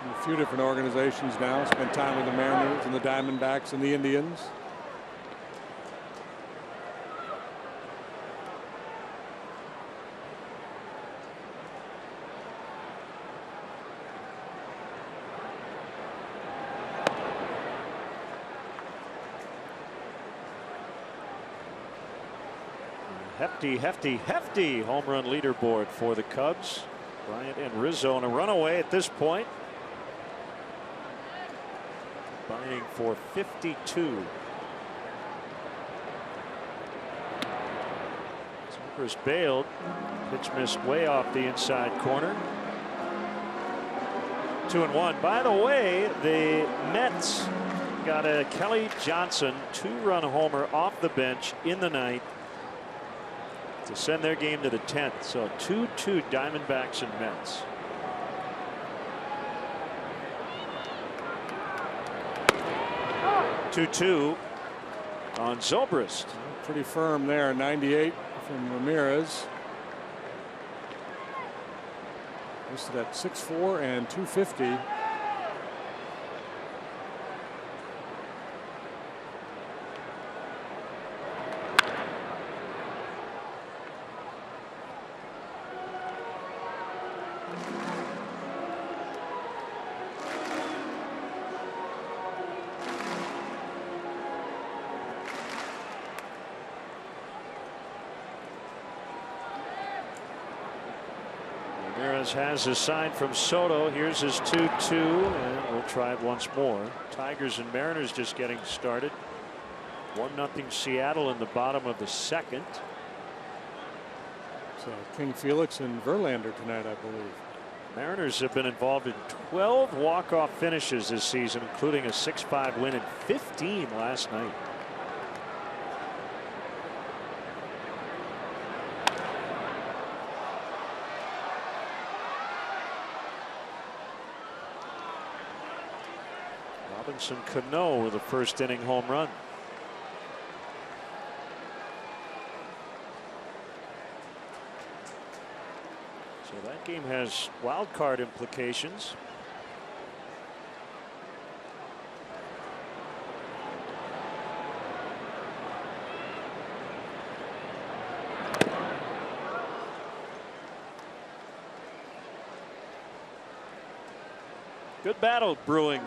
A few different organizations now. Spent time with the Mariners and the Diamondbacks and the Indians. hefty home run leaderboard for the Cubs. Bryant and Rizzo on a runaway at this point. Combining for 52. Zobrist bailed. Pitch missed way off the inside corner. 2-1. By the way, the Mets got a Kelly Johnson 2-run homer off the bench in the ninth to send their game to the 10th. So 2-2 Diamondbacks and Mets. Two on Zobrist. Pretty firm there. 98 from Ramirez. Listed at 6'4" and 250. Ramirez has a sign from Soto. Here's his 2-2, and we'll try it once more. Tigers and Mariners just getting started. 1-0 Seattle in the bottom of the second. So King Felix and Verlander tonight, I believe. Mariners have been involved in 12 walk-off finishes this season, including a 6-5 win and 15 last night. Robinson Cano with a first inning home run. So that game has wild card implications. Good battle brewing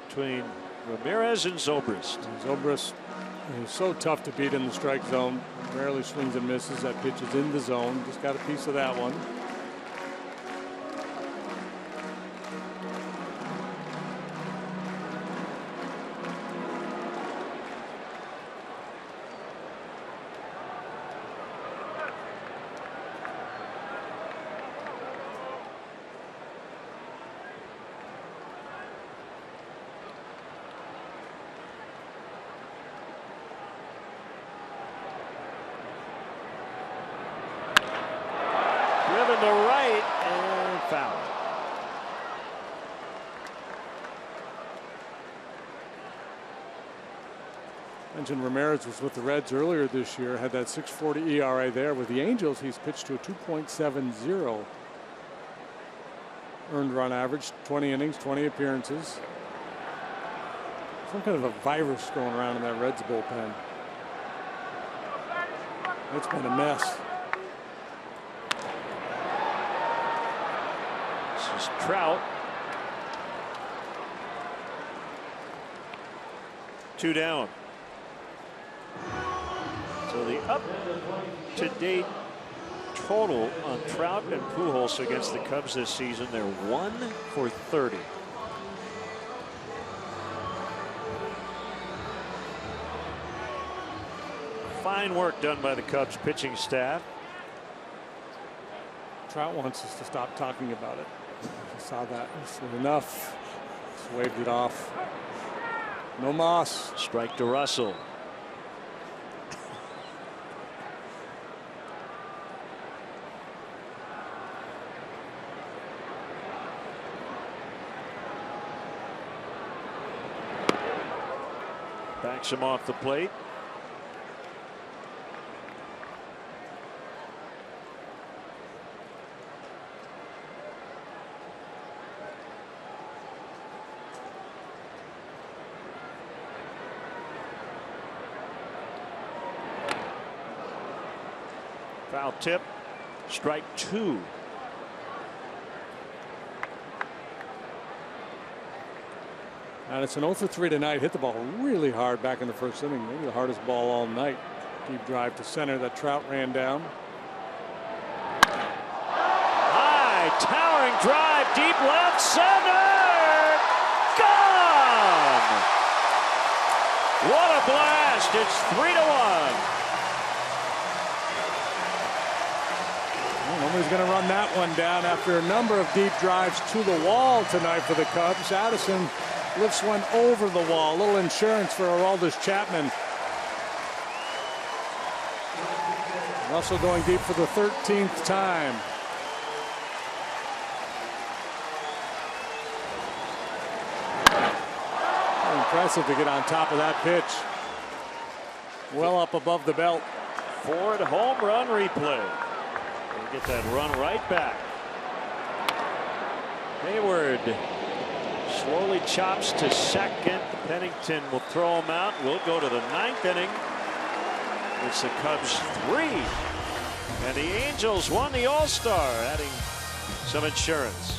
between Ramirez and Zobrist. Zobrist is so tough to beat in the strike zone. Rarely swings and misses. That pitch is in the zone. Just got a piece of that one. Driven to right and foul. Mentioned Ramirez was with the Reds earlier this year. Had that 6.40 ERA there. With the Angels, he's pitched to a 2.70 earned run average. 20 innings, 20 appearances. Some kind of a virus going around in that Reds bullpen. It's been a mess. This is Trout. 2 down. So the up-to-date total on Trout and Pujols against the Cubs this season, they're 1 for 30. Fine work done by the Cubs pitching staff. Trout wants us to stop talking about it. I saw that. It's enough. Just waved it off. No moss. Strike to Russell. Backs him off the plate. Foul tip. Strike 2. And it's an 0 for 3 tonight. Hit the ball really hard back in the first inning. Maybe the hardest ball all night. Deep drive to center that Trout ran down. High, towering drive, deep left center. Gone! What a blast! It's 3-1. Well, nobody's going to run that one down after a number of deep drives to the wall tonight for the Cubs. Addison lifts one over the wall. A little insurance for Aroldis Chapman. Russell going deep for the 13th time. Impressive to get on top of that pitch. Well up above the belt. Ford home run replay. They get that run right back. Hayward slowly chops to second. Pennington will throw him out. We'll go to the 9th inning. It's the Cubs 3. And the Angels won the All-Star, adding some insurance.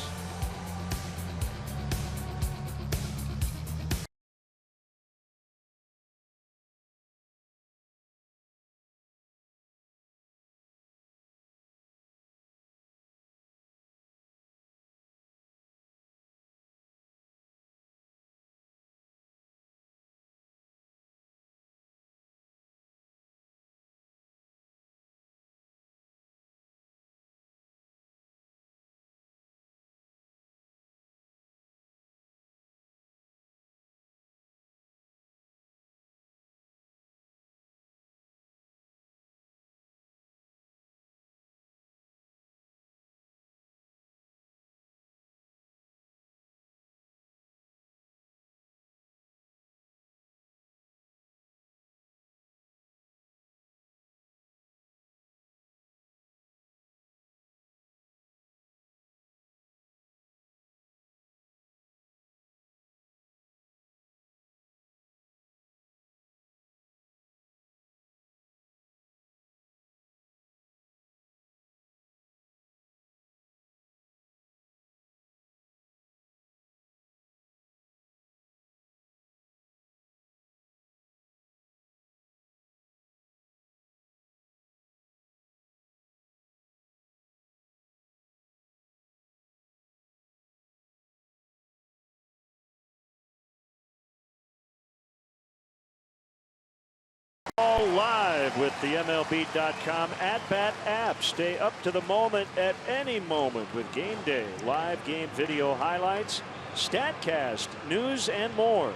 All live with the MLB.com at-bat app. Stay up to the moment at any moment with Game Day, live game video highlights, StatCast, news, and more.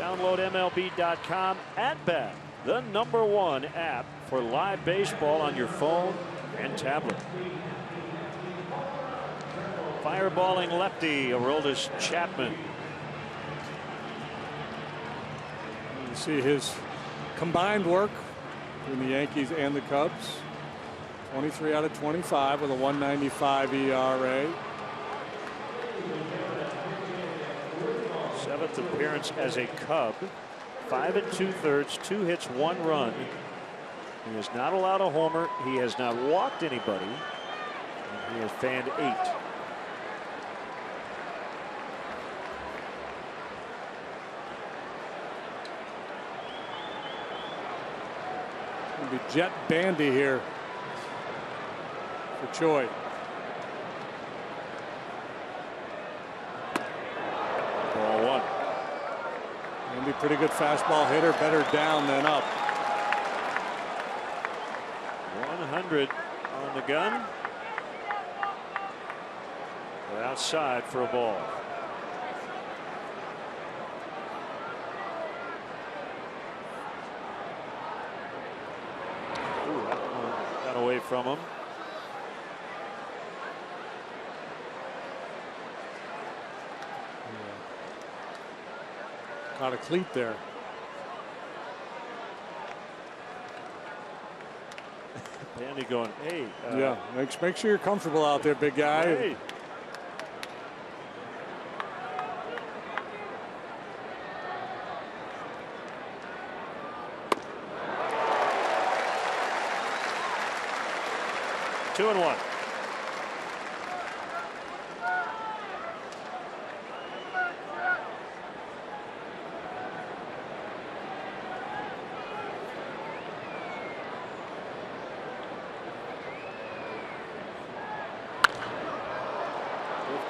Download MLB.com at-bat, the #1 app for live baseball on your phone and tablet. Fireballing lefty Aroldis Chapman. You see his combined work between the Yankees and the Cubs. 23 out of 25 with a 1.95 ERA. 7th appearance as a Cub. 5 2/3, 2 hits, 1 run. He has not allowed a homer. He has not walked anybody. And he has fanned 8. Be Jet Bandy here for Choi. Ball 1. Bandy, pretty good fastball hitter, better down than up. 100 on the gun. We're outside for a ball. Away from him. Caught a cleat there. Bandy going, hey. Yeah, make sure you're comfortable out there, big guy. Hey. Two and 1.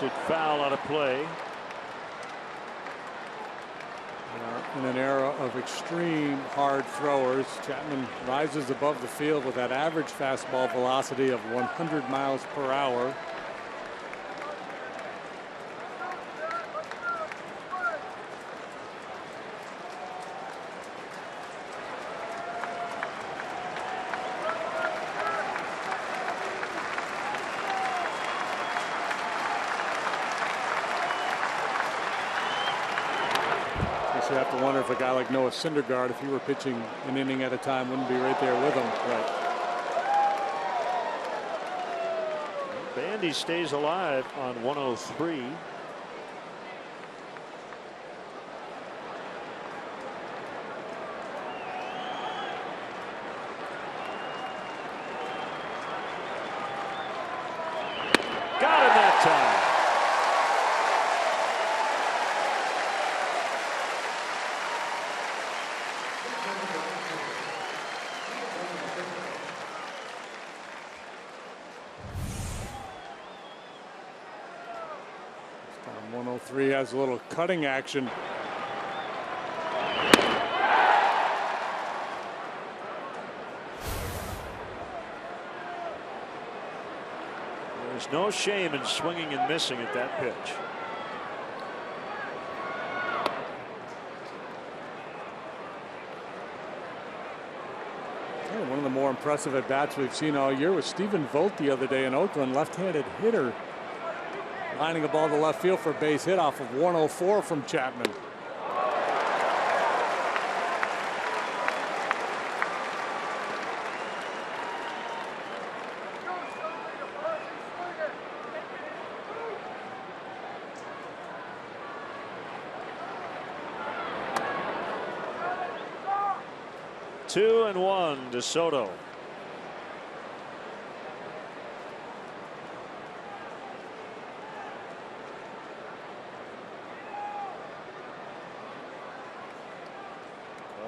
Suggested foul out of play. In an era of extreme hard throwers, Chapman rises above the field with that average fastball velocity of 100 miles per hour. You have to wonder if a guy like Noah Syndergaard, if he were pitching an inning at a time, wouldn't be right there with him. Right. Bandy stays alive on 103. Got him that time. Time 103 has a little cutting action. There's no shame in swinging and missing at that pitch. One of the more impressive at bats we've seen all year was Stephen Vogt the other day in Oakland, left-handed hitter, lining a ball to left field for a base hit off of 104 from Chapman. Two and one to Soto.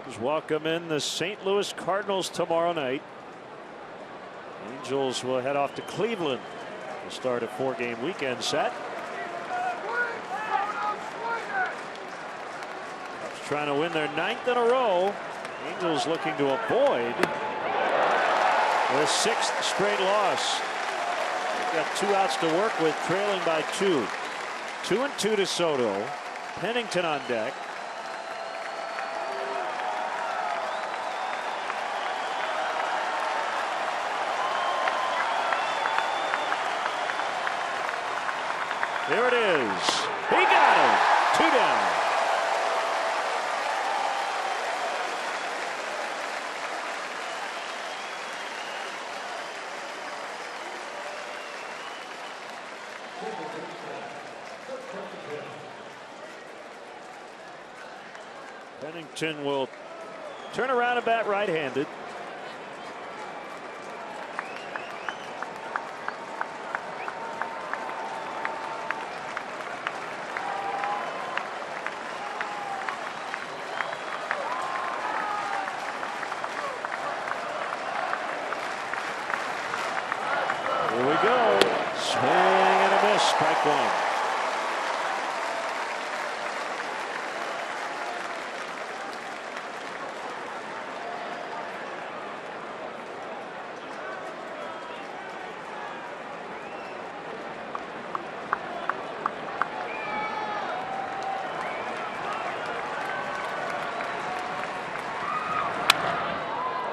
Cubs welcome in the St. Louis Cardinals tomorrow night. Angels will head off to Cleveland to start a 4-game weekend set. Cubs trying to win their 9th in a row. Angels looking to avoid their 6th straight loss. They've got 2 outs to work with, trailing by 2. 2-2 to Soto. Pennington on deck. There it is. He got it. 2 down. Pennington will turn around and bat right-handed. Here we go. Swing and a miss. Strike one.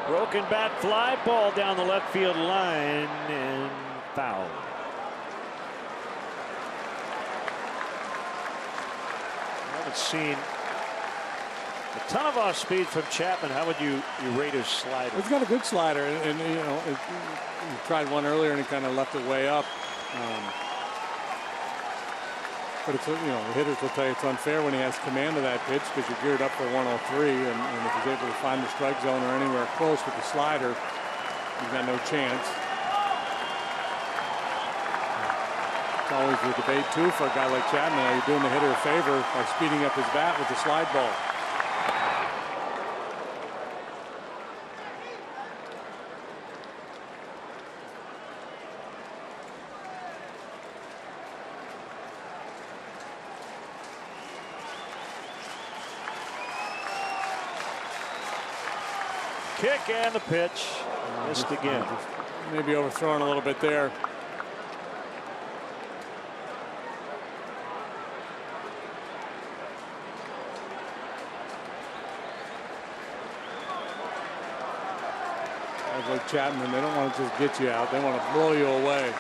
Broken bat, fly ball down the left field line and foul. I haven't seen a ton of off speed from Chapman. How would you rate his slider? He's got a good slider, and you know, he tried one earlier and he kind of left it way up. But it's, you know, the hitters will tell you it's unfair when he has command of that pitch because you're geared up for 103, and if he's able to find the strike zone or anywhere close with the slider, he's got no chance. It's always the debate too for a guy like Chapman. Are you doing the hitter a favor by speeding up his bat with the slide ball? kick and the pitch. Missed again. Maybe overthrown a little bit there. Guys like Chapman, they don't want to just get you out. They want to blow you away.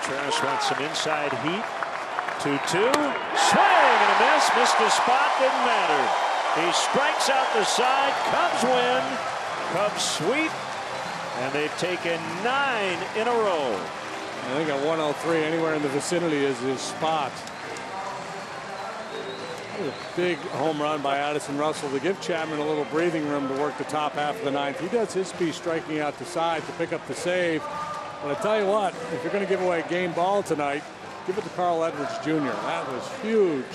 Contreras wants some inside heat. 2-2. Swing and a miss. Missed his spot. Didn't matter. He strikes out the side. Cubs win. Cubs sweep. And they've taken 9 in a row. I think at 103, anywhere in the vicinity is his spot. That was a big home run by Addison Russell to give Chapman a little breathing room to work the top half of the ninth. He does his piece striking out the side to pick up the save. But I tell you what, if you're going to give away a game ball tonight, give it to Carl Edwards Jr. That was huge.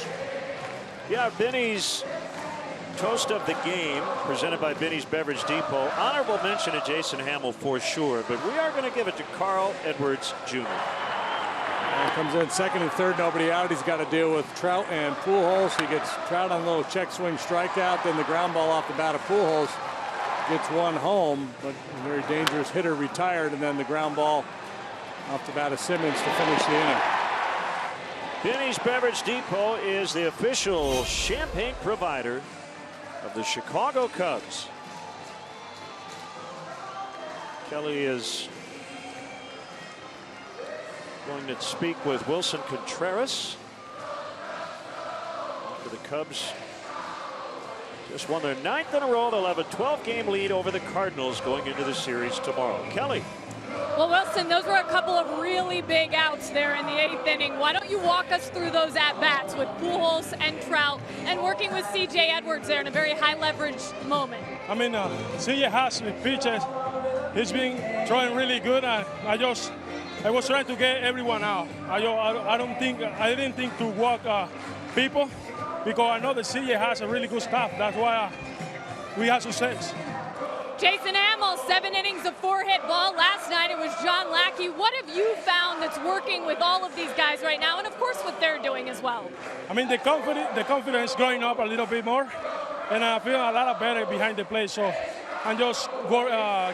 Yeah, Benny's toast of the game, presented by Benny's Beverage Depot. Honorable mention to Jason Hamill for sure, but we are going to give it to Carl Edwards Jr. And comes in second and third, nobody out. He's got to deal with Trout and Pujols. He gets Trout on a little check swing strikeout, then the ground ball off the bat of Pujols. Gets one home, but a very dangerous hitter retired, and then the ground ball off the bat of Simmons to finish the inning. Benny's Beverage Depot is the official champagne provider of the Chicago Cubs. Kelly is going to speak with Wilson Contreras. For the Cubs just won their 9th in a row. They'll have a 12-game lead over the Cardinals going into the series tomorrow. Kelly. Well, Wilson, those were a couple of really big outs there in the 8th inning. Why don't you walk us through those at-bats with Pujols and Trout and working with C.J. Edwards there in a very high-leverage moment? I mean, C.J. has pitches. He's been throwing really good. I was trying to get everyone out. I didn't think to walk people because I know that C.J. has a really good staff. That's why we have success. Jason Hamill, 7 innings of 4-hit ball. Last night it was John Lackey. What have you found that's working with all of these guys right now, and of course what they're doing as well? I mean, the confidence is growing up a little bit more, and I feel a lot better behind the plate. So I'm just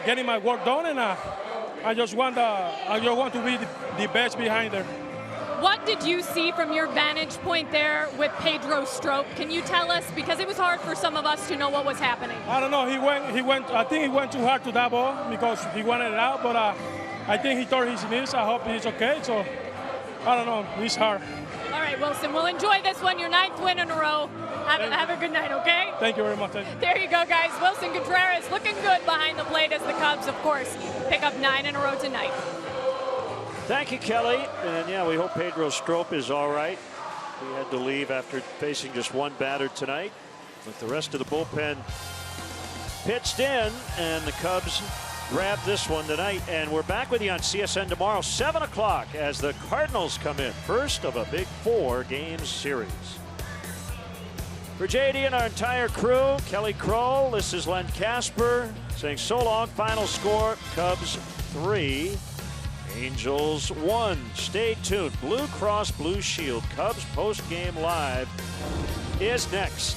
getting my work done, and I just want to be the best behind there. What did you see from your vantage point there with Pedro Strop? Can you tell us, because it was hard for some of us to know what was happening? I don't know. He went. I think he went too hard to that ball because he wanted it out. But I think he tore his knees. I hope he's okay. So I don't know. It's hard. All right, Wilson. We'll enjoy this one. Your 9th win in a row. Have a good night. Okay. Thank you very much. There you go, guys. Wilson Contreras looking good behind the plate as the Cubs, of course, pick up 9 in a row tonight. Thank you, Kelly. And yeah, we hope Pedro Strop is all right. He had to leave after facing just one batter tonight. But the rest of the bullpen pitched in, and the Cubs grabbed this one tonight. And we're back with you on CSN tomorrow, 7 o'clock, as the Cardinals come in. First of a big 4-game series. For JD and our entire crew, Kelly Kroll, this is Len Casper saying so long. Final score, Cubs 3. Angels 1. Stay tuned. Blue Cross Blue Shield Cubs post-game live is next.